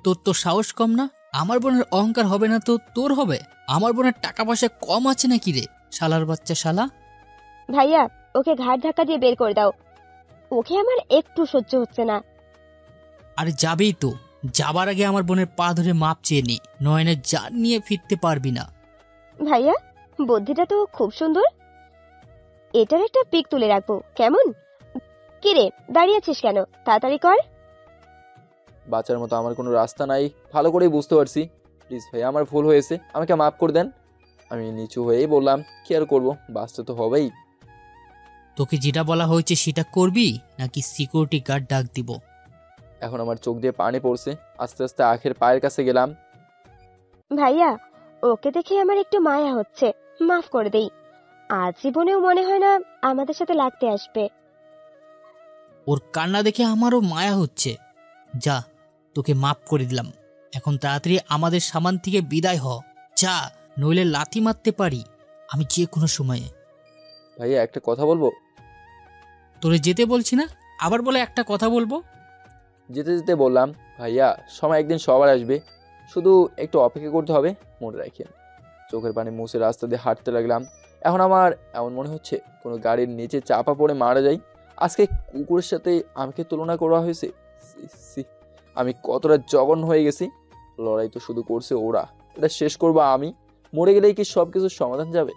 তোর তো সাহস কম না? আমার বোনের অহংকার হবে না তো তোর হবে? আমার বোনের টাকা পয়সা কম আছে নাকি রে, শালার বাচ্চা শালা? ভাইয়া, ওকে ঘাট ধাক্কা দিয়ে বের করে দাও। ওকে আমার একটু সহ্য হচ্ছে না। আরে যাবেই তো, যাবার আগে আমার বোনের পা ধরে মাপ চেয়ে নি, নয়নের জান নিয়ে ফিরতে পারবি না। ভাইয়া, বুদ্ধিটা তো খুব সুন্দর। এটার একটা পিক তুলে রাখবো, কেমন? কিরে দাঁড়িয়ে আছিস কেন? তাড়াতাড়ি কর। বাচ্চার মতো আমার কোনো রাস্তা নাই, ভালো করেই বুঝতে পারছি। প্লিজ ভাই, আমার ভুল হয়েছে, আমাকে মাফ করে দেন। আমি নিচু হয়েই বললাম, কি আর করবো, বাঁচতে তো হবেই। তোকে যেটা বলা হয়েছে সেটা করবি নাকি সিকিউরিটি গার্ড ডাক দিব? এখন আমার চোখ দিয়ে পানি পড়ছে। আস্তে আস্তে আখের পায়ের কাছে গেলাম। ভাইয়া, ওকে দেখে আমার একটু মায়া হচ্ছে, মাফ করে দেই। আজ জীবনেও মনে হয় না আমাদের সাথে লাগতে আসবে। ওর কান্না দেখে আমারও মায়া হচ্ছে। যা, তোকে মাফ করে দিলাম, এখন তাড়াতাড়ি আমাদের সামান থেকে বিদায় হ। যা, নইলে লাথি মারতে পারি আমি যে কোনো সময়ে। ভাইয়া একটা কথা বলবো? তোরে যেতে বলছি না, আবার বলে একটা কথা বলবো। যেতে যেতে বললাম, ভাইয়া সময় একদিন সবার আসবে, শুধু একটু অপেক্ষা করতে হবে, মনে রাখেন। চোখের পানি মুছে রাস্তা দিয়ে হাঁটতে লাগলাম। এখন আমার এমন মনে হচ্ছে কোনো গাড়ির নিচে চাপা পড়ে মারা যায়। আজকে কুকুরের সাথে আমাকে তুলনা করা হয়েছে। আমি কতটা জঘন্য হয়ে গেছি। লড়াই তো শুধু করছে ওরা, এটা শেষ করবো আমি। মরে গেলেই কি সব কিছুর সমাধান যাবে?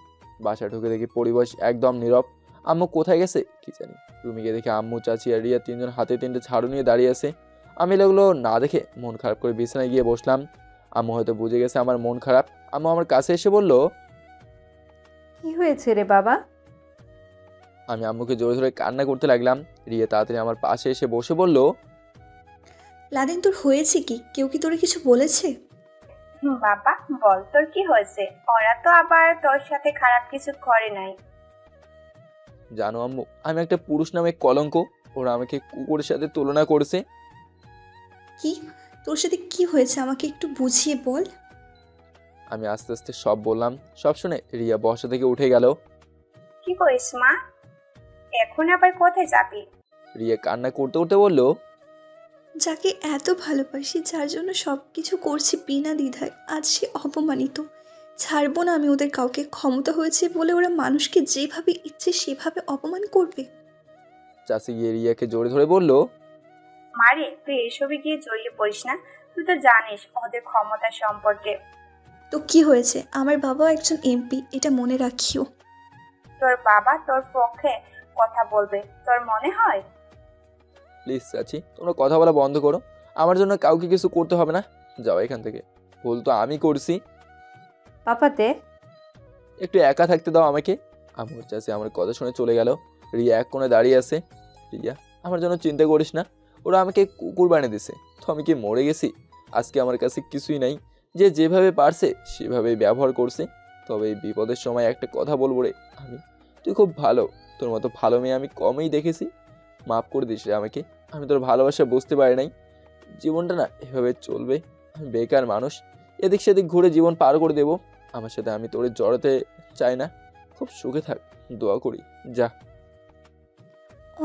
বাসা ঢুকে দেখি পরিবেশ একদম নীরব। আম্মু কোথায় গেছে কি জানি। রুমে গিয়ে দেখি আম্মু, চাচি আর রিয়া তিনজন হাতে তিনটে ঝাড়ু নিয়ে দাঁড়িয়ে আছে। আমি এগুলো না দেখে মন খারাপ করে বিছানায় গিয়ে বসলাম। আম্মু হয়তো বুঝে গেছে আমার মন খারাপ। আম্মু আমার কাছে এসে বলল, কি হয়েছে রে বাবা? আমি আম্মুকে জোরে ধরে কান্না করতে লাগলাম। রিয়া তাড়াতাড়ি আমার পাশে এসে বসে বলল, লাদেন তোর হয়েছে কি? কেউ কি তোরে কিছু বলেছে? বাবা বল তোর কি হয়েছে? ওরা তো আবার তোর সাথে খারাপ কিছু করে নাই। জানো আম্মু, আমি একটা পুরুষ নামে কলঙ্ক। ওরা আমাকে কুকুরের সাথে তুলনা করেছে। কি? তোর সাথে কি হয়েছে আমাকে একটু বুঝিয়ে বল। আমি আস্তে আস্তে সব বললাম। সব শুনে রিয়া বসা থেকে উঠে গেল। কি করিস মা? এখন আবার কোথায় যাবি? রিয়া কান্না করতে করতে বলল, যাকে এত ভালোবাসি, যার জন্য সব কিছু করছি বিনা দ্বিধায়, আজ সে অপমানিত। ছাড়বো না আমি ওদের কাউকে। ক্ষমতা হয়েছে বলে ওরা মানুষকে যেভাবে ইচ্ছে সেভাবে অপমান করবে। চাচি গিয়ে রিয়াকে জোরে ধরে বলল, মারে তুই এসবে গিয়ে জড়িয়ে পড়িস না। তুই তো জানিস ওদের ক্ষমতা সম্পর্কে। তো কি হয়েছে? আমার বাবাও একজন এমপি, এটা মনে রাখিও। তোর বাবা তোর পক্ষে কথা বলবে তোর মনে হয়? প্লিজ চাচি, তোমরা কথা বলা বন্ধ করো। আমার জন্য কাউকে কিছু করতে হবে না। যাও এখান থেকে। ভুল তো আমি করছি। পাপাতে একটু একা থাকতে দাও আমাকে। আমার চাচি আমার কথা শুনে চলে গেল। রিয়া এক কোণে দাঁড়িয়ে আছে। রিয়া, আমার জন্য চিন্তা করিস না। ওরা আমাকে কুকুর বানিয়ে দিছে। তো আমি কি মরে গেছি? আজকে আমার কাছে কিছুই নাই। যে যেভাবে পারছে সেভাবেই ব্যবহার করছে। তবে এই বিপদের সময় একটা কথা বলবো রে, তুই খুব ভালো। তোর মতো ভালো মেয়ে আমি কমই দেখেছি। মাফ করে দিস রে আমাকে। আমি তোর ভালোবাসা বুঝতে পারি নাই। জীবনটা না এভাবে চলবে। আমি বেকার মানুষ, এদিক সেদিক ঘুরে জীবন পার করে দেবো। আমার সাথে আমি তোরে জড়াতে চাই না। খুব সুখে থাক, দোয়া করি। যা।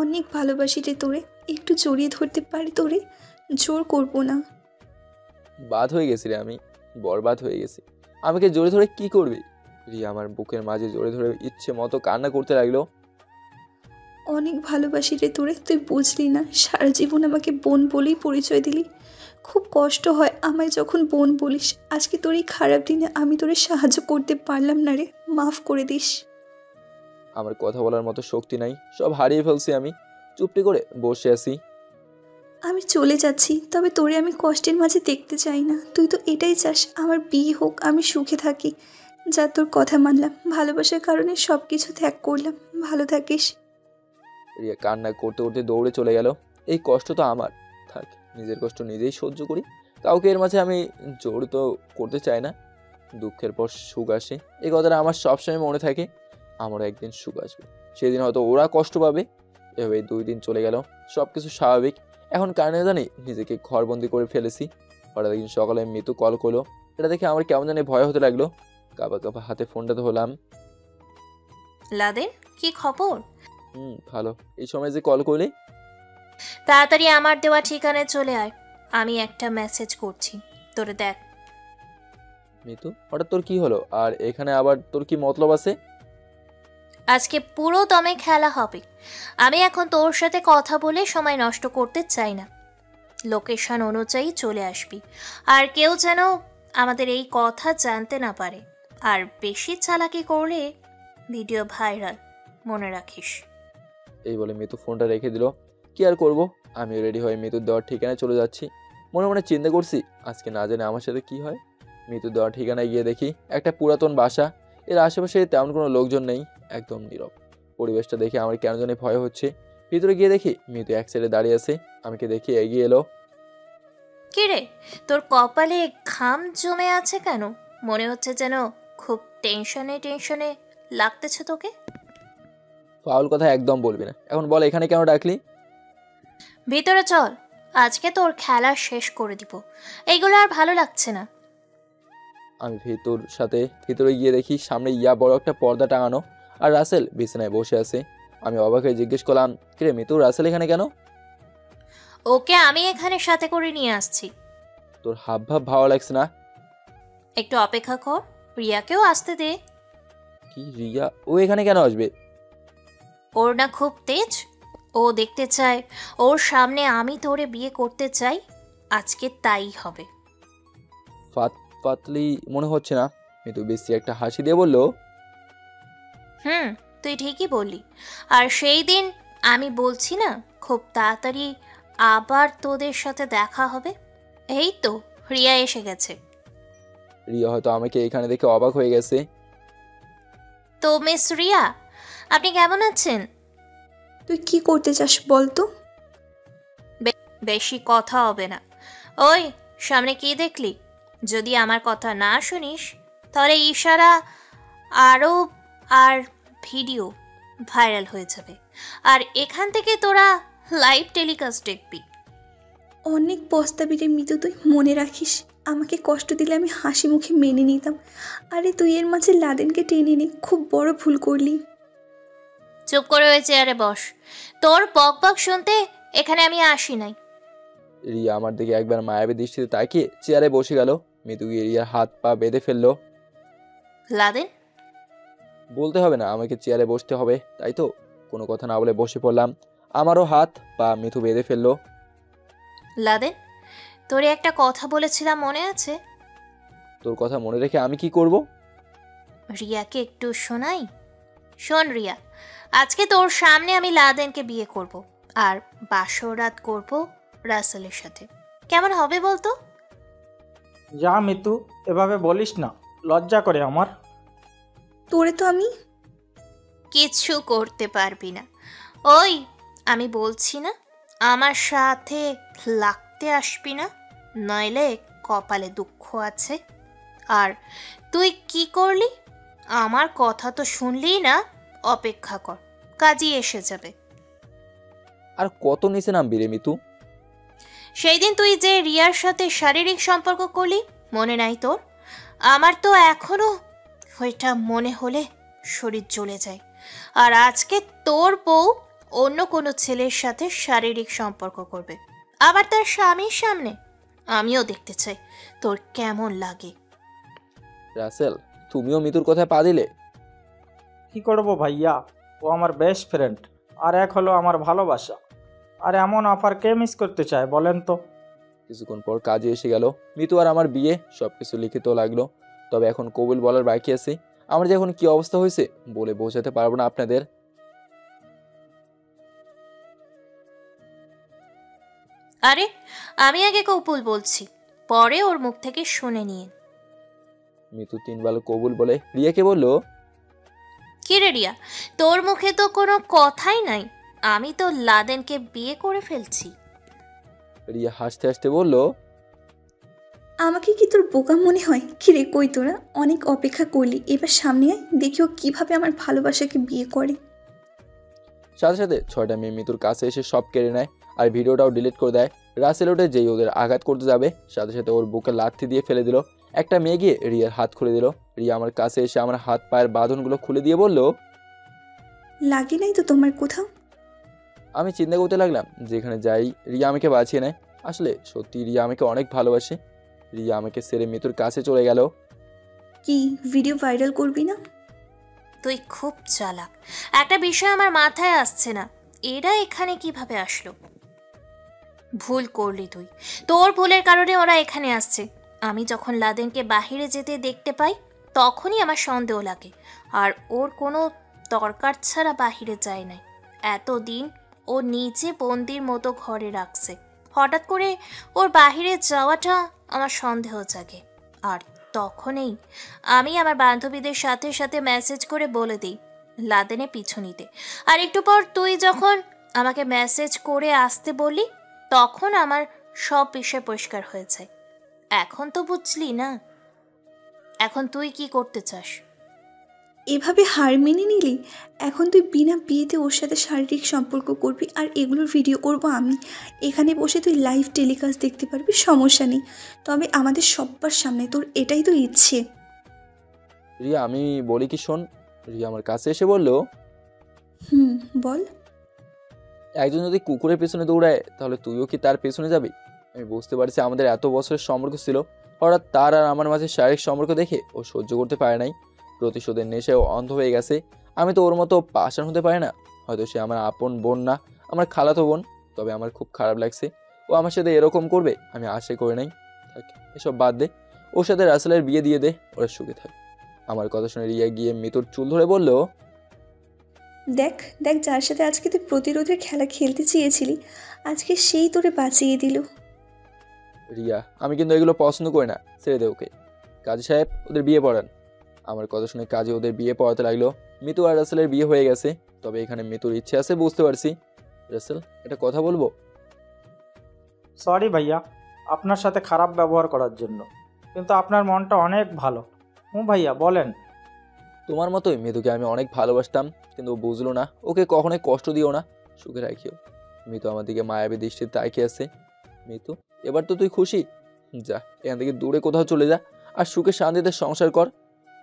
অনেক ভালোবাসি রে তোরে, একটু জড়িয়ে ধরতে পারি তোরে, জোর করবো না। বাদ হয়ে গেছি রে, আমি বরবাদ হয়ে গেছি। আমাকে জোরে ধরে কি করবি? রিয়া আমার বুকের মাঝে জোরে ধরে ইচ্ছে মতো কান্না করতে লাগলো। অনেক ভালোবাসি রে তোরে, তুই বুঝলি না। সারা জীবন আমাকে বোন বলেই পরিচয় দিলি। খুব কষ্ট হয় আমায় যখন বোন বলিস। আজকে তোর এই খারাপ দিনে আমি তোরে সাহায্য করতে পারলাম না রে, মাফ করে দিস। আমার কথা বলার মতো শক্তি নাই, সব হারিয়ে ফেলছি আমি। চুপটি করে বসে আছি। আমি চলে যাচ্ছি, তবে তোরে আমি কষ্টের মাঝে দেখতে চাই না। তুই তো এটাই চাস আমার বিয়ে হোক, আমি সুখে থাকি। যা, তোর কথা মানলাম, ভালোবাসার কারণে সব কিছু ত্যাগ করলাম। ভালো থাকিস। রিয়া কান্না করতে করতে দৌড়ে চলে গেল। এই কষ্ট তো আমার, থাক, নিজের কষ্ট নিজেই সহ্য করি। কাউকে এর মাঝে আমি জড়িত করতে চাই না। দুঃখের পর সুখ আসে, এই কথাটা আমার সবসময় মনে থাকে। আমারও একদিন সুখ আসবে, সেদিন হয়তো ওরা কষ্ট পাবে। এভাবে 2 দিন চলে গেল, সব কিছু স্বাভাবিক। এখন কারণে জানি নিজেকে ঘরবন্দি করে ফেলেছি। হঠাৎ একদিন সকালে মিতু কল করলো। এটা দেখে আমার কেমন জানি ভয় হতে লাগলো। কাঁপা কাঁপা হাতে ফোনটা ধরলাম। লাদেন, কি খবর? ভালো। এই সময় যে কল করলি? তাড়াতাড়ি আমার দেওয়া ঠিকানায় চলে আয়। আমি একটা মেসেজ করছি, তোরে দেখ। মিতু, হঠাৎ তোর কি হলো? আর এখানে আবার তোর কি মতলব আছে? আজকে পুরো দমে খেলা হবে। আমি এখন তোর সাথে কথা বলে সময় নষ্ট করতে চাই না। লোকেশন অনুযায়ী চলে আসবি। আর কেউ যেন আমাদের এই কথা জানতে না পারে। আর বেশি চালাকি করলে ভিডিও ভাইরাল, মনে রাখিস। এই বলে মিতু ফোনটা রেখে দিল। কি আর করব, আমি রেডি হয়ে মিতুর দেওয়ার ঠিকানায় চলে যাচ্ছি। মনে মনে চিন্তা করছি, আজকে না জানে আমার সাথে কি হয়। মিতুর দেওয়ার ঠিকানায় গিয়ে দেখি একটা পুরাতন বাসা। এর আশেপাশে তেমন কোনো লোকজন নেই, একদম নীরব। পরিবেশটা দেখে আমার কেন জানি ভয় হচ্ছে। ভিতরে গিয়ে দেখি মিতু এক সাইডে দাঁড়িয়ে আছে। আমাকে দেখে এগিয়ে এলো। কি রে, তোর কপালে ঘাম জমে আছে কেন? মনে হচ্ছে যেন খুব টেনশনে লাগতেছে তোকে। ফাউল কথা একদম বলবি না। এখন বল, এখানে কেন ডাকলি? ভিতরে চল, আজকে তোর খেলা শেষ করে দিব। এইগুলো আর ভালো লাগছে না। আমি ভিতরে গিয়ে দেখি সামনে ইয়া বড় একটা পর্দা টাঙানো, আর রাসেল বিছানায় বসে আছে। আমি অবাক হয়ে জিজ্ঞেস করলাম, কিরে মিতু, রাসেল এখানে কেন? ওকে আমি এখানে সাথে করে নিয়ে আসছি। তোর হাব ভাব ভালো লাগছে না? একটু অপেক্ষা কর, রিয়াকেও আসতে দে। কি রিয়া? ও এখানে কেন আসবে? ওর না খুব তেজ। ও দেখতে চায় ওর সামনে আমি তোরে বিয়ে করতে চাই। আজকে তাই হবে। পাতলি মনে হচ্ছে না। মিতু বেশি একটা হাসি দিয়ে বলল, তুই ঠিকই বললি। আর সেই দিন আমি বলছি না, খুব তাড়াতাড়ি আবার তোদের সাথে দেখা হবে। এই তো রিয়া এসে গেছে। রিয়া হয়তো আমাকে এখানে দেখে অবাক হয়ে গেছে। তো মিস রিয়া, আপনি কেমন আছেন? তুই কি করতে চাস বল তো? বেশি কথা হবে না। ওই সামনে কি দেখলি? যদি আমার কথা না শুনিস তাহলে ইশারা আরও আর ভিডিও ভাইরাল হয়ে যাবে, আর এখান থেকে তোরা লাইভ টেলিকাস্ট দেখবি। অনেক পস্তাবি রে মিতু, তুই মনে রাখিস আমাকে কষ্ট দিলে আমি হাসি মুখে মেনে নিতাম। আরে তুই এর মাঝে লাদেনকে টেনে নে, খুব বড় ভুল করলি। চুপ করে ওই চেয়ারে বস। তোর বক বক শুনতে এখানে আমি আসি নাই। রিয়া আমার দিকে একবার মায়াবী দৃষ্টিতে তাকিয়ে চেয়ারে বসে গেল। মিতু গিয়ে রিয়ার হাত পা বেঁধে ফেললো। লাদেন, বলতে হবে না আমাকে চেয়ারে বসতে হবে, তাই তো? কোনো কথা না বলে বসে পড়লাম। আমারও হাত পা মিতু বেঁধে ফেললো। লাদেন, তোরে একটা কথা বলেছিলাম মনে আছে? তোর কথা মনে রেখে আমি কি করব? রিয়াকে একটু শোনাই। শোন রিয়া, আজকে তোর সামনে আমি লাদেনকে বিয়ে করব, আর বাসর রাত করব রাসেলের সাথে। কেমন হবে বলতো? যা মিতু, এভাবে বলিস না, লজ্জা করে আমার। তোরে তো আমি কিছু করতে পারবি না। ওই আমি বলছি না, আমার সাথে লাগতে আসবি না, নইলে কপালে দুঃখ আছে। আর তুই কি করলি? আমার কথা তো শুনলি না। অপেক্ষা কর, কাজই এসে যাবে। আর কত নিচে নামবি রে মিতু? সেই দিন তুই যে রিয়ার সাথে শারীরিক সম্পর্ক করলি, মনে নাই তোর? আমার তো এখনো ওইটা মনে হলে শরীর জ্বলে যায়। আর আজকে তোর বউ অন্য কোনো ছেলের সাথে শারীরিক সম্পর্ক করবে, আবার তার স্বামীর সামনে। আমিও দেখতে চাই তোর কেমন লাগে। রাসেল, তুমিও মিতুর কথায় পা দিলে? কি করব ভাইয়া, ও আমার বেস্ট ফ্রেন্ড, আর এক হলো আমার ভালোবাসা। আর এমন অফার কে মিস করতে চায় বলেন তো? কিছুক্ষণ পর কাজে এসে গেল। মিতু আর আমার বিয়ে, সবকিছু লিখিত লাগলো। তবে এখন কবুল বলার বাকি আছে। আমার যে এখন কি অবস্থা হয়েছে বলে বোঝাতে পারবো না আপনাদের। আরে আমি আগে কবুল বলছি, পরে ওর মুখ থেকে শুনে নিয়ে। মিতু 3 বার কবুল বলে রিয়াকে বলল, কি রে রিয়া, তোর মুখে তো কোনো কথাই নাই। আমি তো লাদেনকে বিয়ে করে ফেলছি। রিয়া হাসতে হাসতে বলল, আমাকে কি তোর বোকা মনে হয়? কি রে, কই তোরা অনেক অপেক্ষা করলি, এবার সামনে আয়, দেখিও কিভাবে আমার ভালোবাসাকে বিয়ে করে। সাথে সাথে 6টা মেয়ে মিতুর কাছে এসে সব কেড়ে নেয় আর ভিডিওটাও ডিলিট করে দেয়। রাসেল ওঠে যেই ওদের আঘাত করতে যাবে, সাথে সাথে ওর বুকে লাথি দিয়ে ফেলে দিল। একটা মেয়ে গিয়ে রিয়ার হাত খুলে দিল। রিয়া আমার কাছে এসে আমার হাত পায়ের বাঁধনগুলো খুলে দিয়ে বলল, লাগে নাই তো তোমার কোথাও? আমি চিন্তা করতে লাগলাম যেখানে যাই রিয়া আমাকে বাঁচিয়ে নেয়। আসলে সত্যি রিয়া আমাকে অনেক ভালোবাসে। রিয়া আমাকে ছেড়ে মিতুর কাছে চলে গেল। কি ভিডিও ভাইরাল করবি না? তুই খুব চালাক। একটা বিষয় আমার মাথায় আসছে না, এরা এখানে কিভাবে আসলো? ভুল করলি তুই, তোর ভুলের কারণে ওরা এখানে আসছে। আমি যখন লাদেনকে বাহিরে যেতে দেখতে পাই তখনই আমার সন্দেহ লাগে, আর ওর কোনো দরকার ছাড়া বাহিরে যায় নাই। এতদিন ও নিজে বন্দির মতো ঘরে রাখছে, হঠাৎ করে ওর বাহিরে যাওয়াটা আমার সন্দেহ জাগে। আর তখনই আমি আমার বান্ধবীদের সাথে সাথে মেসেজ করে বলে দিই লাদেনে পিছু নিতে। আর একটু পর তুই যখন আমাকে মেসেজ করে আসতে বললি, তখন আমার সব বিষয় পরিষ্কার হয়ে যায়। এখন তো বুঝলি না? এখন তুই কি করতে চাস? এভাবে হার মেনে নিলি? এখন তুই বিনা বিয়েতে ওর সাথে শারীরিক সম্পর্ক করবি, আর এগুলোর ভিডিও করব আমি। এখানে বসে তুই লাইভ টেলিকাস্ট দেখতে পারবি, সমস্যা নেই। তবে আমাদের সবার সামনে, তোর এটাই তো ইচ্ছে। রিয়া, আমি বলি কি শোন। রিয়া আমার কাছে এসে বলল, বল। একজন যদি কুকুরের পেছনে দৌড়ায় তাহলে তুইও কি তার পেছনে যাবি? আমি বুঝতে পারছি আমাদের এত বছরের সম্পর্ক ছিল, হঠাৎ তার আর আমার মাঝে শারীরিক সম্পর্ক দেখে ও সহ্য করতে পারে নাই। প্রতিশোধের নেশায় ও অন্ধ হয়ে গেছে। আমি তো ওর মতো পাষাণ হতে পারে না। হয়তো সে আমার আপন বোন না, আমার খালাতো বোন। তবে আমার খুব খারাপ লাগছে ও আমার সাথে এরকম করবে, আমি আশা করে নাই। এসব বাদ দে, ওর সাথে রাসেলের বিয়ে দিয়ে দে, ওরা সুখে থাকে। আমার কথা শুনে রিয়া গিয়ে মিতুর চুল ধরে বলল, দেখ দেখ, যার সাথে আজকে তুই প্রতিরোধের খেলা খেলতে চেয়েছিলি, আজকে সেই তোরে বাঁচিয়ে দিল। রিয়া, আমি কিন্তু এগুলো পছন্দ করি না, ছেড়ে দে ওকে। কাজী সাহেব, ওদের বিয়ে পড়ান। আমার কথা শুনে কাজী ওদের বিয়ে পড়াতে লাগলো। মিতু আর রাসেলের বিয়ে হয়ে গেছে, তবে এখানে মিতুর ইচ্ছে আছে বুঝতে পারছি। রাসেল, একটা কথা বলবো? সরি ভাইয়া, আপনার সাথে খারাপ ব্যবহার করার জন্য, কিন্তু আপনার মনটা অনেক ভালো। ভাইয়া বলেন। তোমার মতোই মিতুকে আমি অনেক ভালোবাসতাম, কিন্তু ও বুঝলো না। ওকে কখনোই কষ্ট দিও না, সুখে রাখিও। মিতু আমার দিকে মায়াবী দৃষ্টিতে তাকিয়ে আছে। মিতু, এবার তো তুই খুশি? যা, এখান থেকে দূরে কোথাও চলে যা আর সুখে শান্তিতে সংসার কর।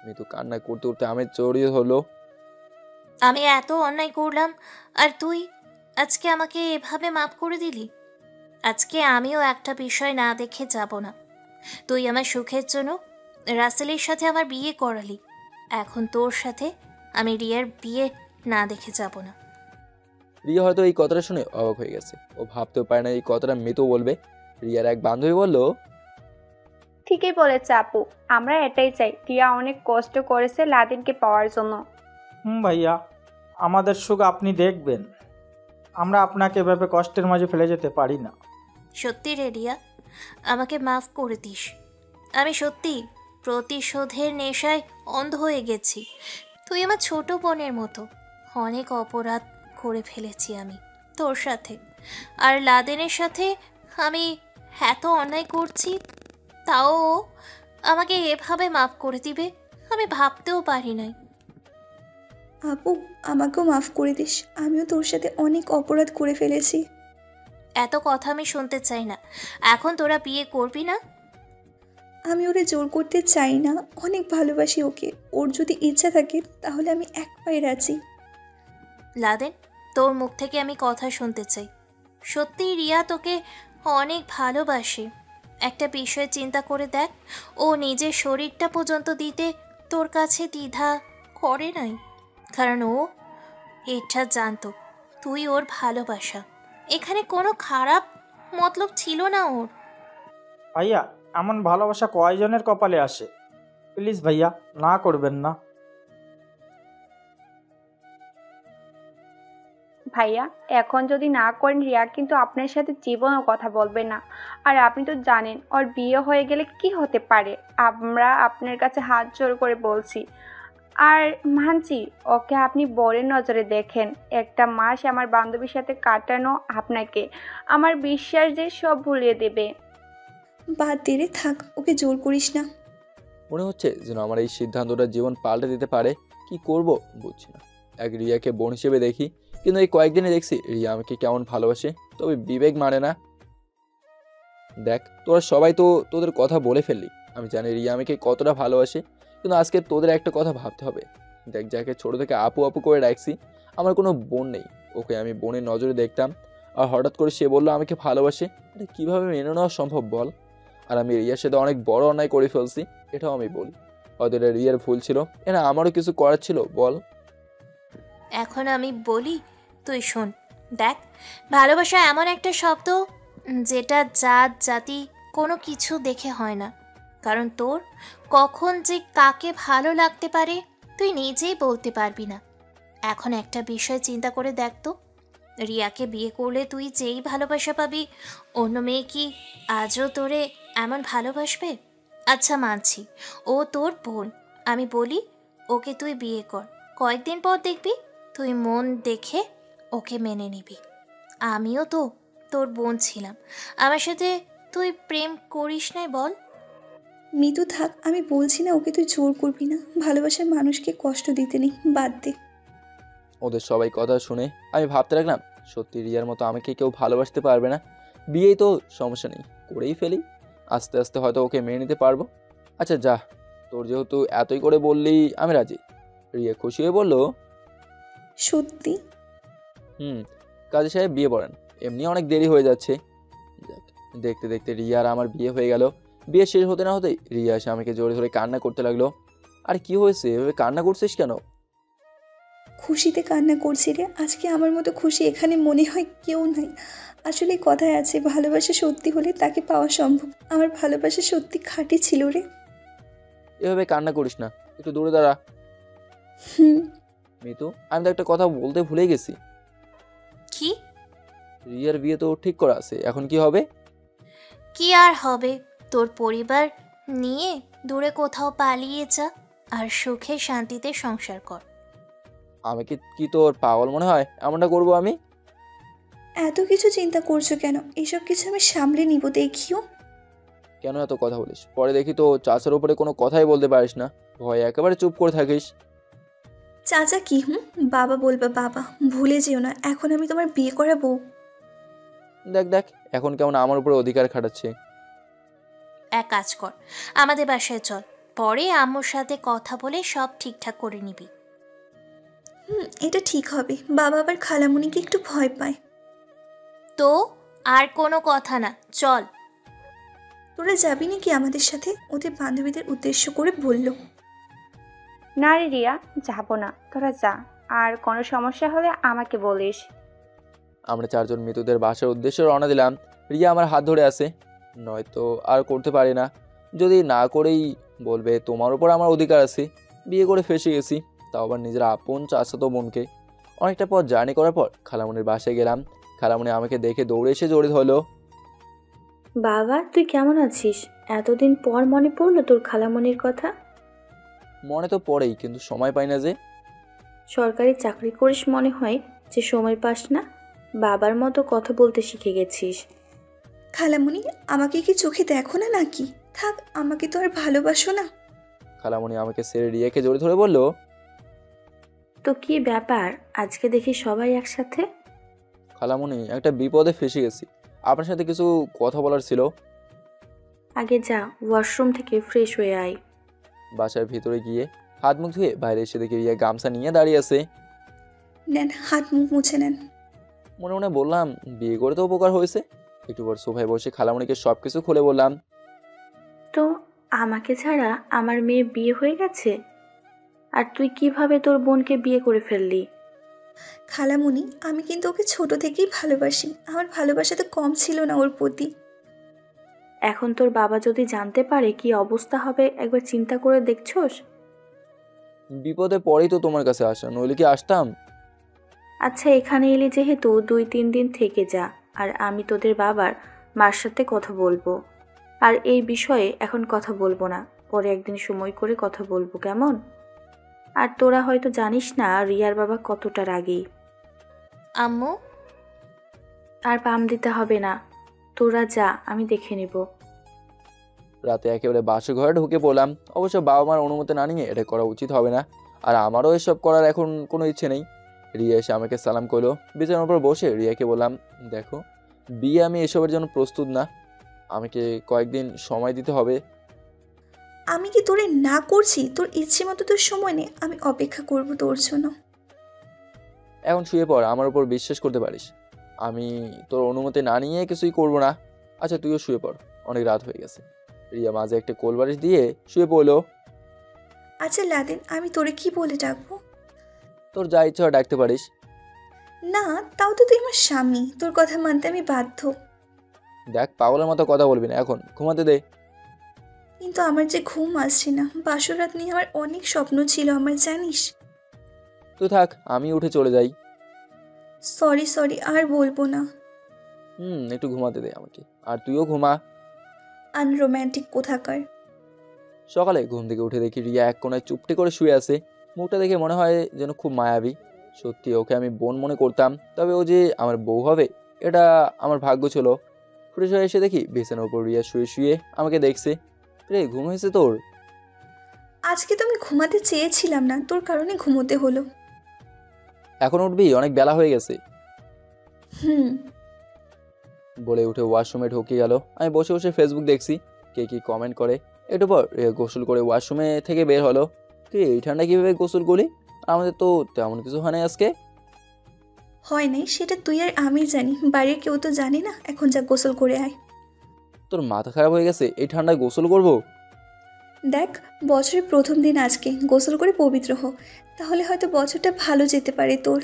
মিতু কান্না করতে করতে আমের জড়িয়ে হলো। আমি এত অন্যায় করলাম আর তুই আজকে আমাকে এভাবে মাফ করে দিলি? আজকে আমিও একটা বিষয় না দেখে যাব না। তুই আমার সুখের জন্য রাসেলের সাথে আমার বিয়ে করালি, এখন তোর সাথে আমি রিয়ার বিয়ে না দেখে যাব না। রিয়া হয়তো এই কথাটা শুনে অবাক হয়ে গেছে। ও ভাবতেও পারে না এই কথাটা মিতু বলবে। রিয়ার এক বান্ধবী বলল, ঠিকই বলেছে আপু, আমরা এটাই চাই। টিয়া অনেক কষ্ট করেছে লাদিনকে পাওয়ার জন্য। ভাইয়া, আমাদের সুখ আপনি দেখবেন, আমরা আপনাকে এভাবে কষ্টের মাঝে ফেলে যেতে পারি না। সত্যি রে রিয়া, আমাকে মাফ করে দিস। আমি সত্যি প্রতিশোধের নেশায় অন্ধ হয়ে গেছি। তুই আমার ছোট বোনের মতো, অনেক অপরাধ করে ফেলেছি আমি তোর সাথে। আর লাদেনের সাথে আমি এত অন্যায় করছি, তাও আমাকে এভাবে মাফ করে দিবে আমি ভাবতেও পারি নাই। আপু, আমাকেও মাফ করে দিস, আমিও তোর সাথে অনেক অপরাধ করে ফেলেছি। এত কথা আমি শুনতে চাই না। এখন তোরা বিয়ে করবি না? আমি ওরে জোর করতে চাই না, অনেক ভালোবাসি ওকে। ওর যদি ইচ্ছা থাকে তাহলে আমি এক পায়ে রাজি। লাদেন, তোর মুখ থেকে আমি কথা শুনতে চাই। সত্যি রিয়া তোকে অনেক ভালোবাসে। একটা বিষয় চিন্তা করে দেখ, ও নিজের শরীরটা পর্যন্ত দিতে তোর কাছে দ্বিধা করে নাই, কারণ ও এটা জানতো তুই ওর ভালোবাসা। এখানে কোনো খারাপ মতলব ছিল না ওর। ভাইয়া, এমন ভালোবাসা কয়জনের কপালে আসে? প্লিজ ভাইয়া, না করবেন না। ভাইয়া, এখন যদি না করেন রিয়া কিন্তু আপনার সাথে জীবনও কথা বলবে না। আর আপনি তো জানেন ওর বিয়ে হয়ে গেলে কি হতে পারে। আমরা আপনার কাছে হাত জোড় করে বলছি, আর মানছি ওকে আপনি বরের নজরে দেখেন। একটা মাস আমার বান্ধবীর সাথে কাটানো আপনাকে আমার বিশ্বাস যে সব ভুলিয়ে দেবে। বাদ দে রে, থাক, ওকে জোর করিস না। মনে হচ্ছে যেন আমার এই সিদ্ধান্তটা জীবন পাল্টে দিতে পারে। কি করব বুঝছি না। এক রিয়াকে বোন হিসেবে দেখি, কিন্তু এই কয়েকদিনে দেখছি রিয়া আমাকে কেমন ভালোবাসে, তবে বিবেক মানে না। দেখ, তোরা সবাই তো তোদের কথা বলে ফেললি। আমি জানি রিয়া আমাকে কতটা ভালোবাসে, কিন্তু আজকে তোদের একটা কথা ভাবতে হবে। দেখ, যাকে ছোট থেকে আপু আপু করে রাখছি, আমার কোনো বোন নেই। ওকে আমি বোনের নজরে দেখতাম, আর হঠাৎ করে সে বললো আমাকে ভালোবাসে। এটা কীভাবে মেনে নেওয়া সম্ভব বল? আর আমি রিয়ার সাথে অনেক বড় অন্যায় করে ফেলছি, এটাও আমি বলি। হয়তো এটা রিয়ার ভুল ছিল, এটা আমারও কিছু করার ছিল বল। এখন আমি বলি, তুই শোন। দেখ, ভালোবাসা এমন একটা শব্দ যেটা জাত জাতি কোনো কিছু দেখে হয় না। কারণ তোর কখন যে কাকে ভালো লাগতে পারে তুই নিজেই বলতে পারবি না। এখন একটা বিষয় চিন্তা করে দেখ তো, রিয়াকে বিয়ে করলে তুই যেই ভালোবাসা পাবি, অন্য মেয়ে কি আজও তোরে এমন ভালোবাসবে? আচ্ছা মানছি ও তোর বোন, আমি বলি ওকে তুই বিয়ে কর। কয়েকদিন পর দেখবি তুই মন দেখে ওকে মেনে নিবি। আমিও তো তোর বোন ছিলাম, আমার সাথে তুই প্রেম করিস নাই বল? মিতু, থাক, আমি বলছি না ওকে তুই জোর করবি না। ভালোবাসার মানুষকে কষ্ট দিতে নেই, বাদ দে। ওদের সবাই কথা শুনে আমি ভাবতে লাগলাম, সত্যি রিয়ার মতো আমাকে কেউ ভালোবাসতে পারবে না। বিয়েই তো সমস্যা নেই, করেই ফেলি। আস্তে আস্তে হয়তো ওকে মেনে নিতে পারবো। আচ্ছা যা, তোর যেহেতু এতই করে বললি আমি রাজি। রিয়া খুশি হয়ে বলল, সত্যি? কাজী সাহেব বিয়ে পড়েন, এমনি অনেক দেরি হয়ে যাচ্ছে। দেখতে দেখতে রিয়া আর আমার বিয়ে হয়ে গেল। বিয়ে শেষ হতে না হতেই রিয়া এসে আমাকে জোরে ধরে কান্না করতে লাগলো। আর কি হয়েছে, এভাবে কান্না করছিস কেন? খুশিতে কান্না করছি রে। আজকে আমার মতো খুশি এখানে মনে হয় কেউ নাই। আসলে কথায় আছে, ভালোবাসা সত্যি হলে তাকে পাওয়া সম্ভব। আমার ভালোবাসা সত্যি খাঁটি ছিল রে। এভাবে কান্না করিস না, একটু দূরে দাঁড়া। মিতু, আমি তো একটা কথা বলতে ভুলে গেছি। কি? রিয়ার বিয়ে তো ঠিক করা আছে, এখন কি হবে? কি আর হবে, তোর পরিবার নিয়ে দূরে কোথাও পালিয়ে যা আর সুখে শান্তিতে সংসার কর। আমি কি তোর পাগল মনে হয় এমনটা করবো আমি? এত কিছু চিন্তা করছো কেন? এসব কিছু আমি সামলে নিব, দেখিও। কেন এত কথা বলিস? পরে দেখি তো চাচার উপরে কোনো কথাই বলতে পারিস না, ভয় একেবারে চুপ করে থাকিস। চাচা কি? বাবা বলবা বাবা, ভুলে যেও না এখন আমি তোমার বিয়ে করা বউ। দেখ দেখ এখন কেমন আমার উপরে অধিকার খাটাচ্ছে। এক কাজ কর, আমাদের বাসায় চল, পরে আম্মুর সাথে কথা বলে সব ঠিকঠাক করে নিবি। এটা ঠিক হবে। বাবা আবার খালামুনিকে একটু ভয় পায়। তো আর কোনো কথা না, চল। তোরা যাবি নাকি আমাদের সাথে? ওদের বান্ধবীদের উদ্দেশ্য করে বলল। না রে রিয়া, যাবো না, তোরা যা। আর কোনো সমস্যা হলে আমাকে বলিস। আমরা চারজন মিতুদের বাসার উদ্দেশ্যে রওনা দিলাম। রিয়া আমার হাত ধরে আছে, নয়তো আর করতে পারি না। যদি না করেই বলবে তোমার উপর আমার অধিকার আছে, বিয়ে করে ফেসে গেছি, তাও আবার নিজের আপন চাচাতো বোনকে। অনেকটা পর জার্নি করার পর খালামুনির বাসায় গেলাম। খালামুনি আমাকে দেখে দৌড়ে এসে জড়িত হলো। বাবা, তুই কেমন আছিস? এতদিন পর মনে পড়লো তোর খালামণির কথা। মনে তো পড়েই, কিন্তু সময় পাই না যে। সরকারি চাকরি করিস মনে হয়, যে সময় পাস না। বাবার মতো কথা বলতে শিখে গেছিস। খালামুনি, আমাকে কি চোখে দেখো না নাকি? থাক, আমাকে তো আর ভালোবাসো না? খালামুনি আমাকে ছেড়ে রিয়াকে জড়িয়ে ধরে বলল, তো কি ব্যাপার, আজকে দেখি সবাই একসাথে? খালামুনি একটা বিপদে ফেসে গেছি, আপনার সাথে কিছু কথা বলার ছিল। আগে যা, ওয়াশরুম থেকে ফ্রেশ হয়ে আয়। বাসার ভিতরে গিয়ে হাত মুখ ধুয়ে বাইরে এসে দেখি রিয়া গামছা নিয়ে দাঁড়িয়ে আছে। নেন, হাত মুখ মুছে নেন। মনে মনে বললাম, বিয়ে করে তো উপকার হয়েছে। একটু পর সোফায় বসে খালামুনিকে সব কিছু খুলে বললাম। তো আমাকে ছাড়া আমার মেয়ে বিয়ে হয়ে গেছে, আর তুই কিভাবে তোর বোনকে বিয়ে করে ফেললি? খালামুনি, আমি কিন্তু ওকে ছোট থেকেই ভালোবাসি। আমার ভালোবাসা তো কম ছিল না ওর প্রতি। এখন তোর বাবা যদি জানতে পারে কি অবস্থা হবে, একবার চিন্তা করে দেখছোস? বিপদে পড়েই তো তোমার কাছে আসা, নইলে কি আসতাম? আচ্ছা, এখানে এলি যেহেতু 2-3 দিন থেকে যা, আর আমি তোদের বাবার মার সাথে কথা বলবো। আর এই বিষয়ে এখন কথা বলবো না, পরে একদিন সময় করে কথা বলবো, কেমন? আর তোরা হয়তো জানিস না রিয়ার বাবা কতটা রাগী। আম্মু, আর পাম দিতে হবে না, তোরা যা, আমি দেখে নিব। রাতে একেবারে বাসে ঘরে ঢুকে পড়লাম। অবশ্য বাবা মার অনুমতি না নিয়ে এটা করা উচিত হবে না, আর আমারও এসব করার এখন কোনো ইচ্ছে নেই। রিয়া এসে আমাকে সালাম করলো। বিছানার উপর বসে রিয়াকে বললাম, দেখো, বিয়ে আমি এসবের জন্য প্রস্তুত না, আমাকে কয়েকদিন সময় দিতে হবে। আমি কি তোরে না করছি? তোর ইচ্ছে মতো তোর সময় নে, আমি অপেক্ষা করব তোর জন্য। এখন শুয়ে পড়, আমার উপর বিশ্বাস করতে পারিস। আমি তোর অনুমতি না নিয়ে কিছুই করব না। আচ্ছা তুইও শুয়ে পড়, অনেক রাত হয়ে গেছে। রিয়া মাঝে একটা কোলবালিশ দিয়ে শুয়ে পড়লো। আচ্ছা লাদেন, আমি তোরে কি বলে ডাকবো? তোর যা ইচ্ছা হয় ডাকতে পারিস। না, তাও তো তুই আমার স্বামী, তোর কথা মানতে আমি বাধ্য। দেখ, পাগলের মতো কথা বলবি না, এখন ঘুমাতে দে। কিন্তু আমার যে ঘুম আসছে না। বাসর রাত নিয়ে আমার অনেক স্বপ্ন ছিল আমার, জানিস? তুই থাক, আমি উঠে চলে যাই। সরি, আর বলবো না। একটু ঘুমাতে দে আমাকে, আর তুইও ঘুমা। আনরোম্যান্টিক কোথাকার। সকালে ঘুম থেকে উঠে দেখি রিয়া এক কোনায় চুপটি করে শুয়ে আছে। মুখটা দেখে মনে হয় যেন খুব মায়াবী। সত্যি ওকে আমি বোন মনে করতাম, তবে ও যে আমার বউ হবে এটা আমার ভাগ্য ছিল। ফ্রেশ হয়ে এসে দেখি বিছানার উপর রিয়া শুয়ে শুয়ে আমাকে দেখছে। রে, ঘুম হয়েছে তোর? আজকে তো আমি ঘুমাতে চেয়েছিলাম না, তোর কারণে ঘুমোতে হলো। এখন উঠবি? অনেক বেলা হয়ে গেছে। হুম। বলে উঠে ওয়াশরুমে ঢুকে গেল। আমি বসে বসে ফেসবুক দেখছি, কে কি কমেন্ট করে। একটু পর গোসল করে ওয়াশরুমে থেকে বের হলো। তুই এই ঠান্ডা কীভাবে গোসল করলি? আমাদের তো তেমন কিছু হয় না আজকে। হয় নাই সেটা তুই আর আমি জানি, বাড়ির কেউ তো জানে না। এখন যা গোসল করে আয়। তোর মাথা খারাপ হয়ে গেছে? এই ঠান্ডায় গোসল করবো? দেখ, বছরের প্রথম দিন আজকে, গোসল করে পবিত্র হ, তাহলে হয়তো বছরটা ভালো যেতে পারে তোর।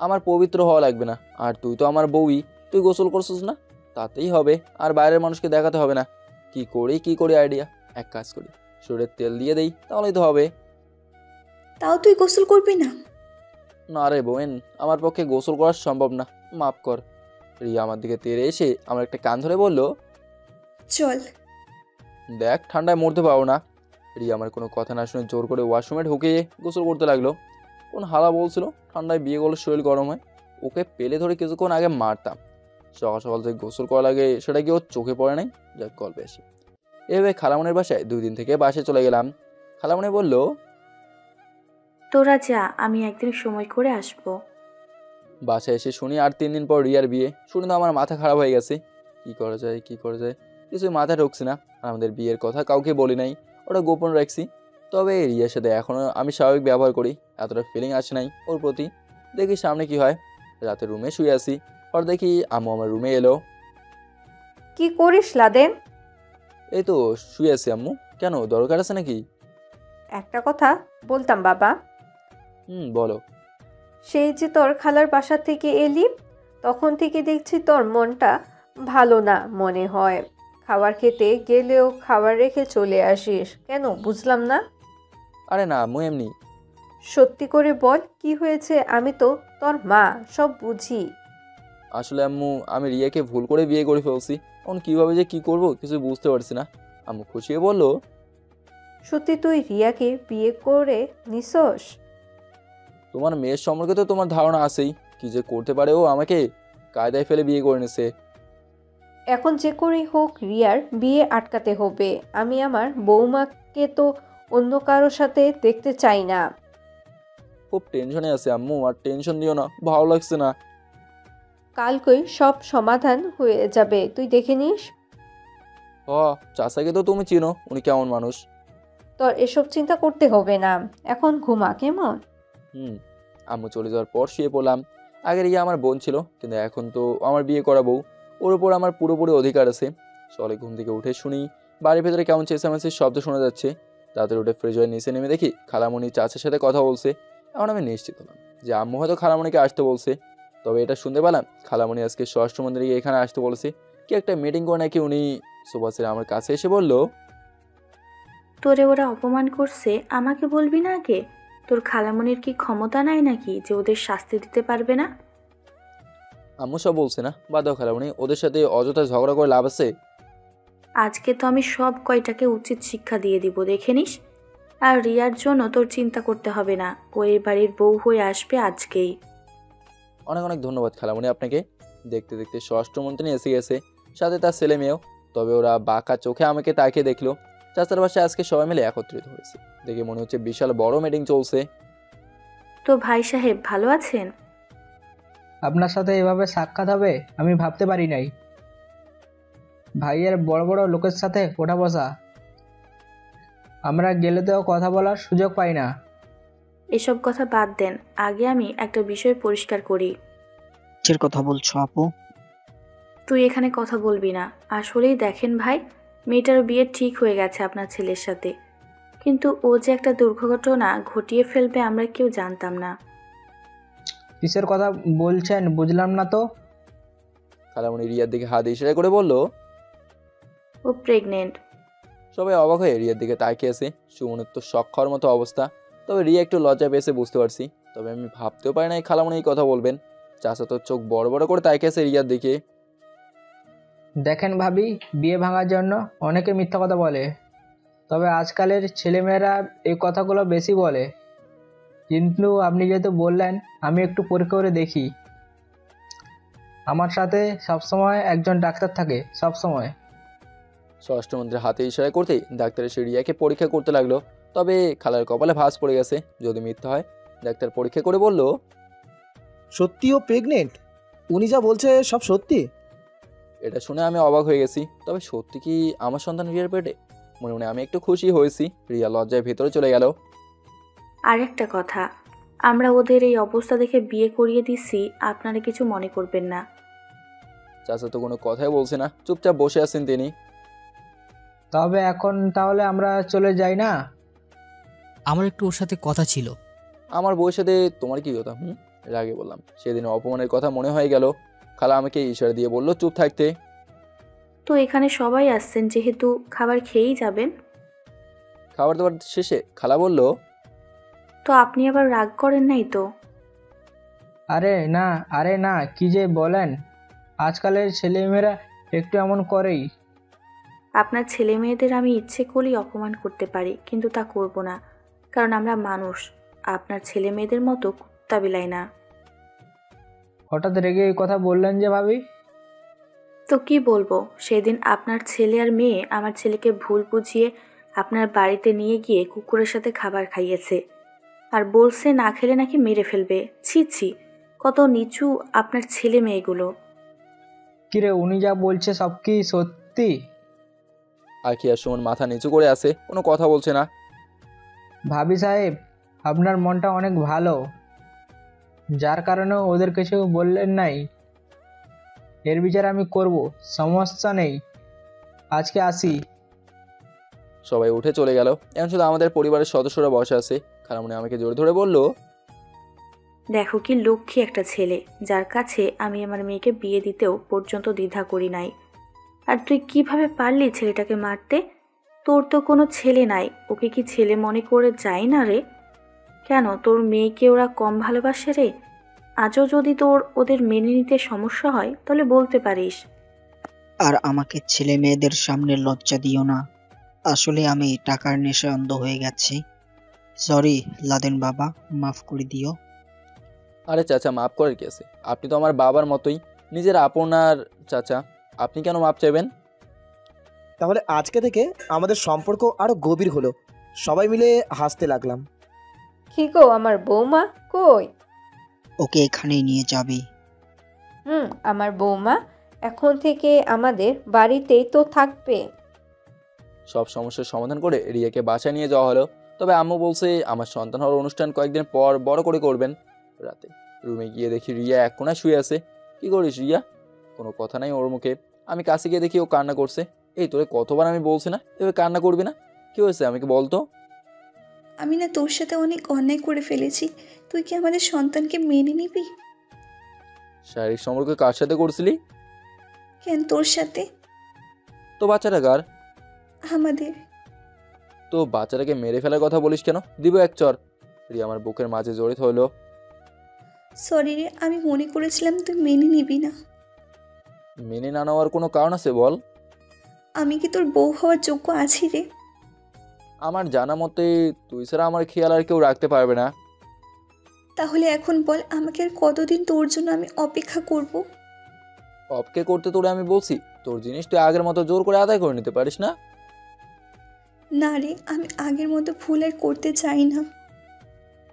আমার পবিত্র হওয়া লাগবে না, আর তুই তো আমার বউই, তুই গোসল করছিস না, তাতেই হবে। আর বাইরের মানুষকে দেখাতে হবে না। কি করি আইডিয়া, এক কাজ করি, শরীরে তেল দিয়ে দেই, তাহলেই তো হবে। তাও তুই গোসল করবি না? না রে বোন, আমার পক্ষে গোসল করা সম্ভব না, মাফ কর। রিয়া আমার দিকে তেড়ে এসে আমার একটা কান ধরে বলল, চল। দেখ ঠান্ডায় মরতে পারো না। রিয়া আমার কোনো কথা না শুনে জোর করে ওয়াশরুমে ঢুকে গোসল করতে লাগলো। কোন হালা বলছিল ঠান্ডায় বিয়ে করলে শরীর গরম হয়, ওকে পেলে ধরে কিছুক্ষণ আগে মারতাম। সকাল সকাল যে গোসল করা লাগে সেটা কি ওর চোখে পড়ে নাই? যাক গল্পে আসি। এভাবে খালামনের বাসায় 2 দিন থেকে বাসে চলে গেলাম। খালামনে বলল, তোরা যা, আমি একদিন সময় করে আসবো। বাসায় এসে শুনি আর 3 দিন পর রিয়ার বিয়ে। শুনে তো আমার মাথা খারাপ হয়ে গেছে। কি করা যায় কিছুই মাথায় ঢুকছে না। আমাদের বিয়ের কথা কাউকে বলি নাই, ওটা গোপন রাখছি। তবে রিয়ার সাথে এখনও আমি স্বাভাবিক ব্যবহার করি, এতটা ফিলিং আসে নাই ওর প্রতি। দেখি সামনে কি হয়। রাতে রুমে শুয়ে আছি, পর দেখি আম্মু আমার রুমে এলো। কি করিস লাদেন? এই তো শুয়ে আছি আম্মু, কেন দরকার আছে নাকি? একটা কথা বলতাম বাবা। বলো। সেই যে তোর খালার বাসা থেকে এলি, তখন থেকে দেখছি তোর মনটা ভালো না মনে হয়। খাবার খেতে গেলেও খাবার রেখে চলে আসিস কেন, বুঝলাম না। আরে না আম্মু, এমনি। সত্যি করে বল কি হয়েছে, আমি তো তোর মা, সব বুঝি। আসলে আম্মু, আমি রিয়াকে ভুল করে বিয়ে করে ফেলছি। এখন কীভাবে যে কী করবো কিছু বুঝতে পারছি না। আম্মু খুশি হয়ে বলল, সত্যি তুই রিয়াকে বিয়ে করে নিছস? তোমার মেয়ের সম্পর্কে তো তোমার ধারণা আছেই, কি যে করতে পারে ও আমাকে কায়দায় ফেলে বিয়ে করে নিছে। এখন যে করেই হোক রিয়ার বিয়ে আটকাতে হবে। আমি আমার বৌমাকে তো অন্য কারোর সাথে দেখতে চাই না। খুব টেনশনে আছে আম্মু, আর টেনশন দিও না, ভালো লাগছে না। কালকেই সব সমাধান হয়ে যাবে, তুই দেখে নিস। চাচাকে তো তুমি চিনো, উনি কেমন মানুষ। তোর এসব চিন্তা করতে হবে না, এখন ঘুমা কেমন। আম্মু চলে যাওয়ার পর শুয়ে পড়লাম। আগে রিয়া আমার বোন ছিল, কিন্তু এখন তো আমার বিয়ে করা বউ, ওর উপর আমার পুরোপুরি অধিকার আছে। সকালে ঘুম থেকে উঠে শুনি বাড়ির ভেতরে কেমন চেঁচামেচির শব্দ শোনা যাচ্ছে। তাড়াতাড়ি উঠে ফ্রিজের নিচে নেমে দেখি খালামণি চাচার সাথে কথা বলছে। এখন আমি নিশ্চিত হলাম যে আম্মু হয়তো খালামণিকে আসতে বলছে। তবে এটা শুনতে পেলাম খালামণি আজকে স্বরাষ্ট্র মন্ত্রীকে এখানে আসতে বলেছে, কি একটা মিটিং করে নাকি উনি। সুভাষের আমার কাছে এসে বলল, তোরে ওরা অপমান করছে, আমাকে বলবি না আগে? তোর খালামণির কি ক্ষমতা নাই নাকি যে ওদের শাস্তি দিতে পারবে না? আম্মু সব বলছে না, বাদ দাও খালামণি, ওদের সাথে অযথা ঝগড়া করে লাভ আছে? আজকে তো আমি সব কয়টাকে উচিত শিক্ষা দিয়ে দিব, দেখে নিস। আর রিয়ার জন্য তোর চিন্তা করতে হবে না, ও এই বাড়ির বউ হয়ে আসবে আজকেই। অনেক অনেক ধন্যবাদ খালামণি আপনাকে। দেখতে দেখতে স্বরাষ্ট্রমন্ত্রী এসে গেছে, সাথে তার ছেলে মেয়েও। তবে ওরা বাঁকা চোখে আমাকে তাকিয়ে দেখলো। চাচার বাসায় আজকে সবাই মিলে একত্রিত হয়েছে, দেখে মনে হচ্ছে বিশাল বড় মিটিং চলছে। তো ভাই সাহেব ভালো আছেন? আপনার সাথে এভাবে সাক্ষাৎ হবে আমি ভাবতে পারি নাই। ভাইয়ের বড় বড় লোকের সাথে ওঠা বসা, আমরা গেলে তো কথা বলার সুযোগ পাই না। এসব কথা বাদ দেন, আগে আমি একটা বিষয় পরিষ্কার করি। কিসের কথা বলছো আপু? তুই এখানে কথা বলবি না। আসলেই দেখেন ভাই, মেয়েটার বিয়ে ঠিক হয়ে গেছে আপনার ছেলের সাথে, কিন্তু ও যে একটা দুর্ঘটনা ঘটিয়ে ফেলবে আমরা কেউ জানতাম না। কিসের কথা বলছেন বুঝলাম না তো। খালামণি রিয়ার দিকে হাত ইশারা করে বলল, ও প্রেগনেন্ট। সবাই অবাক হয়ে রিয়ার দিকে তাকিয়ে আছে। সুমনের তো শখ খাওয়ার মতো অবস্থা। তবে রিয়া একটু লজ্জা পেয়েছে বুঝতে পারছি। তবে আমি ভাবতেও পারি না এই খালামণি এই কথা বলবেন। চাচা তো চোখ বড় বড় করে তাকিয়ে আছে রিয়ার দিকে। দেখেন ভাবি, বিয়ে ভাঙার জন্য অনেকে মিথ্যা কথা বলে, তবে আজকালের ছেলেমেয়েরা এই কথাগুলো বেশি বলে। কিন্তু আপনি যেহেতু বললেন, আমি একটু পরীক্ষা করে দেখি। আমার সাথে সবসময় একজন ডাক্তার থাকে, সবসময়। স্বরাষ্ট্রমন্ত্রীর হাতে ইশারা করতেই ডাক্তার এসে রিয়াকে পরীক্ষা করতে লাগলো। তবে খালার কপালে ভাঁজ পড়ে গেছে যদি মিথ্যা হয়। ডাক্তার পরীক্ষা করে বলল, সত্যি ও প্রেগনেন্ট? উনি যা বলছে সব সত্যি? এটা শুনে আমি অবাক হয়ে গেছি। তবে সত্যি কি আমার সন্তান রিয়ার পেটে? মনে মনে আমি একটু খুশি হয়েছি। রিয়া লজ্জায় ভেতরে চলে গেল। আর একটা কথা, আমরা ওদের এই অবস্থা দেখে বিয়ে করিয়ে দিচ্ছি, আপনারা কিছু মনে করবেন না। চাচা তো কোনো কথাই বলছে না, চুপচাপ বসে আছেন তিনি। তবে এখন তাহলে আমরা চলে যাই না? আমার একটু ওর সাথে কথা ছিল। আমার বউয়ের সাথে তোমার কি কথা? রাগে বললাম। সেদিন অপমানের কথা মনে হয়ে গেল। খালা আমাকে ইশারা দিয়ে বলল চুপ থাকতে। তো এখানে সবাই আসছেন যেহেতু খাবার খেয়েই যাবেন। খাবার দাবার শেষে খালা বলল, তো আপনি আবার রাগ করেন নাই তো? আরে না, কি যে বলেন, আজকালের ছেলেমেয়েরা একটু এমন করেই। আপনার ছেলে মেয়েদের আমি ইচ্ছে করলেই অপমান করতে পারি, কিন্তু তা করব না, কারণ আমরা মানুষ। আপনার ছেলে মেয়েদের মতো কুত্তা বিলাই না। হঠাৎ রেগে এই কথা বললেন যে ভাবি? তো কি বলবো, সেদিন আপনার ছেলে আর মেয়ে আমার ছেলেকে ভুল বুঝিয়ে আপনার বাড়িতে নিয়ে গিয়ে কুকুরের সাথে খাবার খাইয়েছে, আর বলছে না খেলে নাকি মেরে ফেলবে। ছি ছি, কত নিচু আপনার ছেলে মেয়েগুলো। কিরে, উনি যা বলছে সব কি সত্যি? আঁখি আর সুমন মাথা নিচু করে আছে, কোনো কথা বলছে না। ভাবি সাহেব, আপনার মনটা অনেক ভালো, যার কারণে ওদের কিছু বললেন নাই। এর বিচার আমি করব, সমস্যা নেই। আজকে আসি। সবাই উঠে চলে গেল। এখন শুধু আমাদের পরিবারের সদস্যরা বসে আছে। খালামণি আমাকে জোরে ধরে বলল, দেখো কি লক্ষ্মী একটা ছেলে, যার কাছে আমি আমার মেয়েকে বিয়ে দিতেও পর্যন্ত দ্বিধা করি নাই। আর তুই কিভাবে পারলি ছেলেটাকে মারতে? তোর তো কোনো ছেলে নাই, ওকে কি ছেলে মনে করে যায় না রে? কেন, তোর মেয়েকে ওরা কম ভালোবাসে রে? আজও যদি তোর ওদের মেনে নিতে সমস্যা হয় তাহলে বলতে পারিস। আর আমাকে ছেলে মেয়েদের সামনে লজ্জা দিও না। আসলে আমি টাকার নেশায় অন্ধ হয়ে গেছি। সরি লাদেন বাবা, মাফ করে দিও। আরে চাচা, মাপ করার কি আছে? আপনি তো আমার বাবার মতোই, নিজের আপনার চাচা, আপনি কেন মাপ চাইবেন? তাহলে আজকে থেকে আমাদের সম্পর্ক আরো গভীর হলো। সবাই মিলে হাসতে লাগলাম। কি গো আমার বৌমা কই? ওকে এখানেই নিয়ে যাবি। আমার বৌমা এখন থেকে আমাদের বাড়িতেই তো থাকবে। সব সমস্যার সমাধান করে রিয়াকে বাসায় নিয়ে যাওয়া হলো। তবে আম্মু বলছে আমার সন্তান হওয়ার অনুষ্ঠান কয়েকদিন পর বড় করে করবেন। রাতে রুমে গিয়ে দেখি রিয়া এক কোণায় শুয়ে আছে। কি করিস রিয়া? কোনো কথা নাই ওর মুখে। আমি কাছে গিয়ে দেখি ও কান্না করছে। এই তোরে কতবার আমি বলছি না এভাবে কান্না করবি না? কি হয়েছে আমাকে বলতো? আমি না তোর সাথে অনেক অন্যায় করে ফেলেছি, তুই কি আমাদের সন্তানকে মেনে নিবি? শারীরিক সম্পর্ক কার সাথে করছিলি? কেন তোর সাথে? তো বাচ্চাটা কার? আমাদের। তো বাচ্চাটাকে মেরে ফেলার কথা বলিস কেন? দিব এক চর। রিয়া আমার বুকের মাঝে জড়িত হলো। সরি রে, আমি মনে করেছিলাম তুই মেনে নিবি না। মেনে না নেওয়ার কোনো কারণ আছে বল? আমি কি তোর বউ হওয়ার যোগ্য আছি রে? আমার জানা মতে তুই ছাড়া আমার খেয়াল আর কেউ রাখতে পারবে না। তাহলে এখন বল, আমাকে আর কতদিন তোর জন্য আমি অপেক্ষা করব? অপকে করতে তোরে আমি বলছি? তোর জিনিস তুই আগের মতো জোর করে আদায় করে নিতে পারিস না? না রে, আমি আগের মতো ভুল আর করতে চাই না।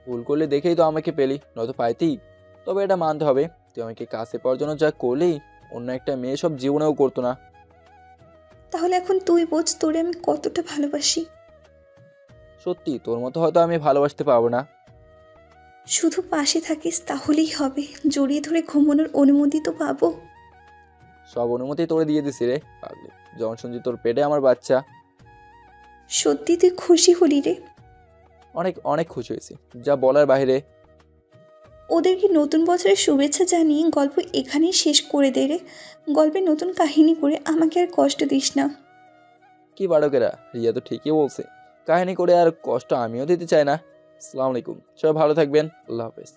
ভুল করলে দেখেই তো আমাকে পেলি, নয়তো পাইতি। তবে এটা মানতে হবে, তুই আমাকে কাছে পাওয়ার জন্য যা করলি অন্য একটা মেয়ে সব জীবনেও করতো না। তাহলে এখন তুই বোঝ তোরে আমি কতটা ভালোবাসি। সত্যি তোর মতো হয়তো আমি ভালোবাসতে পারবো না। শুধু পাশে থাকিস তাহলেই হবে, জড়িয়ে ধরে ঘুমানোর অনুমতি তো পাবো। সব অনুমতি তোরে দিয়ে দিছি রে পাগলি। যখন শুনছি তোর পেটে আমার বাচ্চা, সত্যি তুই খুশি হলি রে? অনেক অনেক খুশি হয়েছি, যা বলার বাইরে। ওদেরকে নতুন বছরের শুভেচ্ছা জানিয়ে গল্প এখানেই শেষ করে দে রে। গল্পে নতুন কাহিনী করে আমাকে আর কষ্ট দিস না। কি বাড়কেরা, রিয়া তো ঠিকই বলছে, কাহিনী করে আর কষ্ট আমিও দিতে চাই না। আসসালামু আলাইকুম, সবাই ভালো থাকবেন, আল্লাহ হাফেজ।